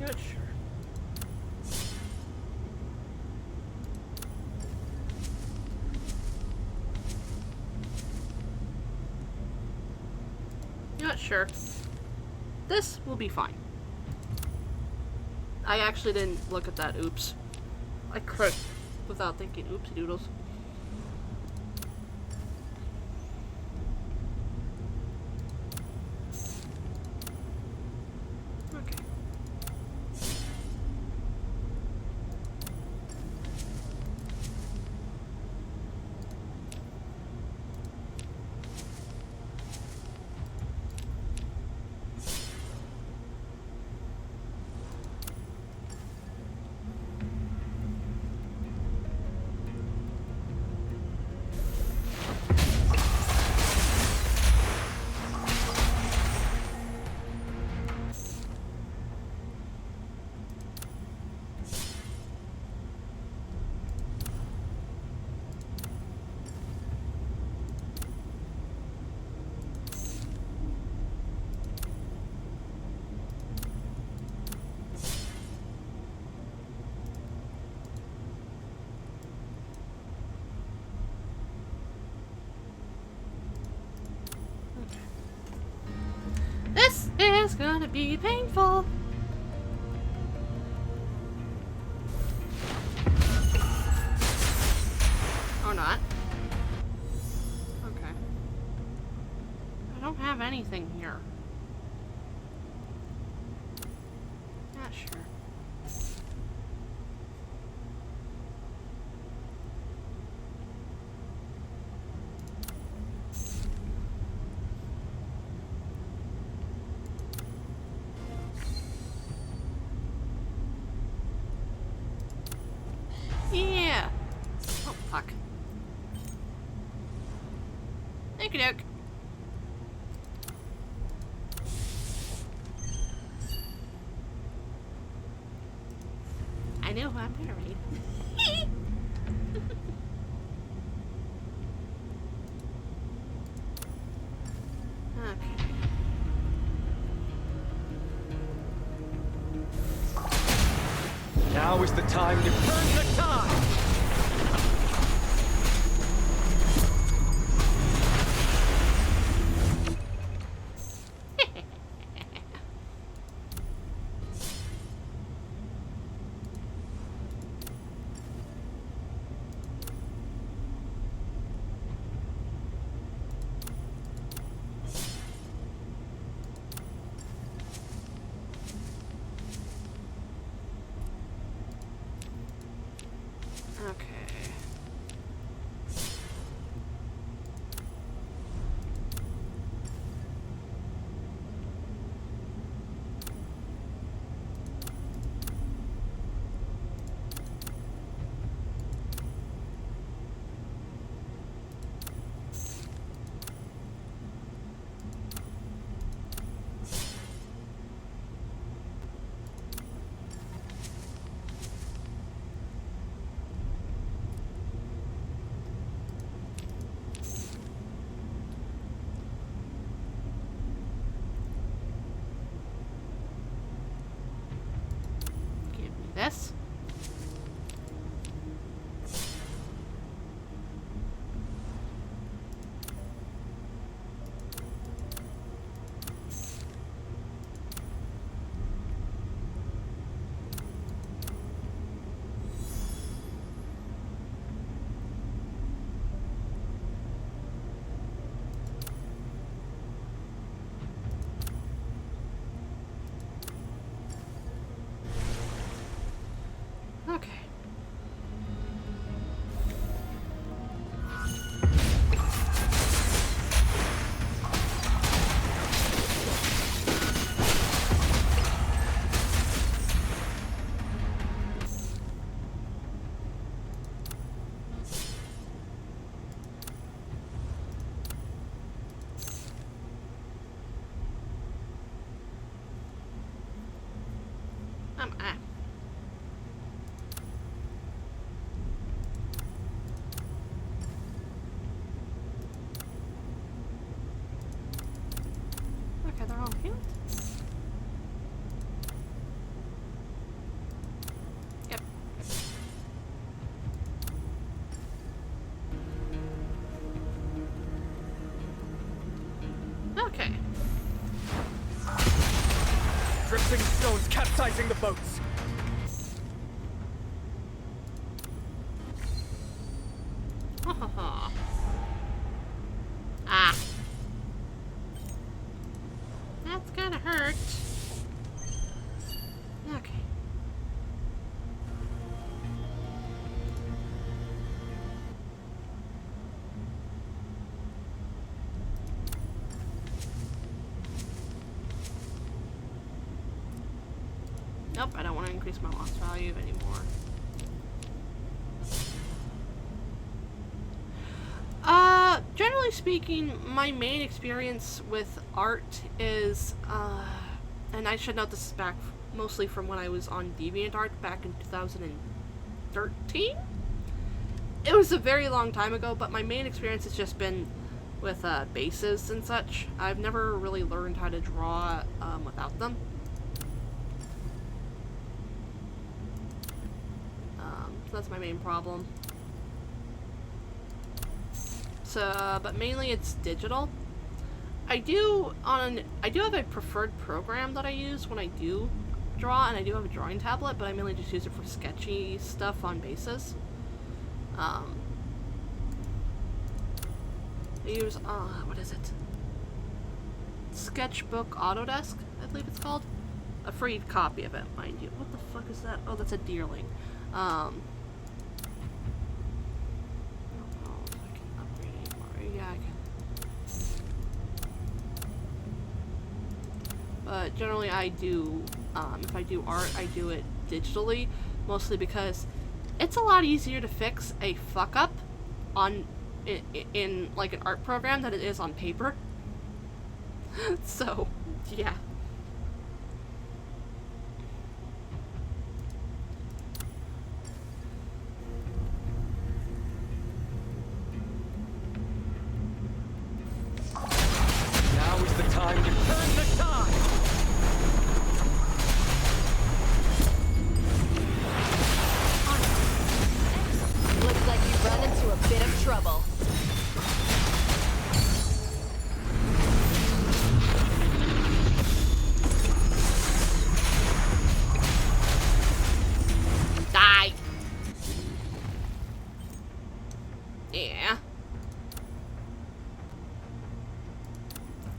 Speaker 1: Not sure. Not sure. This will be fine. I actually didn't look at that. Oops. I clicked without thinking. Oopsie doodles. Okay. is gonna be painful. Or not. Okay. I don't have anything here. Not sure. Yeah. Oh, fuck. Okey doke. I know who I'm gonna read. Okay.
Speaker 12: Now is the time to turn the tide!
Speaker 1: Okay. Give me this. Okay. Okay, they're all healed. Yep. Okay.
Speaker 6: Drifting stones capsizing the boats.
Speaker 1: Ha ha ha. Ah. That's gonna hurt. Okay. Nope, I don't want to increase my loss value anymore. Generally speaking, my main experience with art is, and I should note this is back mostly from when I was on DeviantArt back in 2013? It was a very long time ago, but my main experience has just been with bases and such. I've never really learned how to draw without them. So that's my main problem. So, but mainly it's digital. I do have a preferred program that I use when I do draw, and I do have a drawing tablet, but I mainly just use it for sketchy stuff on basis. I use, what is it? Sketchbook Autodesk, I believe it's called. A free copy of it, mind you. What the fuck is that? Oh, that's a deerling. Oh, if I can upgrade anymore. Yeah, I can. But generally I do, if I do art, I do it digitally, mostly because it's a lot easier to fix a fuck up on in like an art program than it is on paper. So, yeah.
Speaker 12: Now is the time to turn the tide!
Speaker 11: Looks like you've run into a bit of trouble.
Speaker 1: Die! Yeah.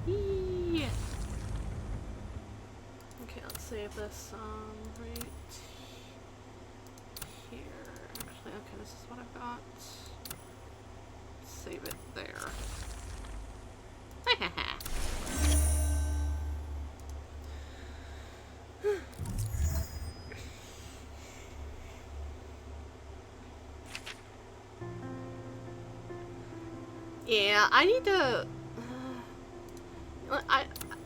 Speaker 1: Yeah. Okay, let's save this right here. Actually, okay, this is what I've got. Save it there. Yeah, I need to.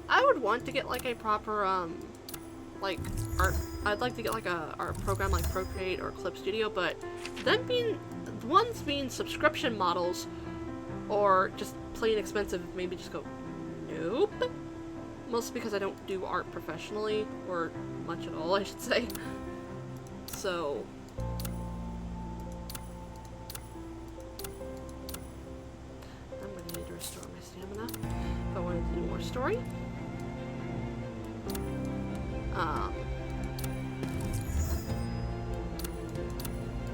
Speaker 1: I would want to get like a proper like art. I'd like to get like a art program like Procreate or Clip Studio, but them being the ones being subscription models or just plain expensive, maybe just go nope. Mostly because I don't do art professionally or much at all, I should say. So. Need to restore my stamina if I wanted to do more story.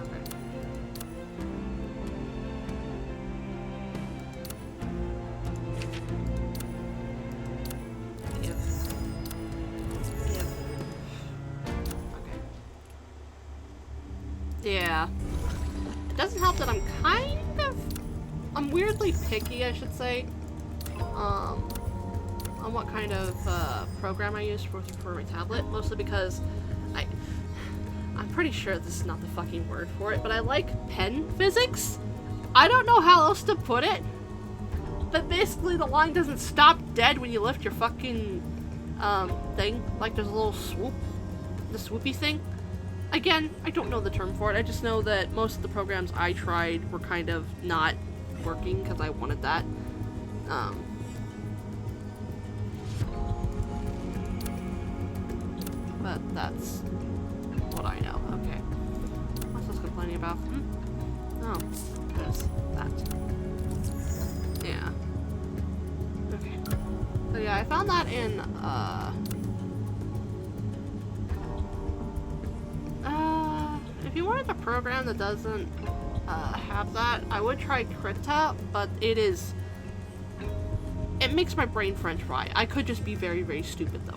Speaker 1: Okay. Yep. Okay. Yeah. It doesn't help that I'm weirdly picky, I should say, on what kind of program I use for my tablet, mostly because I'm pretty sure this is not the fucking word for it, but I like pen physics. I don't know how else to put it, but basically the line doesn't stop dead when you lift your fucking thing, like there's a little swoop, the swoopy thing. Again, I don't know the term for it, I just know that most of the programs I tried were kind of not working because I wanted that. But that's what I know. Okay. What's this complaining about? Oh, there's that. Yeah. Okay. So yeah, I found that in, if you wanted a program that doesn't have that, I would try Krita, but it makes my brain french fry. I could just be very, very stupid though.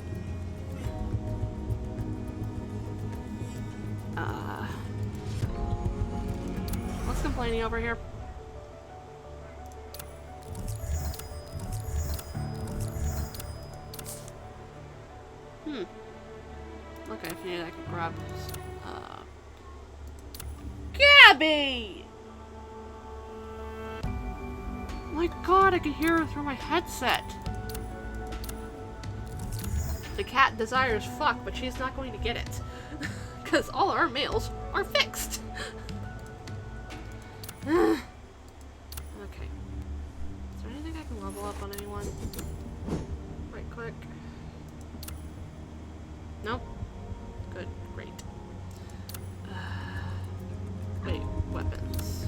Speaker 1: What's complaining over here? Okay, if you need, I can grab this. Gabby! My god, I can hear her through my headset. The cat desires fuck, but she's not going to get it. Because all our mails are fixed. Okay. Is there anything I can level up on anyone? Right click. Nope. Good, great. Wait, weapons.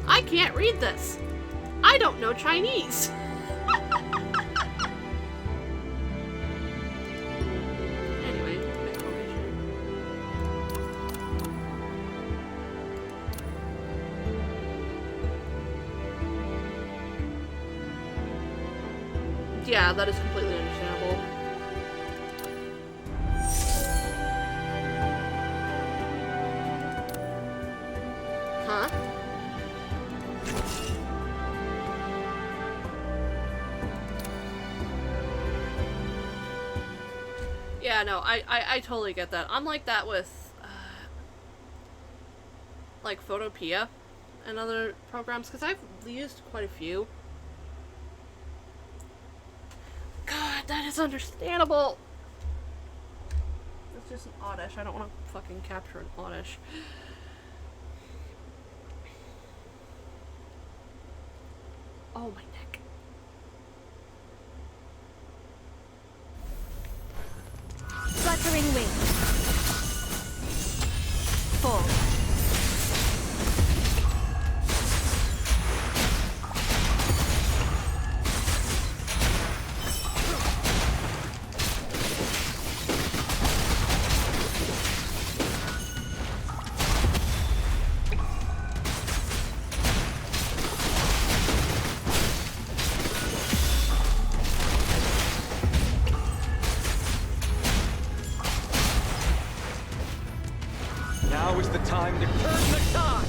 Speaker 1: I can't read this. I don't know Chinese. Anyway, yeah, that is completely understandable. Huh? Yeah, no, I totally get that. I'm like that with, like, Photopea and other programs, because I've used quite a few. God, that is understandable! It's just an Oddish. I don't want to fucking capture an Oddish. Oh, my neck.
Speaker 7: Fluttering wing. Full.
Speaker 12: Now is the time to turn the tide!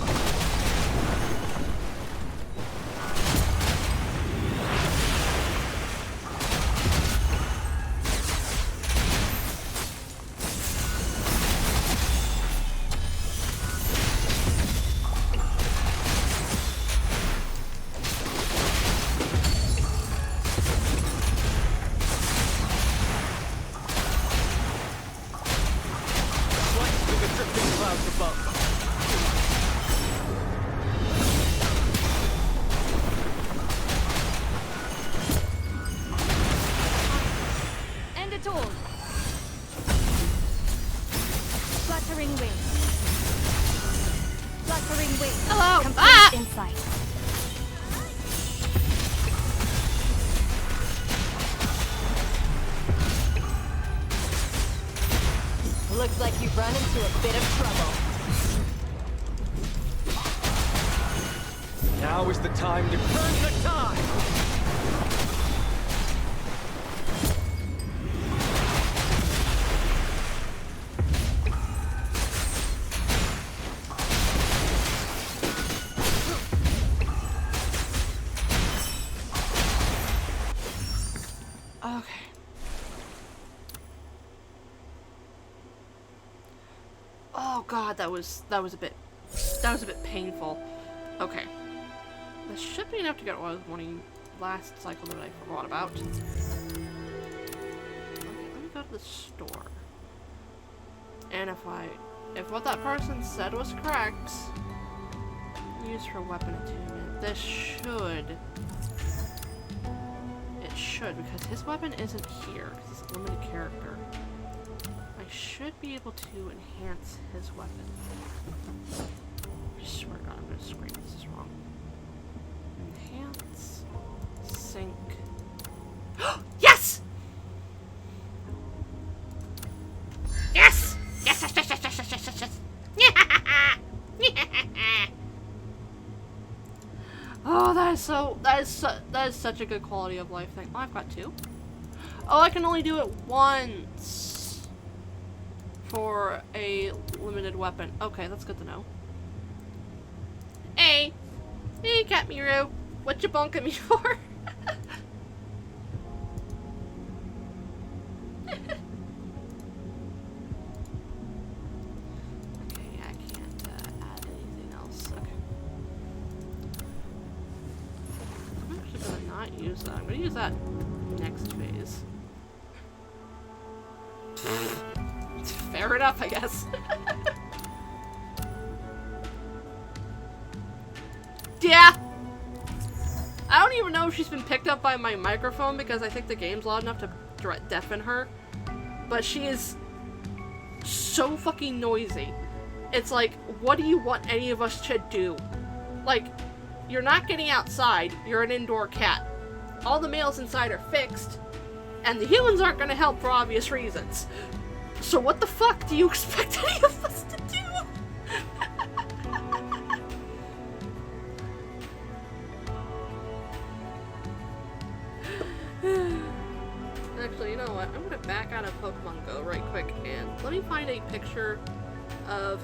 Speaker 7: End it all. Fluttering wing. Fluttering wing.
Speaker 1: Hello!
Speaker 7: Complete insight.
Speaker 11: Looks like you've run into a bit of trouble.
Speaker 12: Now is the time to turn the tide!
Speaker 1: Okay. Oh god, that was a bit painful. Okay. This should be enough to get what I was wanting last cycle that I forgot about. Okay, let me go to the store. And if what that person said was correct, use for weapon attunement. This should. It should, because his weapon isn't here, because it's a limited character. I should be able to enhance his weapon. I swear to God, I'm gonna scream. This is wrong. Enhance. Sync. Yes! Yes! Yes, yes, yes, yes, yes, yes, yes, yes, yes. Oh, that is such a good quality of life thing. Oh, I've got two. Oh, I can only do it once for a limited weapon. Okay, that's good to know. Hey, Katmiru, what you bonking me for? Use that. I'm gonna use that next phase. Fair enough, I guess. Yeah. I don't even know if she's been picked up by my microphone because I think the game's loud enough to deafen her. But she is so fucking noisy. It's like, what do you want any of us to do? Like, you're not getting outside, you're an indoor cat. All the males inside are fixed, and the humans aren't gonna help for obvious reasons. So what the fuck do you expect any of us to do? Actually, you know what? I'm gonna back out of Pokemon Go right quick and let me find a picture of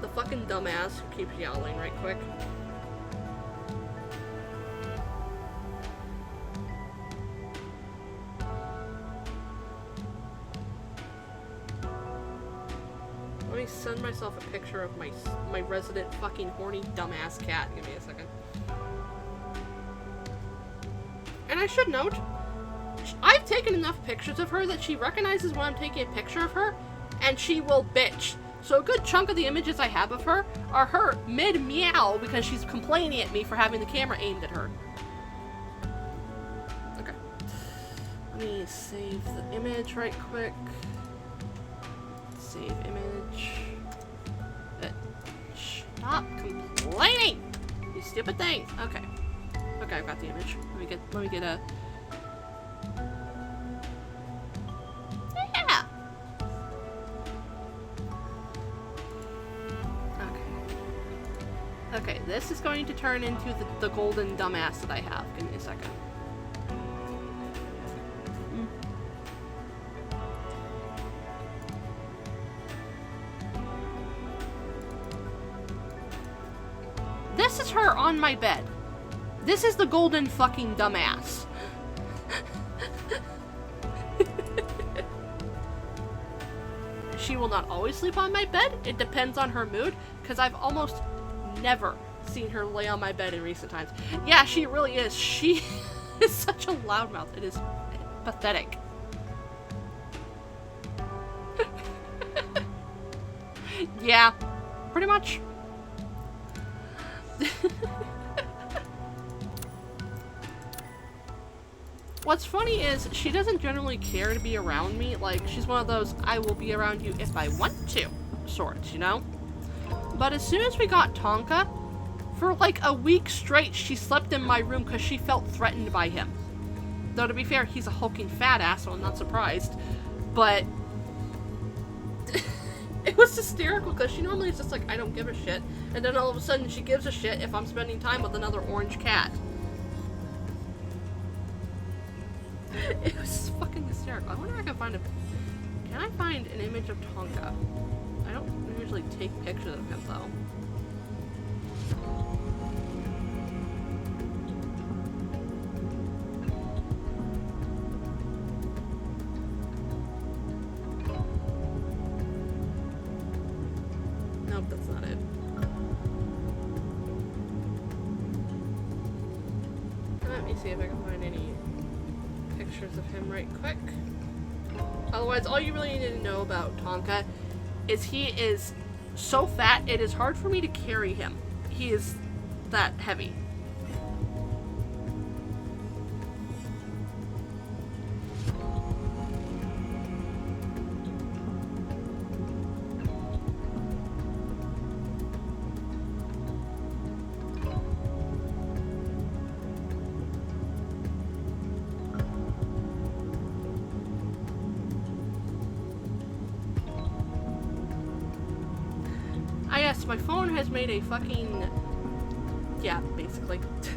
Speaker 1: the fucking dumbass who keeps yowling right quick. Let me send myself a picture of my resident fucking horny dumbass cat. Give me a second. And I should note, I've taken enough pictures of her that she recognizes when I'm taking a picture of her, and she will bitch. So a good chunk of the images I have of her are her mid-meow because she's complaining at me for having the camera aimed at her. Okay. Let me save the image right quick. Save image. Stop complaining! You stupid thing! Okay. Okay, I've got the image. Let me get a... Yeah! Okay. Okay, this is going to turn into the golden dumbass that I have. Give me a second. This is her on my bed. This is the golden fucking dumbass. She will not always sleep on my bed. It depends on her mood, because I've almost never seen her lay on my bed in recent times. Yeah, she really is. She is such a loudmouth. It is pathetic. Yeah, pretty much. What's funny is she doesn't generally care to be around me. Like, she's one of those I will be around you if I want to sorts, you know? But as soon as we got Tonka, for like a week straight she slept in my room because she felt threatened by him. Though to be fair, he's a hulking fat ass, so I'm not surprised. But it was hysterical because she normally is just like, I don't give a shit. And then all of a sudden she gives a shit if I'm spending time with another orange cat. It was fucking hysterical. I wonder if I can find Can I find an image of Tonka? I don't usually take pictures of him though. Nope, that's not it. Let me see if I can find any pictures of him right quick. Otherwise, all you really need to know about Tonka is he is so fat it is hard for me to carry him. He is that heavy. Yes, my phone has made a fucking... Yeah, basically. Give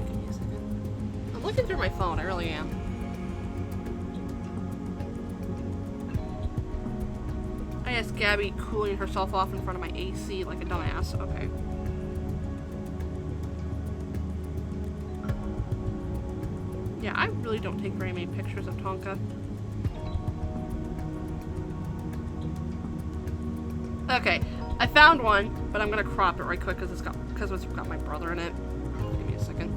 Speaker 1: me a second. I'm looking through my phone, I really am. I asked Gabby cooling herself off in front of my AC like a dumbass. Okay. Yeah, I really don't take very many pictures of Tonka. Okay, I found one, but I'm gonna crop it right quick because it's got my brother in it. Give me a second.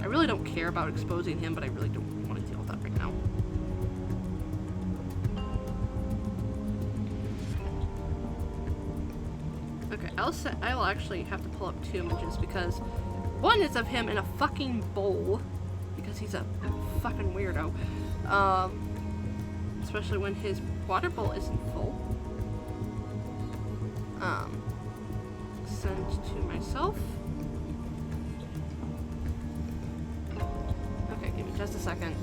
Speaker 1: I really don't care about exposing him, but I really don't want to deal with that right now. Okay, I will actually have to pull up 2 images because one is of him in a fucking bowl because he's a fucking weirdo. Especially when his water bowl isn't full. Send to myself. Okay, give me just a second.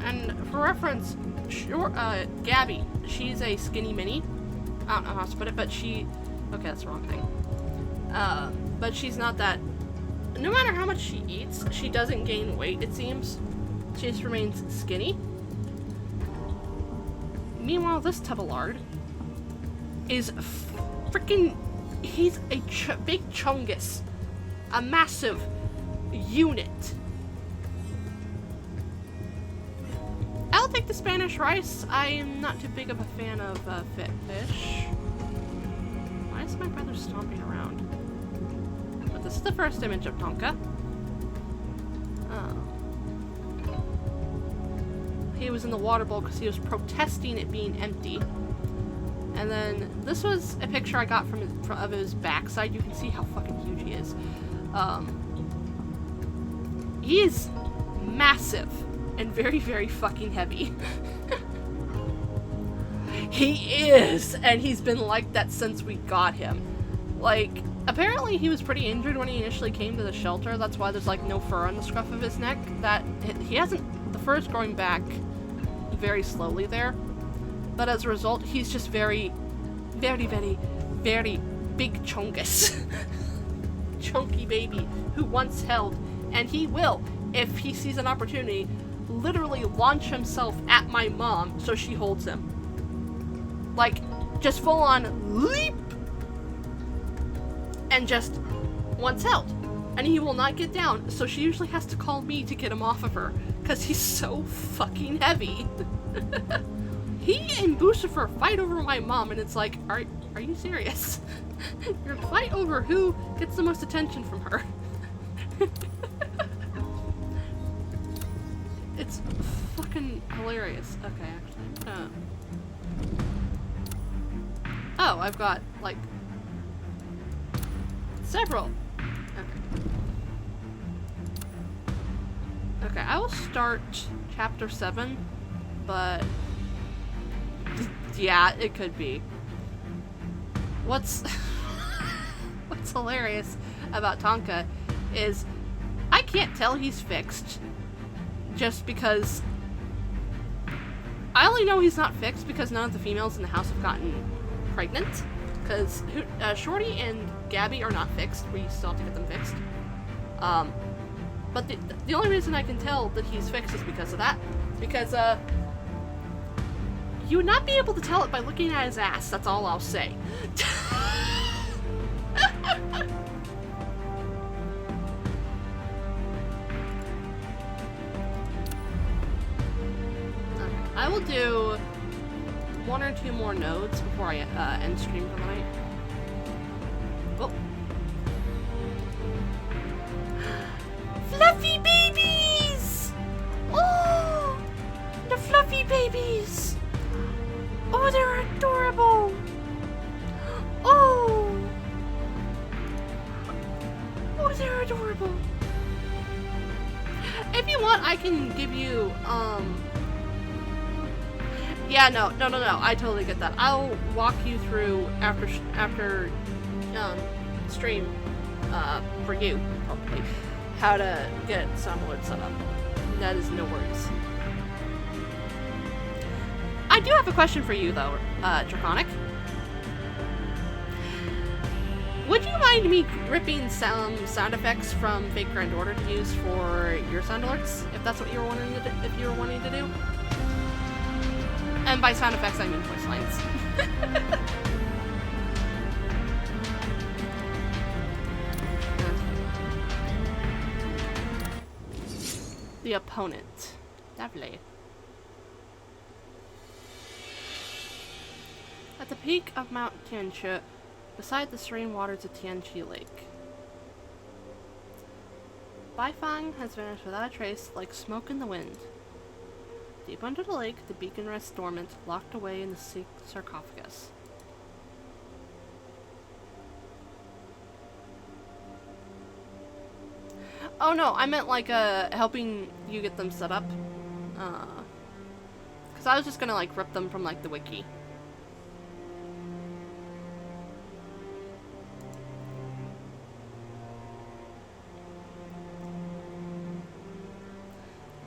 Speaker 1: And for reference, Gabby, she's a skinny mini. I don't know how else to put it, but she... Okay, that's the wrong thing. But she's not that... No matter how much she eats, she doesn't gain weight, it seems. She just remains skinny. Meanwhile, this tub of lard is freaking... He's a big chungus. A massive unit. I'll take the Spanish rice. I am not too big of a fan of fish. Why is my brother stomping around? But this is the first image of Tonka. He was in the water bowl because he was protesting it being empty. And then this was a picture I got of his backside. You can see how fucking huge he is. He is massive and very, very fucking heavy. He is! And he's been like that since we got him. Like, apparently he was pretty injured when he initially came to the shelter. That's why there's, like, no fur on the scruff of his neck. That he hasn't... The fur is growing back very slowly there. But as a result, he's just very, very, very, very big chungus. Chunky baby who once held, and he will, if he sees an opportunity, literally launch himself at my mom so she holds him. Like, just full on leap! And just once held. And he will not get down, so she usually has to call me to get him off of her, because he's so fucking heavy. He and Bucifer fight over my mom, and it's like, are you serious? You're gonna fight over who gets the most attention from her. It's fucking hilarious. Okay, actually. Oh, I've got, like, several. Okay, I will start chapter 7, but yeah, it could be. What's hilarious about Tonka is I can't tell he's fixed just because I only know he's not fixed because none of the females in the house have gotten pregnant, because Shorty and Gabby are not fixed. We still have to get them fixed. But the only reason I can tell that he's fixed is because of that. Because, you would not be able to tell it by looking at his ass, that's all I'll say. I will do 1 or 2 more nodes before I end stream for the night. Oh. Fluffy babies! Oh! The fluffy babies! Oh, they're adorable! Oh! Oh, they're adorable! If you want, I can give you, yeah, no, I totally get that. I'll walk you through after stream, for you, probably, how to get Sunwood set up. That is no worries. I do have a question for you, though, Draconic. Would you mind me ripping some sound effects from Fake Grand Order to use for your sound alerts, if that's what you were wanting to do, if you were wanting to do? And by sound effects, I mean voice lines. The opponent. Lovely. At the peak of Mount Tianchi, beside the serene waters of Tianchi Lake, Baifang has vanished without a trace, like smoke in the wind. Deep under the lake, the beacon rests dormant, locked away in the sarcophagus. Oh no, I meant like helping you get them set up. Cause I was just gonna like rip them from like the wiki.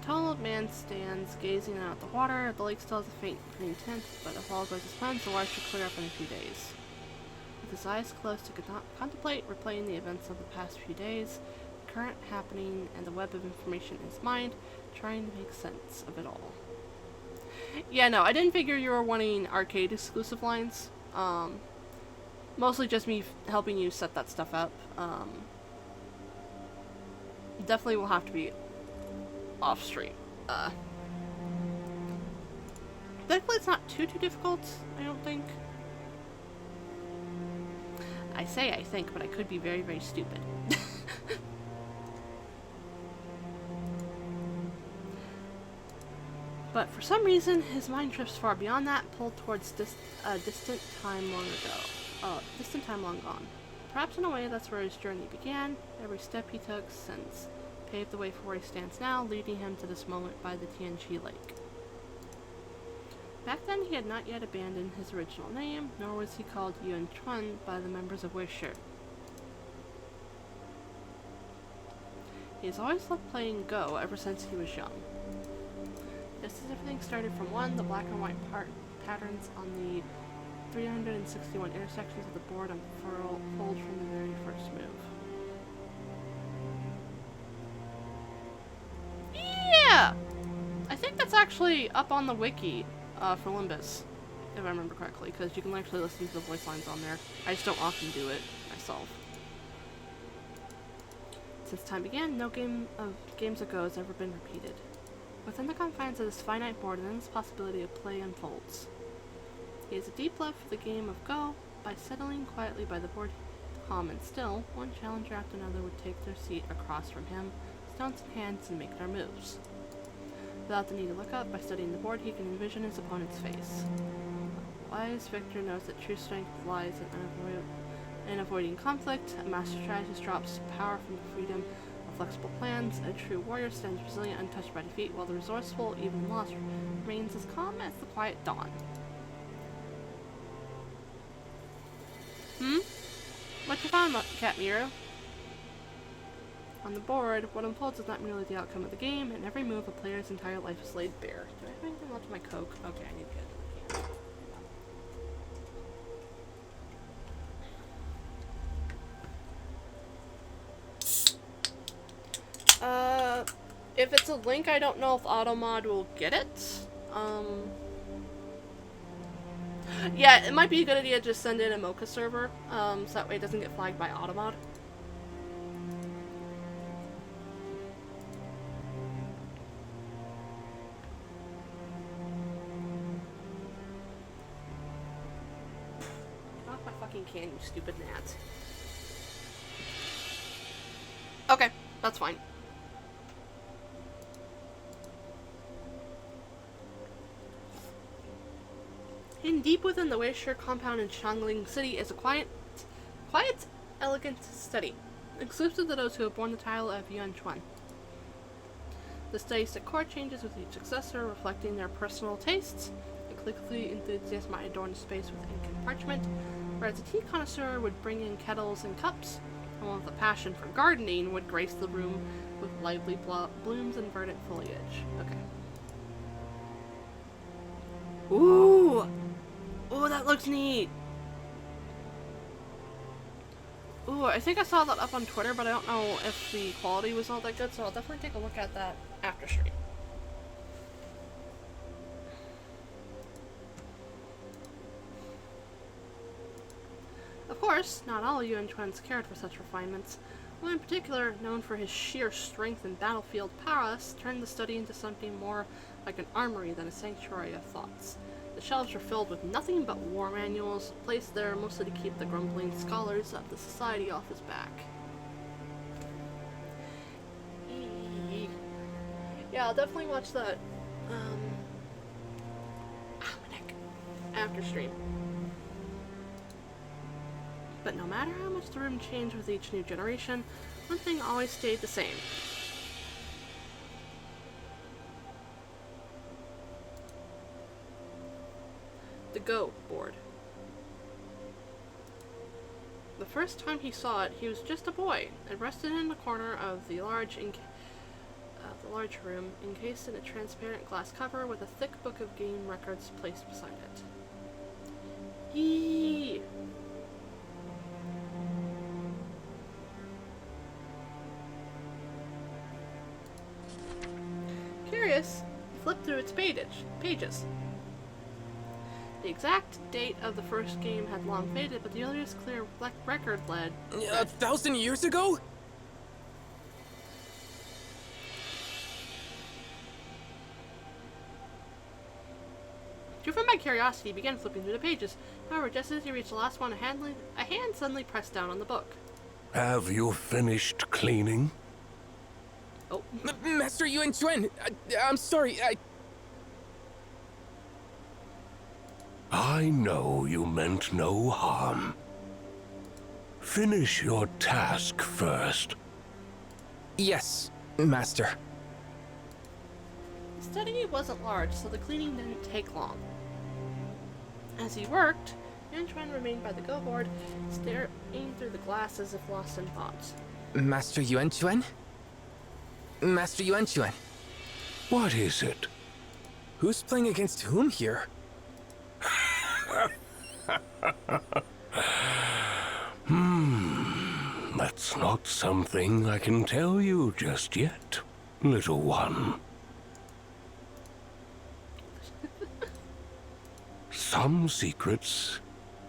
Speaker 1: The tall old man stands gazing out at the water. The lake still has a faint green tint, but if all goes as planned, the water should clear up in a few days. With his eyes closed to contemplate, replaying the events of the past few days, current happening, and the web of information in his mind, trying to make sense of it all. Yeah, no, I didn't figure you were wanting arcade exclusive lines. Mostly just me helping you set that stuff up. Definitely will have to be off stream. Thankfully it's not too difficult, I don't think. I say I think, but I could be very, very stupid. But for some reason, his mind drifts far beyond that, pulled towards distant time long gone. Perhaps in a way that's where his journey began. Every step he took since paved the way for where he stands now, leading him to this moment by the Tianqi Lake. Back then, he had not yet abandoned his original name, nor was he called Yuan Chuan by the members of Wisher. He has always loved playing Go ever since he was young. Just as everything started from one, the black and white patterns on the 361 intersections of the board unfold from the very first move. Yeah! I think that's actually up on the wiki for Limbus, if I remember correctly, because you can actually listen to the voice lines on there. I just don't often do it myself. Since time began, no games of Go has ever been repeated. Within the confines of this finite board, an endless possibility of play unfolds. He has a deep love for the game of Go. By settling quietly by the board, calm and still, one challenger after another would take their seat across from him, stones in hands, and make their moves. Without the need to look up, by studying the board, he can envision his opponent's face. A wise victor knows that true strength lies in avoiding conflict. A master strategist drops power from the freedom flexible plans. A true warrior stands resilient, untouched by defeat, while the resourceful, even lost, remains as calm as the quiet dawn. What you found, Cat Miro? On the board, what unfolds is not merely the outcome of the game, and every move a player's entire life is laid bare. Do I have anything left in my Coke? Okay, I need to get if it's a link, I don't know if Automod will get it. Yeah, it might be a good idea to just send in a Mocha server, so that way it doesn't get flagged by Automod. Get off my fucking can, you stupid gnat. Okay, that's fine. Hidden deep within the Weishur compound in Xiangling City is a quiet, elegant study, exclusive to those who have borne the title of Yuan Chuan. The study's decor changes with each successor, reflecting their personal tastes. Eclectically enthusiasts might adorn the space with ink and parchment, whereas a tea connoisseur would bring in kettles and cups, and one with a passion for gardening would grace the room with lively blooms and verdant foliage. Okay. Ooh! Ooh, that looks neat! Ooh, I think I saw that up on Twitter, but I don't know if the quality was all that good, so I'll definitely take a look at that after stream. Of course, not all Yuan Chuans cared for such refinements. One in particular, known for his sheer strength and battlefield prowess, turned the study into something more like an armory than a sanctuary of thoughts. The shelves were filled with nothing but war manuals, placed there mostly to keep the grumbling scholars of the society off his back. Yeah, I'll definitely watch that. My neck. After stream. But no matter how much the room changed with each new generation, one thing always stayed the same. The Go board. The first time he saw it, he was just a boy. It rested in the corner of the large room, encased in a transparent glass cover with a thick book of game records placed beside it. Yee! Curious, he flipped through its pages. The exact date of the first game had long faded, but the earliest clear record led...
Speaker 9: 1,000 years ago?
Speaker 1: Driven by curiosity, he began flipping through the pages. However, just as he reached the last one, a hand suddenly pressed down on the book.
Speaker 4: Have you finished cleaning?
Speaker 1: Oh.
Speaker 9: Master Yuan Chuan, I'm sorry,
Speaker 4: I know you meant no harm. Finish your task first.
Speaker 9: Yes, Master.
Speaker 1: The study wasn't large, so the cleaning didn't take long. As he worked, Yuan Chuan remained by the Go board, staring through the glass as if lost in thoughts.
Speaker 9: Master Yuan Chuan? Master Yuan Chuan.
Speaker 4: What is it?
Speaker 9: Who's playing against whom here?
Speaker 4: That's not something I can tell you just yet, little one. Some secrets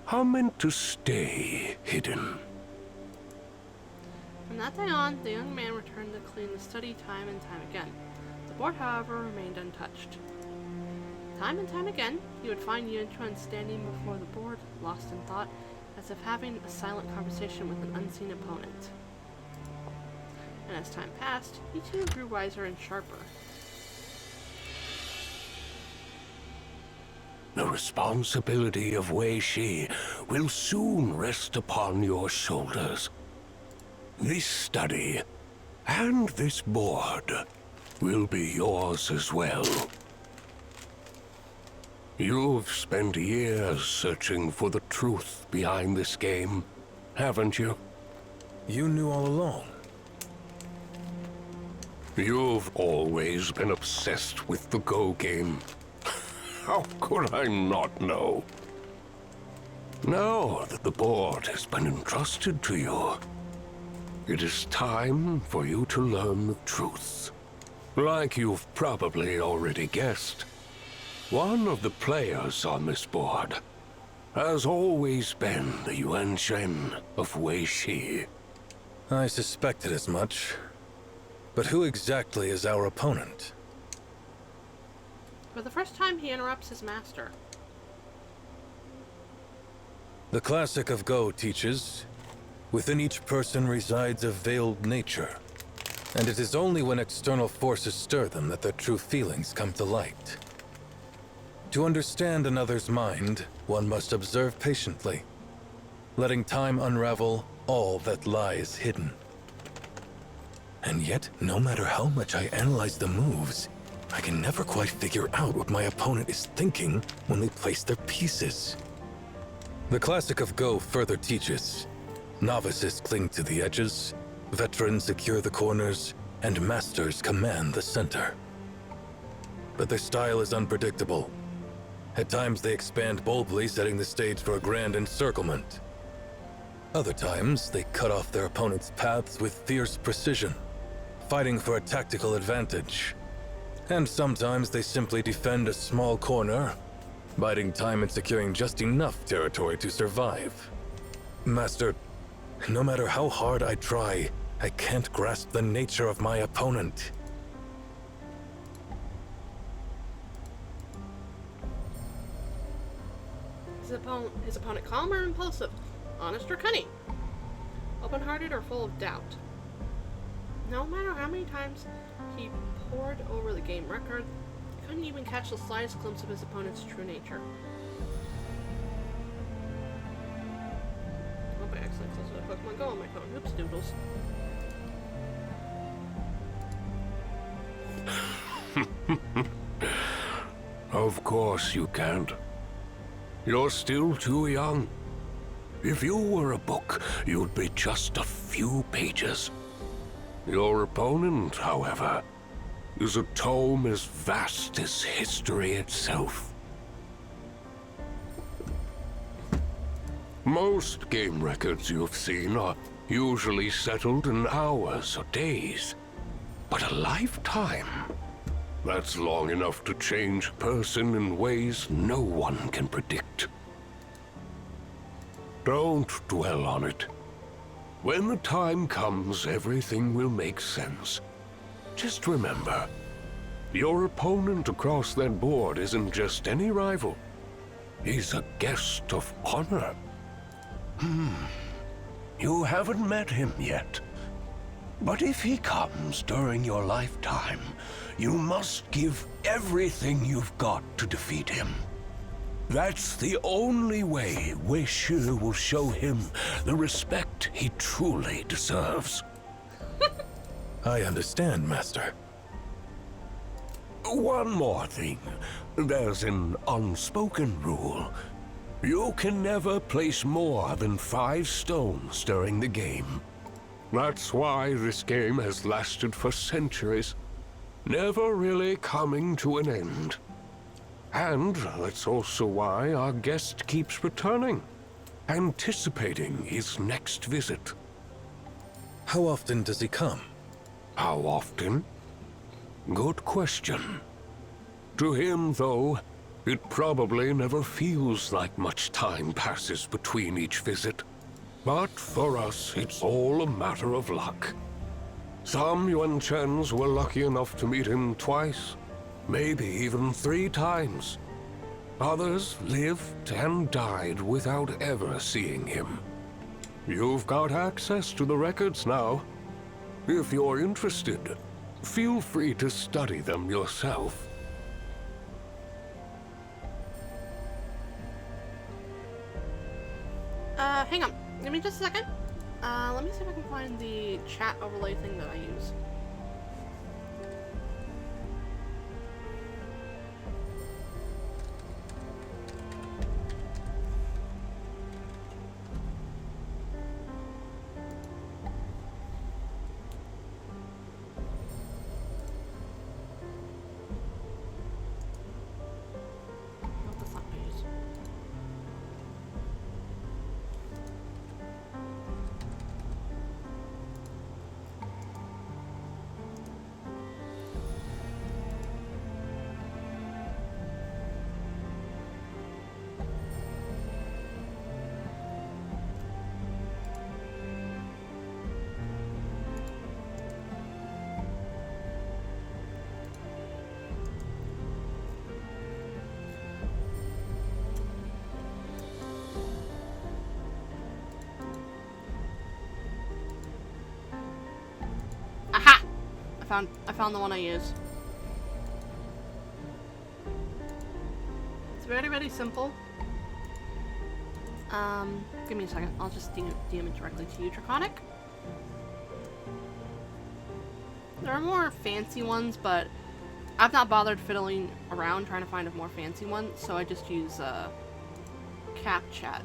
Speaker 4: are meant to stay hidden.
Speaker 1: From that day on, the young man returned to clean the study time and time again. The board, however, remained untouched. Time and time again, he would find Yuan Chuan standing before the board, lost in thought, as if having a silent conversation with an unseen opponent. And as time passed, he too grew wiser and sharper.
Speaker 4: The responsibility of Wei Shi will soon rest upon your shoulders. This study and this board will be yours as well. You've spent years searching for the truth behind this game, haven't you?
Speaker 10: You knew all along.
Speaker 4: You've always been obsessed with the Go game. How could I not know? Now that the board has been entrusted to you, it is time for you to learn the truth. Like you've probably already guessed, one of the players on this board has always been the Yuan Shen of Wei Shi.
Speaker 10: I suspected as much. But who exactly is our opponent?
Speaker 1: For the first time, he interrupts his master.
Speaker 10: The classic of Go teaches, within each person resides a veiled nature, and it is only when external forces stir them that their true feelings come to light. To understand another's mind, one must observe patiently, letting time unravel all that lies hidden. And yet, no matter how much I analyze the moves, I can never quite figure out what my opponent is thinking when they place their pieces. The classic of Go further teaches, novices cling to the edges, veterans secure the corners, and masters command the center. But their style is unpredictable. At times they expand boldly, setting the stage for a grand encirclement. Other times, they cut off their opponent's paths with fierce precision, fighting for a tactical advantage. And sometimes they simply defend a small corner, biding time and securing just enough territory to survive. Master, no matter how hard I try, I can't grasp the nature of my opponent.
Speaker 1: His opponent calm or impulsive? Honest or cunning? Open-hearted or full of doubt? No matter how many times he pored over the game record, he couldn't even catch the slightest glimpse of his opponent's true nature. Oh, by accident close to the Pokemon Go on my phone. Oops, doodles.
Speaker 4: Of course you can't. You're still too young. If you were a book, you'd be just a few pages. Your opponent, however, is a tome as vast as history itself. Most game records you've seen are usually settled in hours or days. But a lifetime? That's long enough to change a person in ways no one can predict. Don't dwell on it. When the time comes, everything will make sense. Just remember, your opponent across that board isn't just any rival. He's a guest of honor. You haven't met him yet. But if he comes during your lifetime, you must give everything you've got to defeat him. That's the only way Wei Shi will show him the respect he truly deserves.
Speaker 13: I understand, Master.
Speaker 4: One more thing. There's an unspoken rule. You can never place more than 5 stones during the game. That's why this game has lasted for centuries, never really coming to an end. And that's also why our guest keeps returning, anticipating his next visit.
Speaker 13: How often does he come?
Speaker 4: How often? Good question. To him, though, it probably never feels like much time passes between each visit. But for us, it's all a matter of luck. Some Yuan-Chens were lucky enough to meet him twice, maybe even 3 times. Others lived and died without ever seeing him. You've got access to the records now. If you're interested, feel free to study them yourself.
Speaker 1: Hang on. Give me just a second. Let me see if I can find the chat overlay thing that I use. Nope, that's not what I use. Aha! I found the one I use. It's very, very simple. Give me a second. I'll just DM it directly to you, Draconic. There are more fancy ones, but I've not bothered fiddling around trying to find a more fancy one, so I just use CapChat.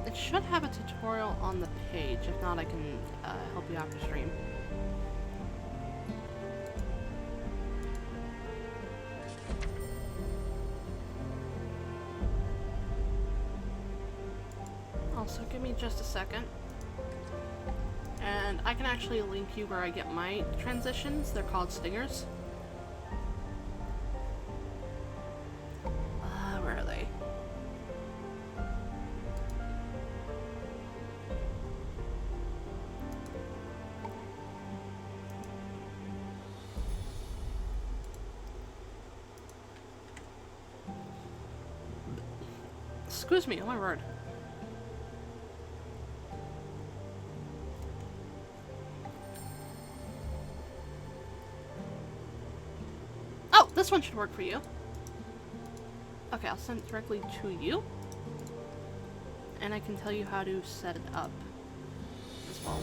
Speaker 1: It should have a tutorial on the page. If not, I can help you after stream. Also, give me just a second. And I can actually link you where I get my transitions. They're called stingers. Where are they? excuse me, oh my word. Oh, this one should work for you. Okay, I'll send it directly to you. And I can tell you how to set it up as well.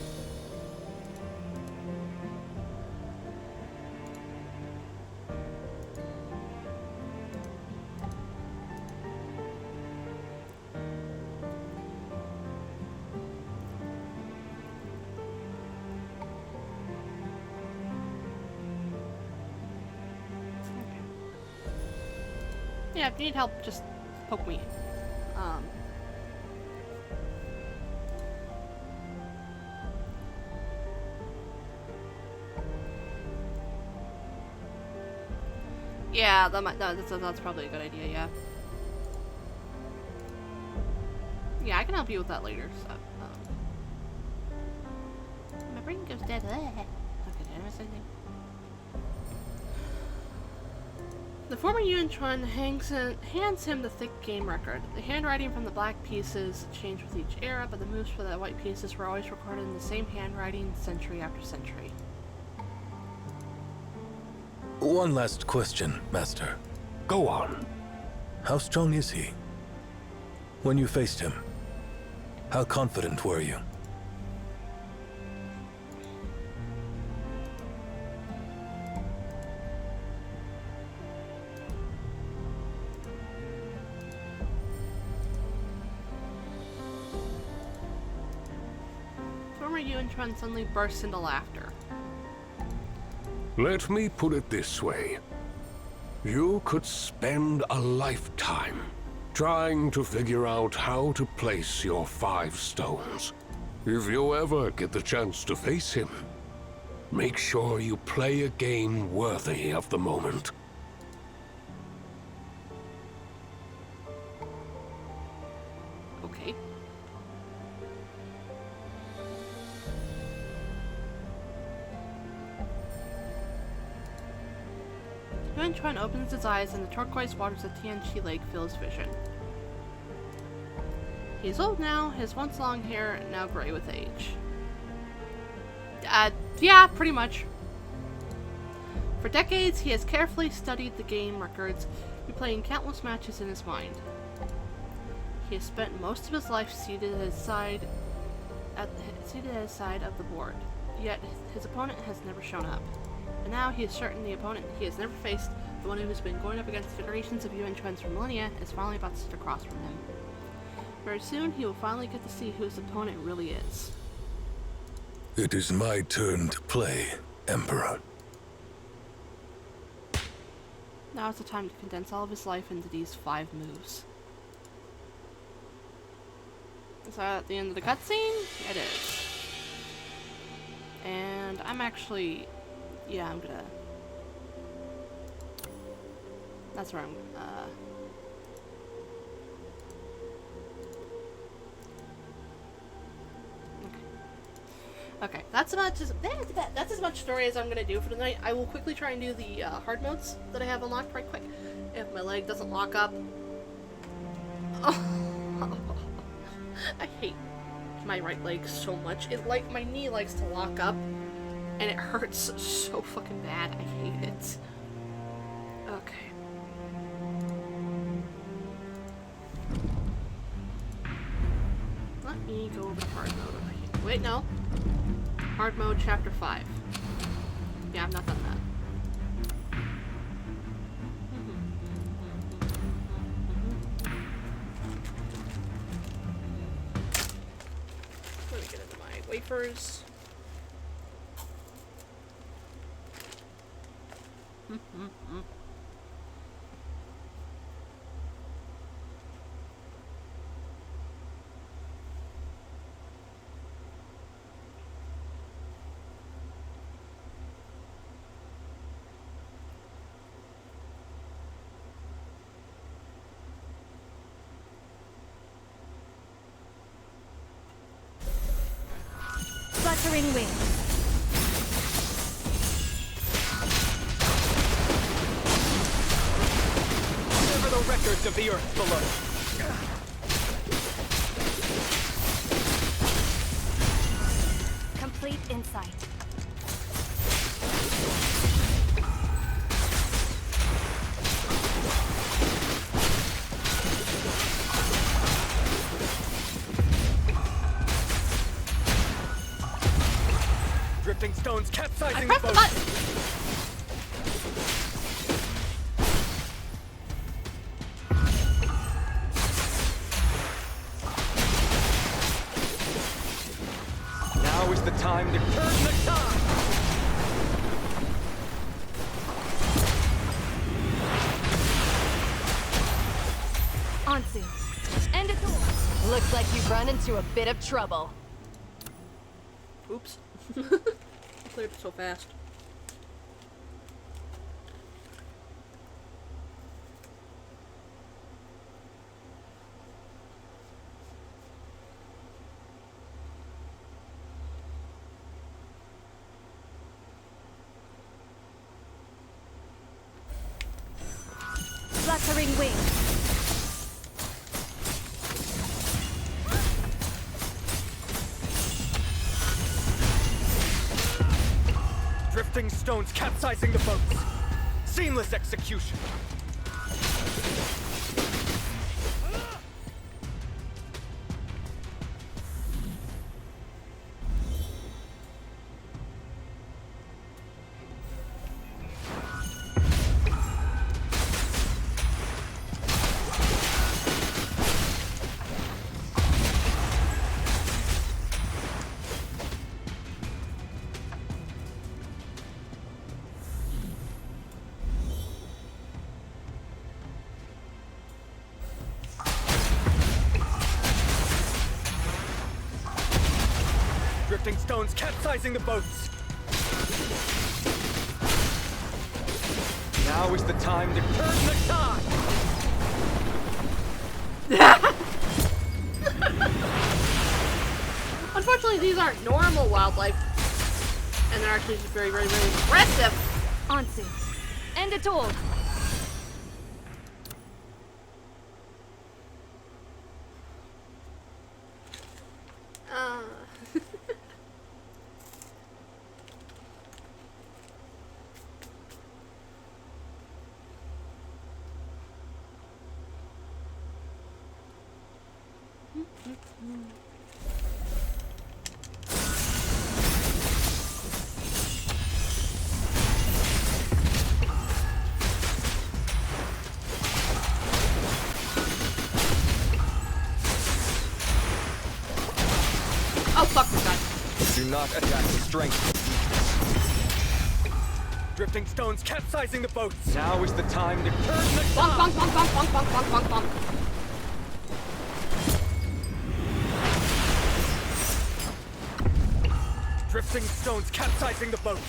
Speaker 1: Yeah, if you need help, just poke me. Yeah, that's probably a good idea, yeah. Yeah, I can help you with that later, so, my brain goes dead. Okay, did I miss anything? The former Yuan Chuan hands him the thick game record. The handwriting from the black pieces changed with each era, but the moves for the white pieces were always recorded in the same handwriting century after century.
Speaker 4: One last question, Master.
Speaker 6: Go on.
Speaker 4: How strong is he? When you faced him, how confident were you?
Speaker 1: Former Yuan Chuan suddenly bursts into laughter.
Speaker 14: Let me put it this way. You could spend a lifetime trying to figure out how to place your 5 stones. If you ever get the chance to face him, make sure you play a game worthy of the moment.
Speaker 1: Okay. Yuan Chuan opens his eyes and the turquoise waters of Tianqi Lake fill his vision. He's old now, his once long hair now gray with age. Yeah, pretty much. For decades, he has carefully studied the game records, replaying countless matches in his mind. He has spent most of his life seated at his side of the board, yet his opponent has never shown up. And now he is certain the opponent he has never faced, the one who has been going up against generations of Yuan Chuans for millennia, is finally about to sit across from him. Very soon, he will finally get to see who his opponent really is.
Speaker 4: It is my turn to play, Emperor.
Speaker 1: Now is the time to condense all of his life into these 5 moves. Is that at the end of the cutscene? It is. And I'm actually... yeah, I'm gonna... that's where I'm... Okay, that's as much story as I'm gonna do for tonight. I will quickly try and do the hard modes that I have unlocked right quick. If my leg doesn't lock up. Oh. I hate my right leg so much. My knee likes to lock up, and it hurts so fucking bad. I hate it. Okay. Let me go over to hard mode over here. Wait, no. Hard mode chapter 5. Yeah, I've not done that. Let me get into my wafers.
Speaker 3: Fluttering wings.
Speaker 12: Deliver the records of the earth below.
Speaker 3: Complete insight.
Speaker 12: Drifting stones capsizing
Speaker 1: I
Speaker 12: the
Speaker 1: pressed the
Speaker 12: boat.
Speaker 1: button.
Speaker 12: Now is the time to turn the tide.
Speaker 3: Anzu. End it all.
Speaker 11: Looks like you've run into a bit of trouble.
Speaker 1: Oops. Cleared it so fast.
Speaker 3: Fluttering wings.
Speaker 12: Drifting stones capsizing the boats. Seamless execution. Drifting stones capsizing the boats. Now is the time to turn the tide.
Speaker 1: Unfortunately, these aren't normal wildlife. And they're actually just very, very, very aggressive.
Speaker 3: Anzu. End it all.
Speaker 1: Oh, fuck this guy.
Speaker 2: Do not attack with strength.
Speaker 12: Drifting stones capsizing the boats. Now is the time to turn the
Speaker 1: Bonk,
Speaker 12: tide.
Speaker 1: bonk, bonk, bonk, bonk, bonk, bonk, bonk, bonk.
Speaker 12: Drifting stones capsizing the boats.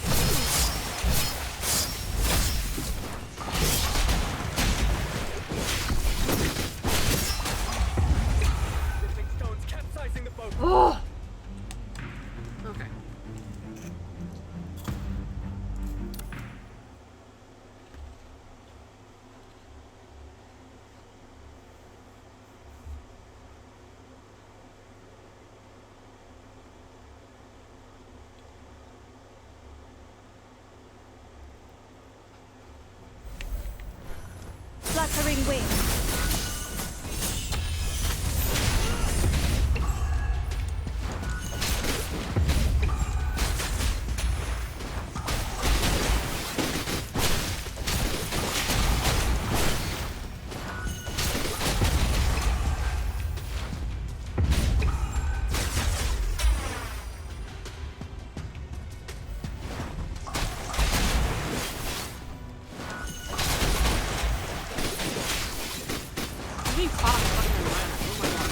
Speaker 12: Drifting stones capsizing the boats.
Speaker 1: Oh. Okay.
Speaker 3: Fluttering wings.
Speaker 1: I'm being caught in fucking environment. Oh my god.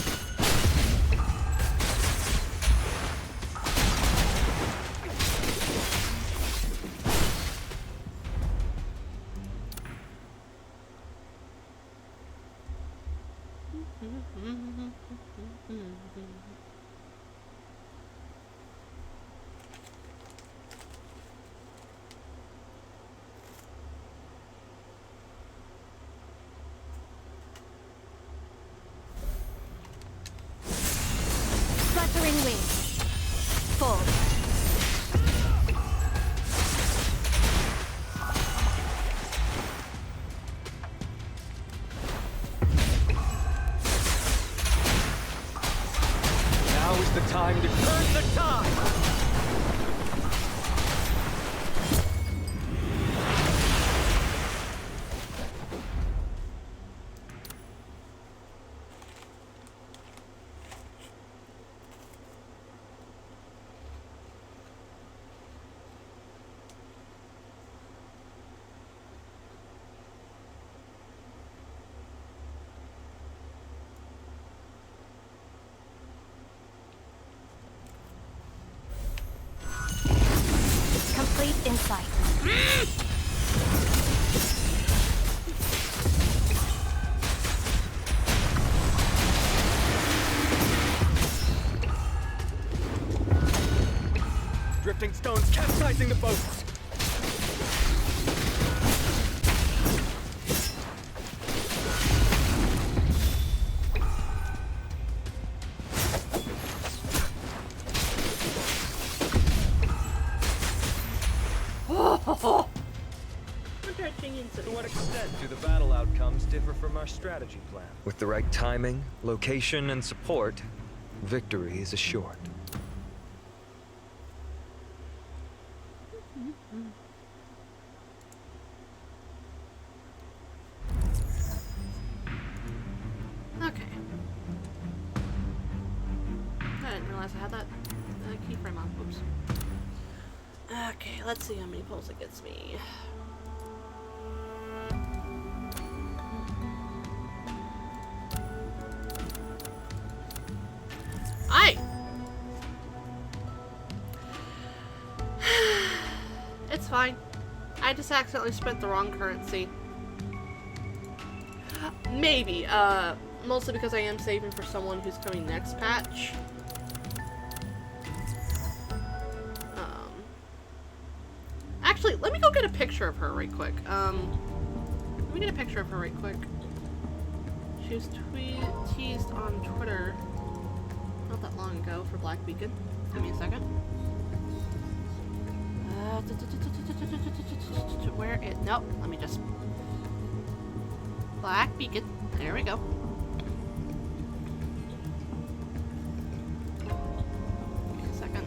Speaker 3: Fluttering wings. Full.
Speaker 2: Now's the time to turn the tide!
Speaker 3: Complete insight.
Speaker 2: Drifting stones capsizing the boats!
Speaker 1: To
Speaker 2: what extent do the battle outcomes differ from our strategy plan? With the right timing, location, and support, victory is assured.
Speaker 1: Okay. I didn't realize I had that keyframe on. Oops. Okay, let's see how many pulls it gets me. It's fine. I just accidentally spent the wrong currency. Maybe, mostly because I am saving for someone who's coming next patch. Actually, let me go get a picture of her right quick. Let me get a picture of her right quick. She was teased on Twitter not that long ago for Black Beacon. Give me a second. Where it? Nope. Let me just. Black Beacon. There we go. Give me a second.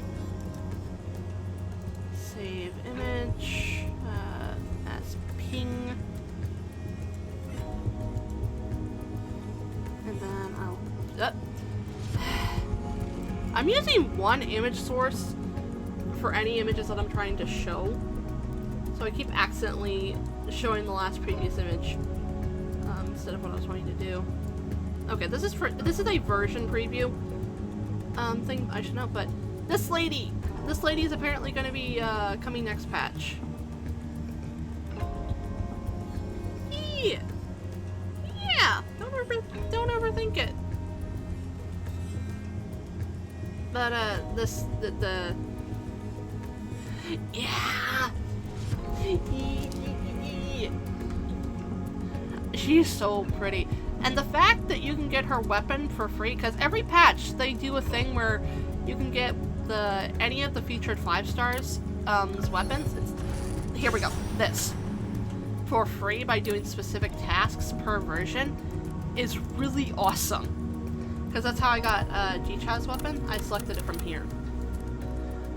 Speaker 1: Save image. As ping. And then I'll. I'm using one image source for any images that I'm trying to show, so I keep accidentally showing the last previous image instead of what I was wanting to do. Okay, this is a version preview thing I should know, but this lady is apparently going to be coming next patch. Yeah, don't overthink it. But the yeah. She's so pretty. And the fact that you can get her weapon for free, because every patch they do a thing where you can get any of the featured 5 stars weapons. Here we go. This. For free by doing specific tasks per version is really awesome. Because that's how I got Jicha's weapon. I selected it from here.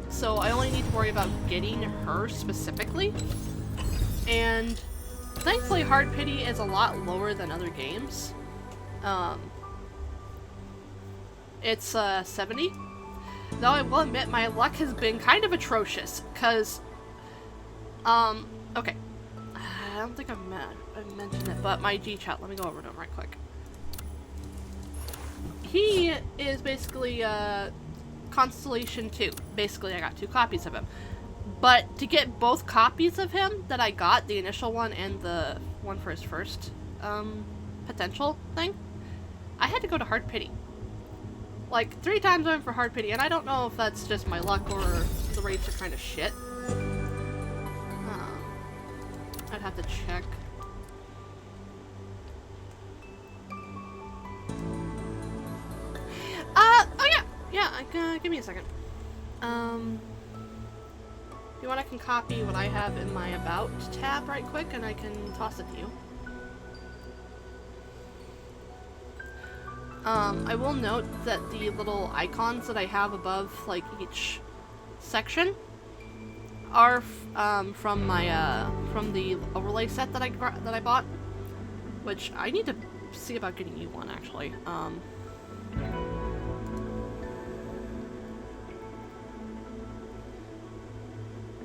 Speaker 1: So I only need to worry about getting her specifically. And thankfully Hard Pity is a lot lower than other games. It's 70. Though I will admit my luck has been kind of atrocious. Because, okay. I don't think I've mentioned it, but my Jicha, let me go over to him right quick. He is basically Constellation 2. Basically, I got 2 copies of him. But to get both copies of him that I got, the initial one and the one for his first potential thing, I had to go to Hard Pity. Like, 3 times I went for Hard Pity, and I don't know if that's just my luck or the rates are kind of shit. I'd have to check. Oh yeah, give me a second. If you want, I can copy what I have in my About tab right quick, and I can toss it to you. I will note that the little icons that I have above, like, each section are from my from the overlay set that I bought, which I need to see about getting you one actually.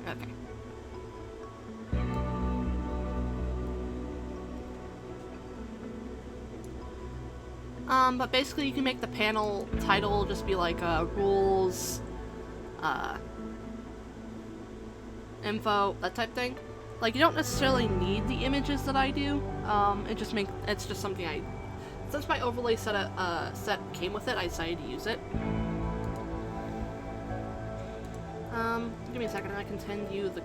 Speaker 1: Okay. But basically you can make the panel title just be like, rules, info, that type thing. Like, you don't necessarily need the images that I do, it's just something since my overlay set came with it, I decided to use it. Give me a second, I can send you the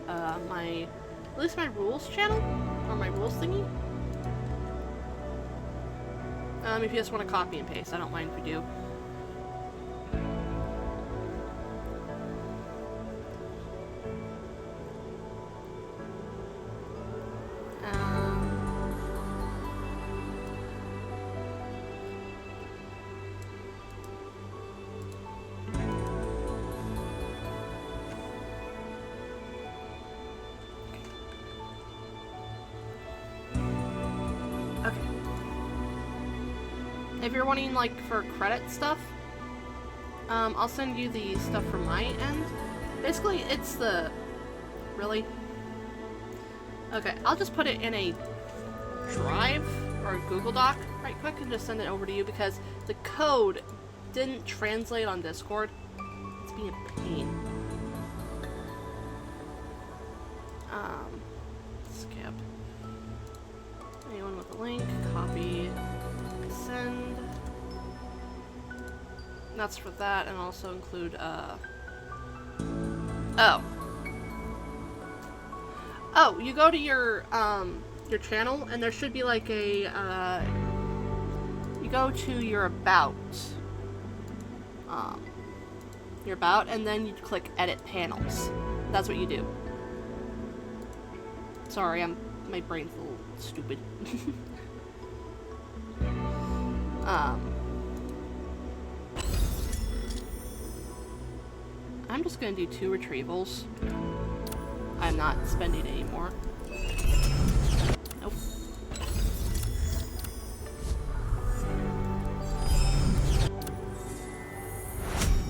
Speaker 1: at least my rules channel, or my rules thingy. If you just want to copy and paste, I don't mind if you do. If you're wanting, like, for credit stuff, I'll send you the stuff from my end. Basically, it's the... Really? Okay, I'll just put it in a Drive or a Google Doc right quick and just send it over to you because the code didn't translate on Discord. It's being a pain. Skip. Anyone with a link, copy. Send. That's for that, and also include, Oh, you go to your channel, and there should be like a, you go to your about. And then you click Edit Panels. That's what you do. Sorry, my brain's a little stupid. I'm just gonna do 2 retrievals. I'm not spending any more. Nope.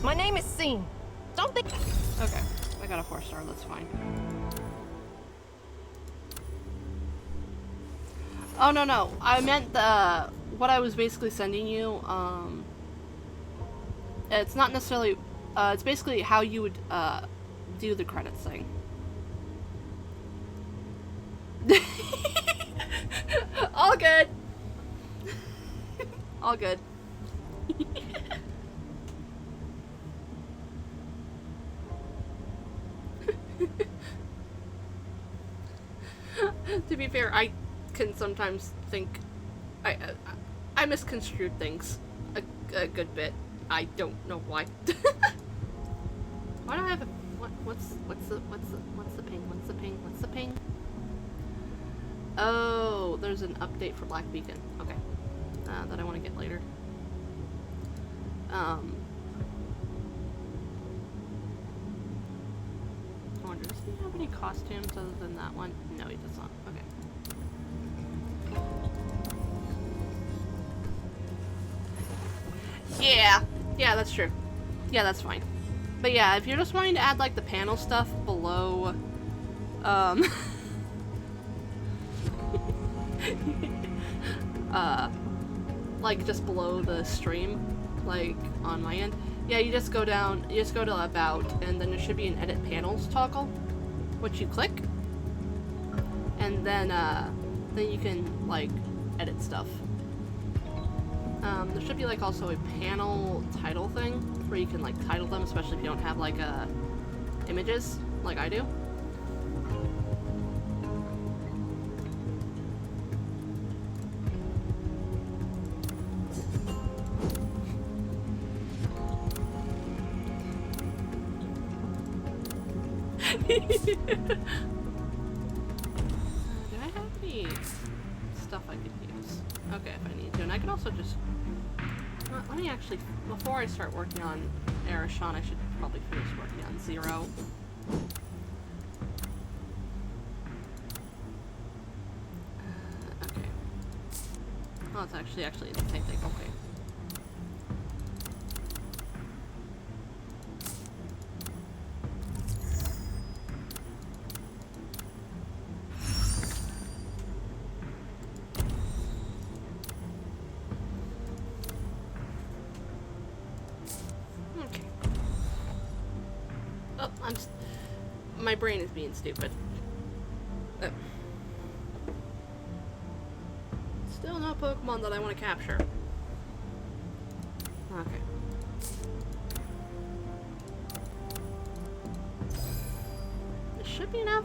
Speaker 11: My name is Scene. Don't think.
Speaker 1: Okay, I got a 4-star, that's fine. Oh, no. I meant what I was basically sending you, it's not necessarily, it's basically how you would, do the credits thing. All good. All good. To be fair, I can sometimes think I misconstrued things a good bit. I don't know why. Why do I have a what's the ping? What's the ping? Oh, there's an update for Black Beacon. Okay. That I want to get later. I wonder, does he have any costumes other than that one? No, he does not. Okay. Yeah, that's true. Yeah, that's fine. But yeah, if you're just wanting to add like the panel stuff below, like just below the stream, like on my end, yeah, you just go down, you just go to About, and then there should be an Edit Panels toggle, which you click, and then you can like edit stuff. There should be like also a panel title thing where you can like title them, especially if you don't have like images like I do. Do I have any stuff I could use? Okay, if I need to, and I can also just Let me actually, before I start working on Arashan, I should probably finish working on Zero. Okay. Oh, it's actually the same thing. Okay. My brain is being stupid. Still no Pokemon that I want to capture. Okay. This should be enough.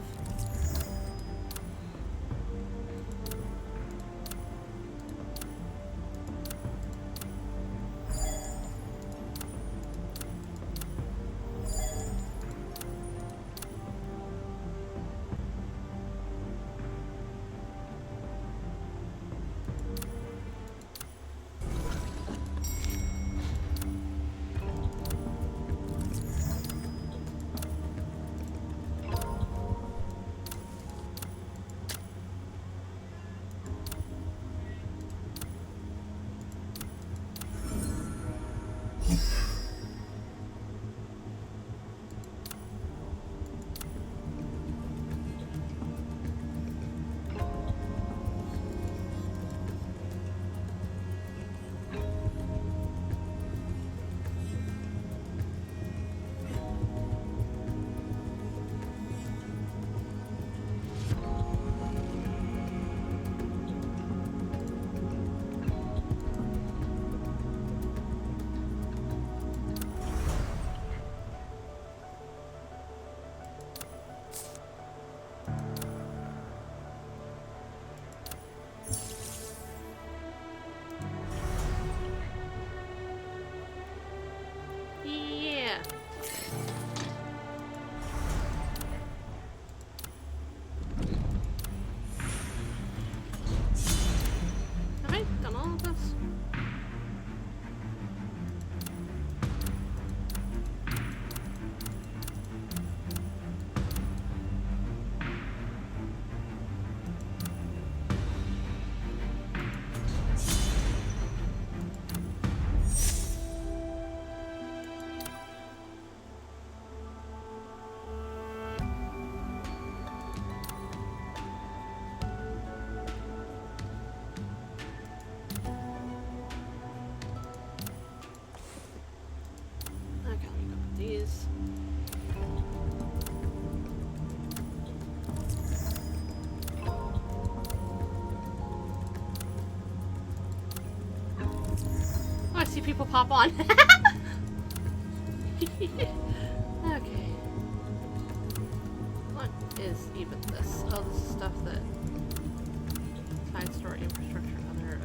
Speaker 1: See people pop on. Okay. What is even this? Oh, this is stuff that side story infrastructure and other.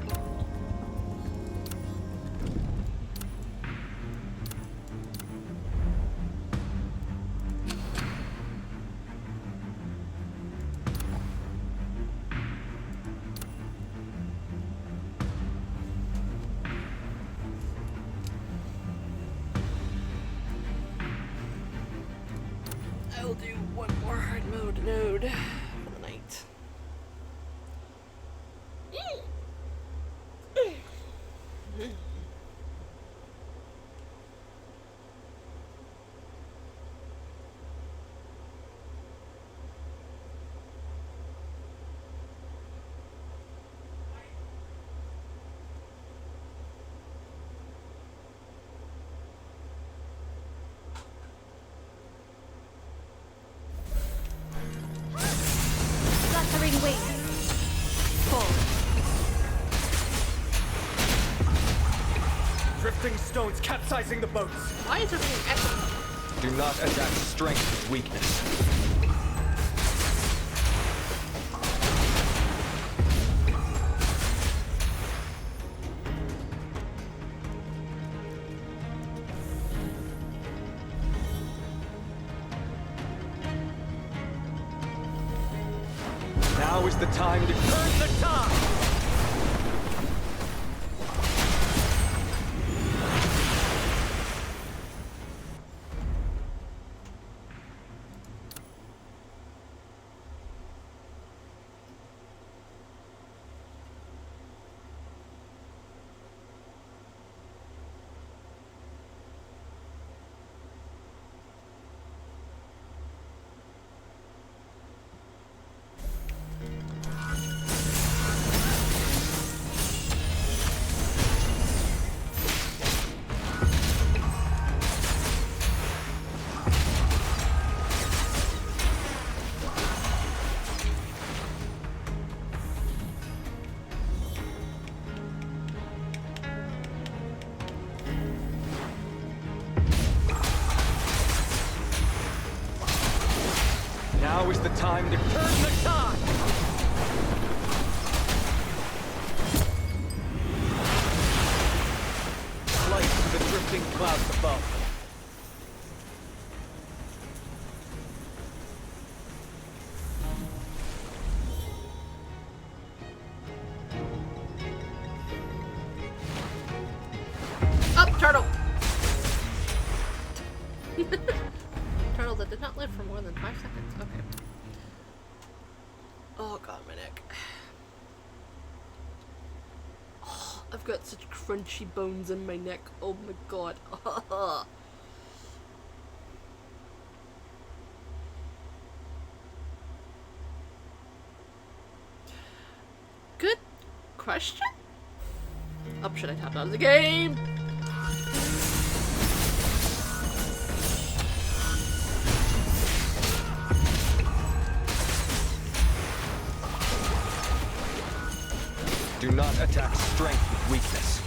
Speaker 1: I'll do one more hard mode node for the night.
Speaker 6: Drifting stones capsizing the boats.
Speaker 1: Why is there being echo?
Speaker 2: Do not adapt strength with weakness. Now is the time to turn the tide!
Speaker 12: Now is the time to turn the tide! Flight to the drifting clouds above.
Speaker 1: Up, turtle! Turtle that did not live for more than 5 seconds. Okay. Oh god, my neck. Oh, I've got such crunchy bones in my neck. Oh my god. Good question? Up should I tap out of the game?
Speaker 2: Do not attack strength with weakness.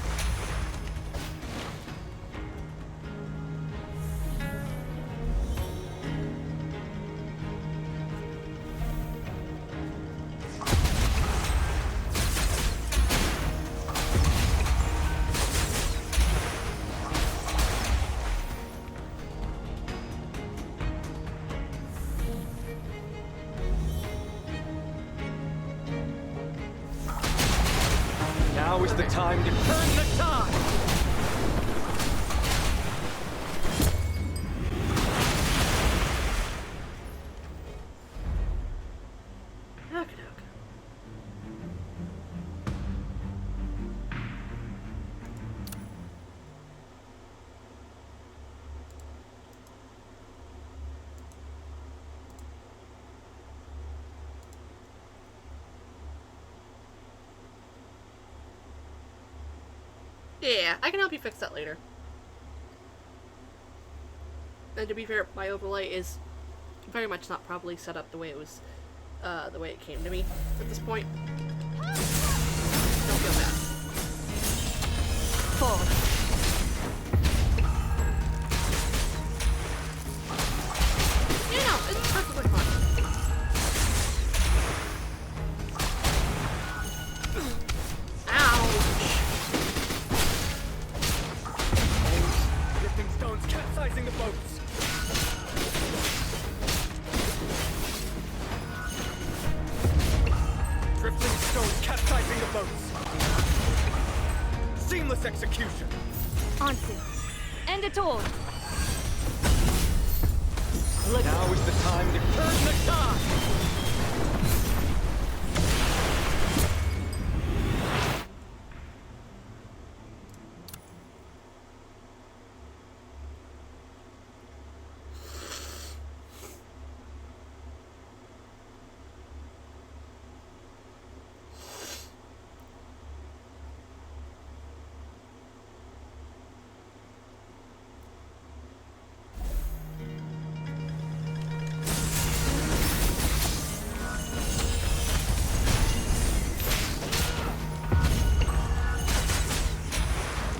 Speaker 12: Now is the time to turn the tide!
Speaker 1: Yeah, I can help you fix that later. And to be fair, my overlay is very much not properly set up the way it was, the way it came to me at this point. Don't feel bad.
Speaker 3: Forward.
Speaker 1: You know, it's perfectly fine.
Speaker 12: Capsizing the boats! Drifting stones capsizing the boats! Seamless execution!
Speaker 3: Onto. End it all.
Speaker 12: Now is the time to turn the tide!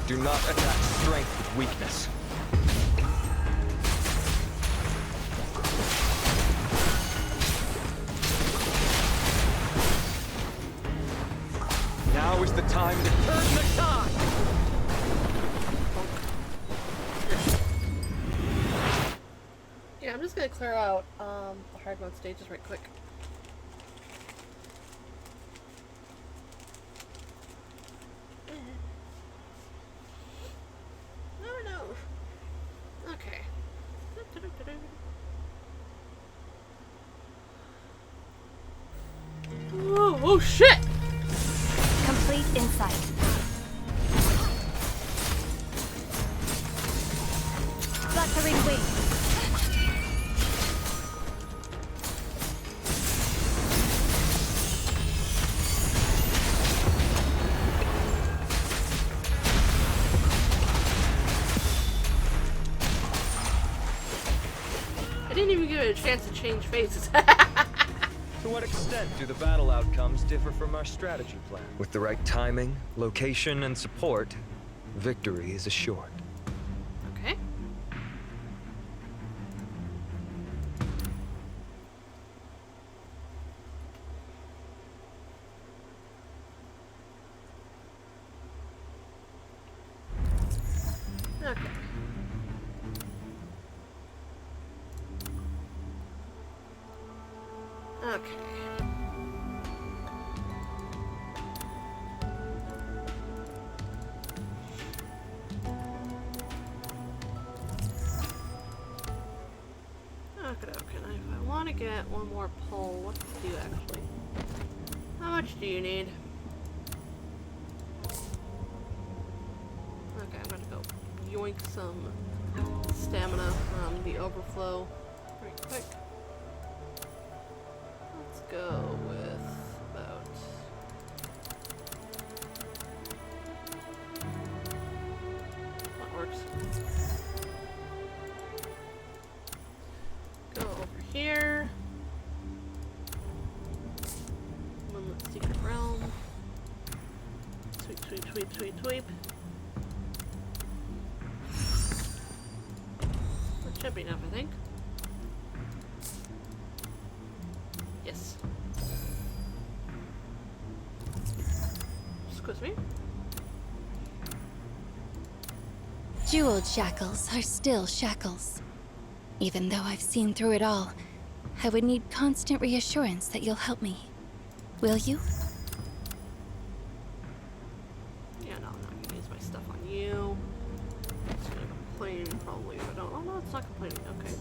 Speaker 2: Do not attack strength with weakness.
Speaker 12: Now is the time to turn the tide!
Speaker 1: Yeah, I'm just gonna clear out the hard mode stages right quick. Okay. Oh shit!
Speaker 3: Complete insight. Fluttering wings.
Speaker 1: I didn't even give it a chance to change faces.
Speaker 2: To what extent do the battle outcomes differ from our strategy plan? With the right timing, location, and support, victory is assured.
Speaker 1: Okay. Okay. Okay, now if I want to get one more pole, what to do actually? How much do you need? Okay, I'm gonna go yoink some stamina from the overflow right quick. Let's go with about... That works. Go over here. Moonlit Secret Realm. Sweep, sweep, sweep, sweep, sweep. That should be enough, I think. Yes. Excuse me.
Speaker 15: Jeweled shackles are still shackles. Even though I've seen through it all, I would need constant reassurance that you'll help me. Will you?
Speaker 1: Yeah, no, I'm not gonna use my stuff on you. It's gonna complain probably if I don't. Oh no, it's not complaining. Okay.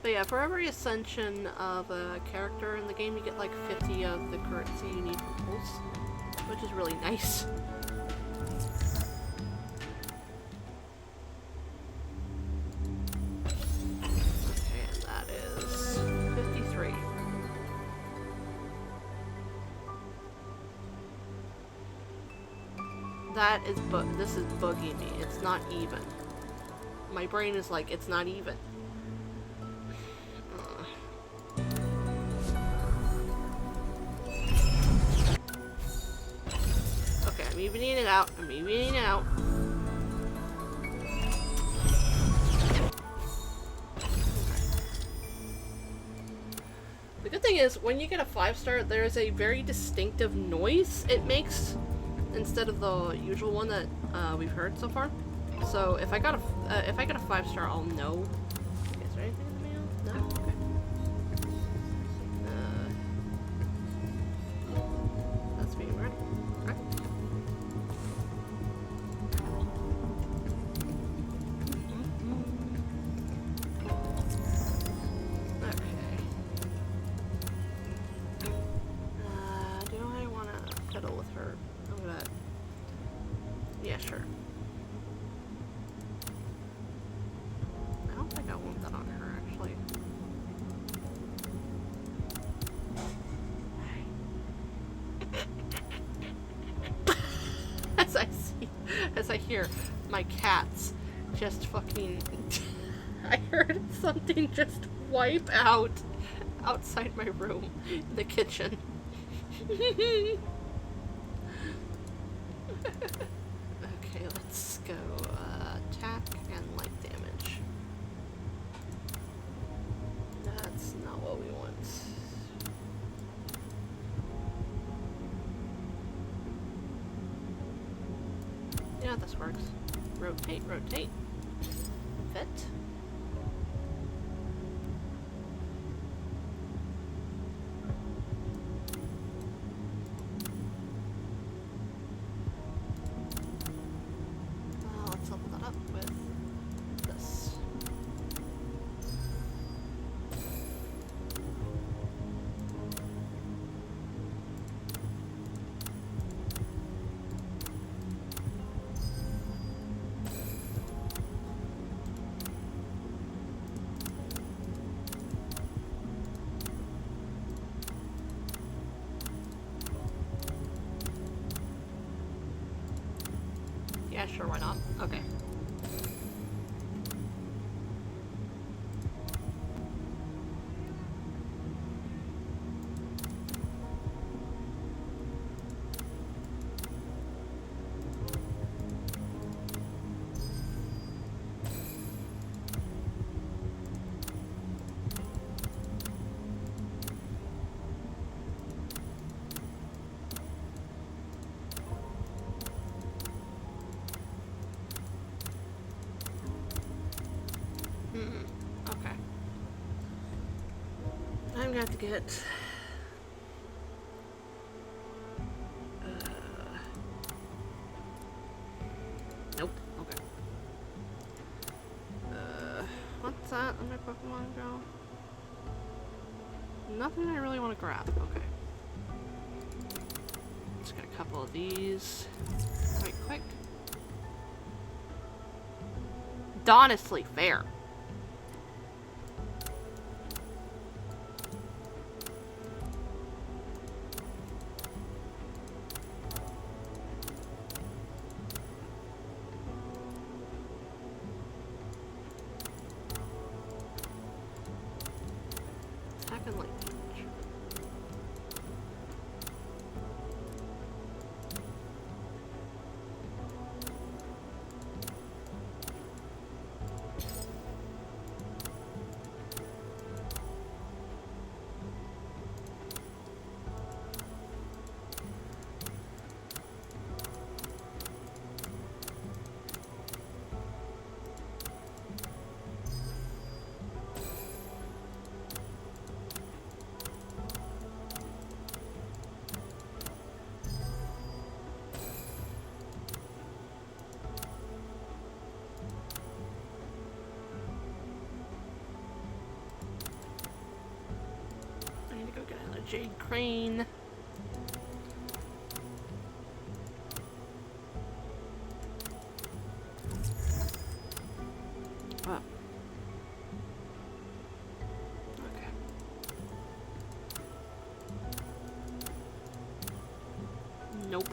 Speaker 1: But yeah, for every ascension of a character in the game, you get like 50 of the currency you need for pulse, which is really nice. Okay, and that is 53. That is this is bugging me. It's not even. My brain is like, it's not even. Okay, I'm evening it out. I'm evening it out. The good thing is, when you get a 5-star, there's a very distinctive noise it makes instead of the usual one that we've heard so far. So if I got a 5-star, I'll know. Is there anything in the mail? No. Okay. That's being weird. Okay. Do I want to fiddle with her? I'm gonna... Yeah, sure. I don't think I want that on her, actually. As I hear my cats just fucking... I heard something just wipe out outside my room in the kitchen. Okay, let's go attack and light damage. That's not what we want. Yeah, this works. Rotate, rotate. Fit. Let's level that up with this. Yeah, sure, why not? Okay. gonna have to get... Nope. Okay. What's that? Let my Pokemon go. Nothing I really want to grab. Okay. Let's get a couple of these. Quite quick. Honestly fair. Second link. Jade Crane. Oh. Okay. Nope.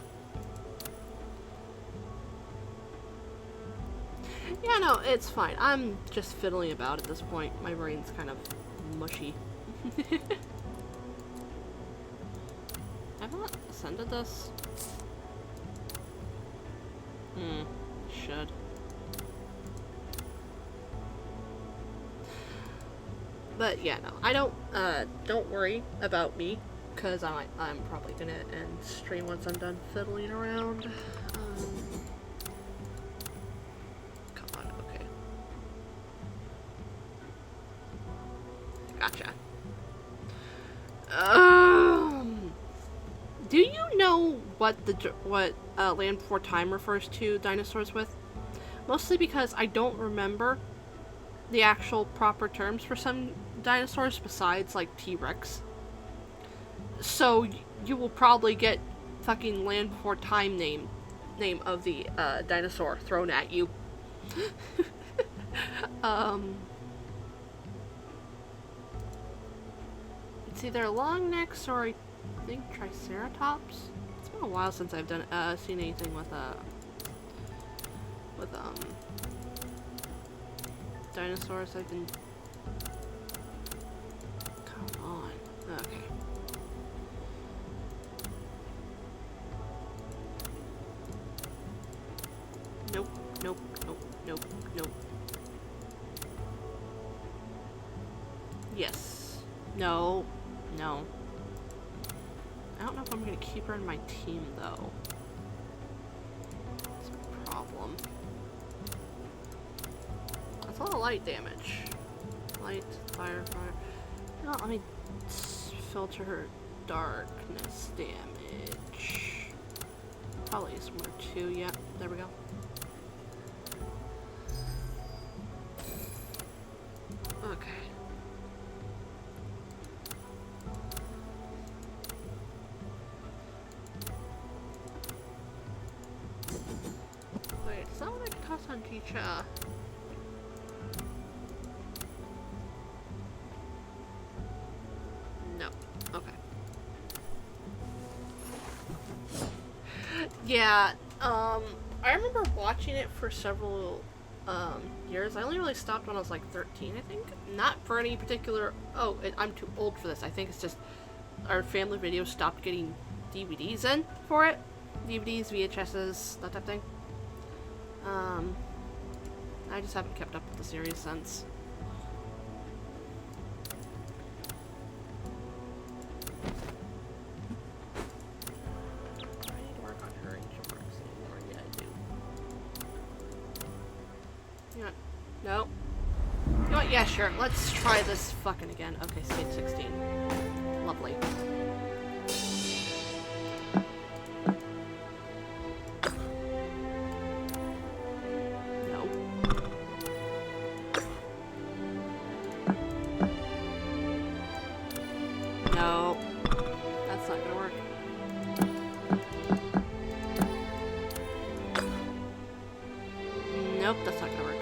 Speaker 1: Yeah, no, it's fine. I'm just fiddling about at this point. My brain's kind of mushy. Have I not ascended this? Should. But yeah, no, I don't worry about me, because I'm probably gonna end stream once I'm done fiddling around. Come on, okay. Gotcha. Do you know what Land Before Time refers to dinosaurs with? Mostly because I don't remember the actual proper terms for some dinosaurs besides like T-Rex. So you will probably get fucking Land Before Time name of the dinosaur thrown at you. It's either long necks or I think Triceratops. It's been a while since I've done seen anything with dinosaurs. I've been. Come on. Okay. Nope. Nope. Nope. Nope. Nope. Yes. No. No. I don't know if I'm gonna keep her in my team though. That's a problem. That's a lot of light damage. Light, fire, fire. No, let me filter her darkness damage. Probably some more too. Yeah, there we go. Okay. Wait, is that what I can toss on Chicha? No. Okay. Yeah, I remember watching it for several years. I only really stopped when I was like 13, I think. Not for any particular... Oh, I'm too old for this. I think it's just our family video stopped getting DVDs in for it. DVDs, VHSs, that type of thing. I just haven't kept up with the series since. I need to work on her ancient marks anymore. Yeah, I do. You know what? No. You know what? Yeah, sure. Let's try this fucking again. Okay, stage 16. Lovely. No. No. That's not gonna work. Nope, that's not gonna work.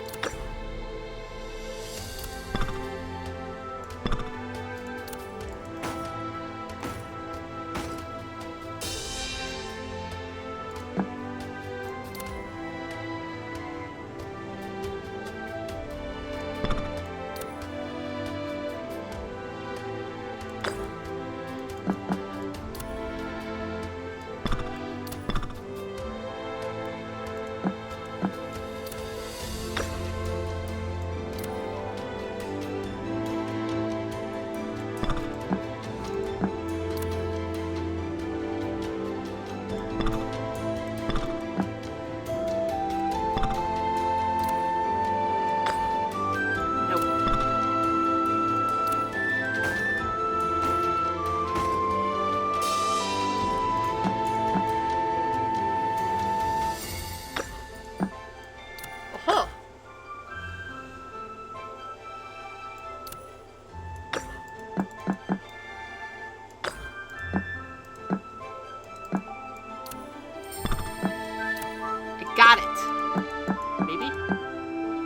Speaker 1: Got it. Maybe?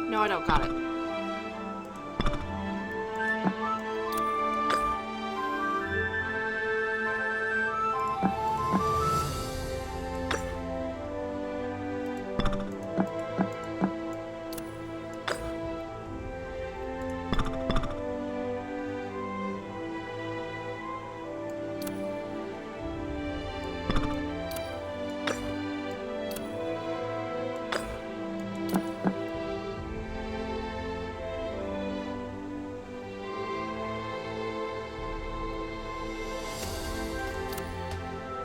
Speaker 1: No, I don't got it.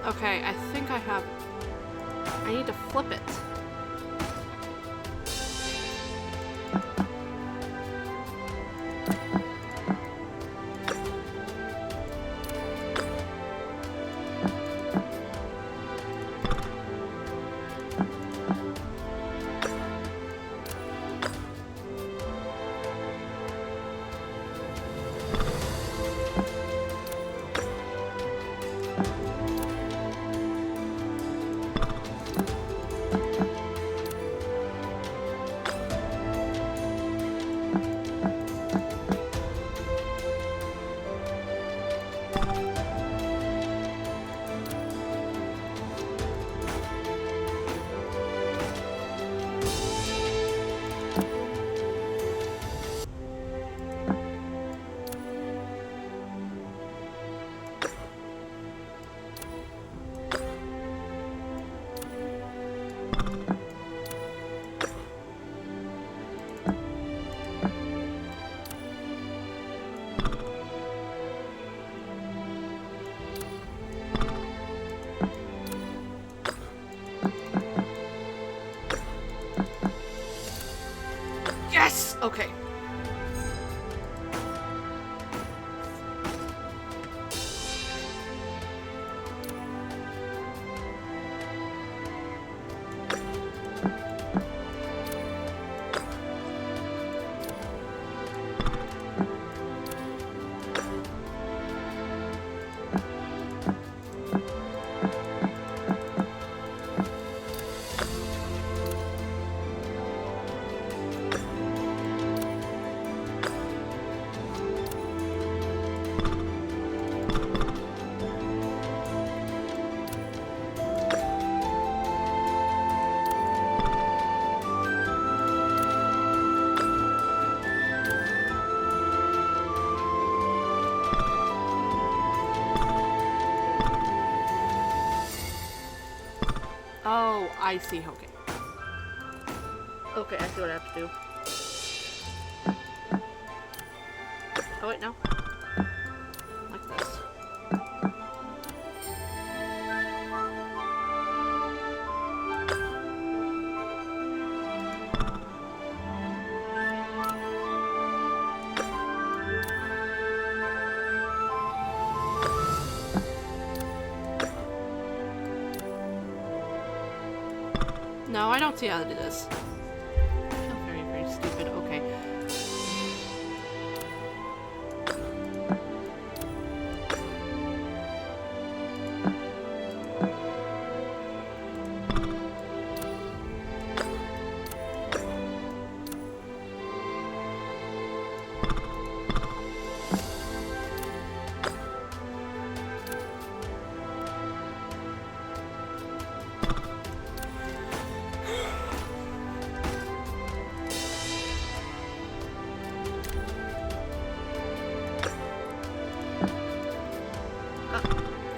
Speaker 1: Okay, I think I have... I need to flip it. Yes! Okay. Oh, I see. Okay. Okay, I see what I have to do. Oh, wait, no. Like this. No, I don't see how to do this. I feel very, very stupid. Okay.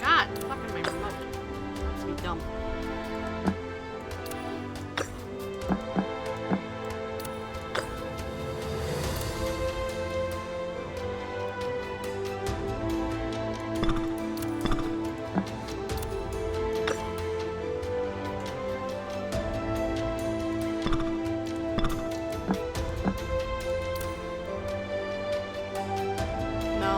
Speaker 1: God, fucking my remote. Makes me dumb. No.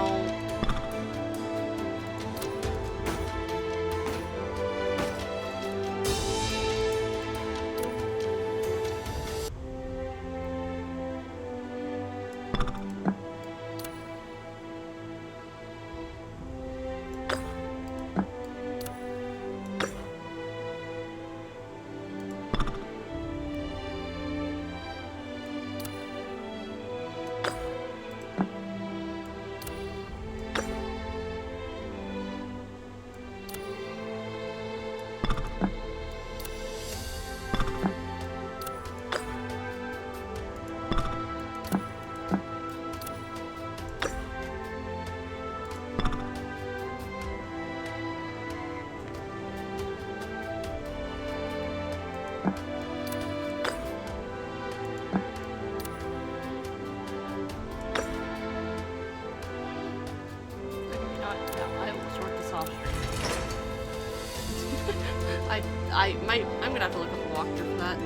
Speaker 1: I will sort this off. I'm gonna have to look up a walkthrough for that.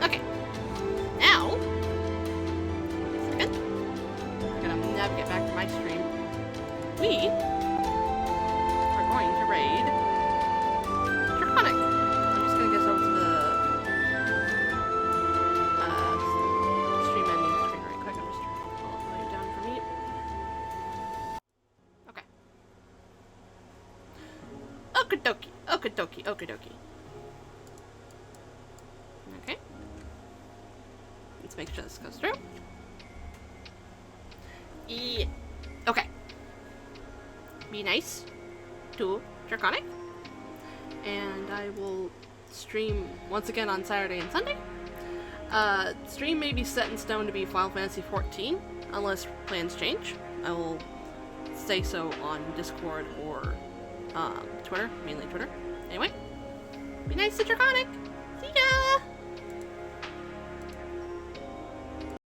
Speaker 1: Okay. Now, second, I'm gonna navigate back to my stream. We are going to raid Draconic. I'm just gonna get over to the stream ending screen right quick. I'm just trying to pull it way down for me. Okay. Okie dokie, okie dokie. Okay. Let's make sure this goes through. Yeah. Okay. Be nice to Draconic. And I will stream once again on Saturday and Sunday. Stream may be set in stone to be Final Fantasy XIV, unless plans change. I will say so on Discord or Twitter, mainly Twitter. Anyway, be nice to Draconic!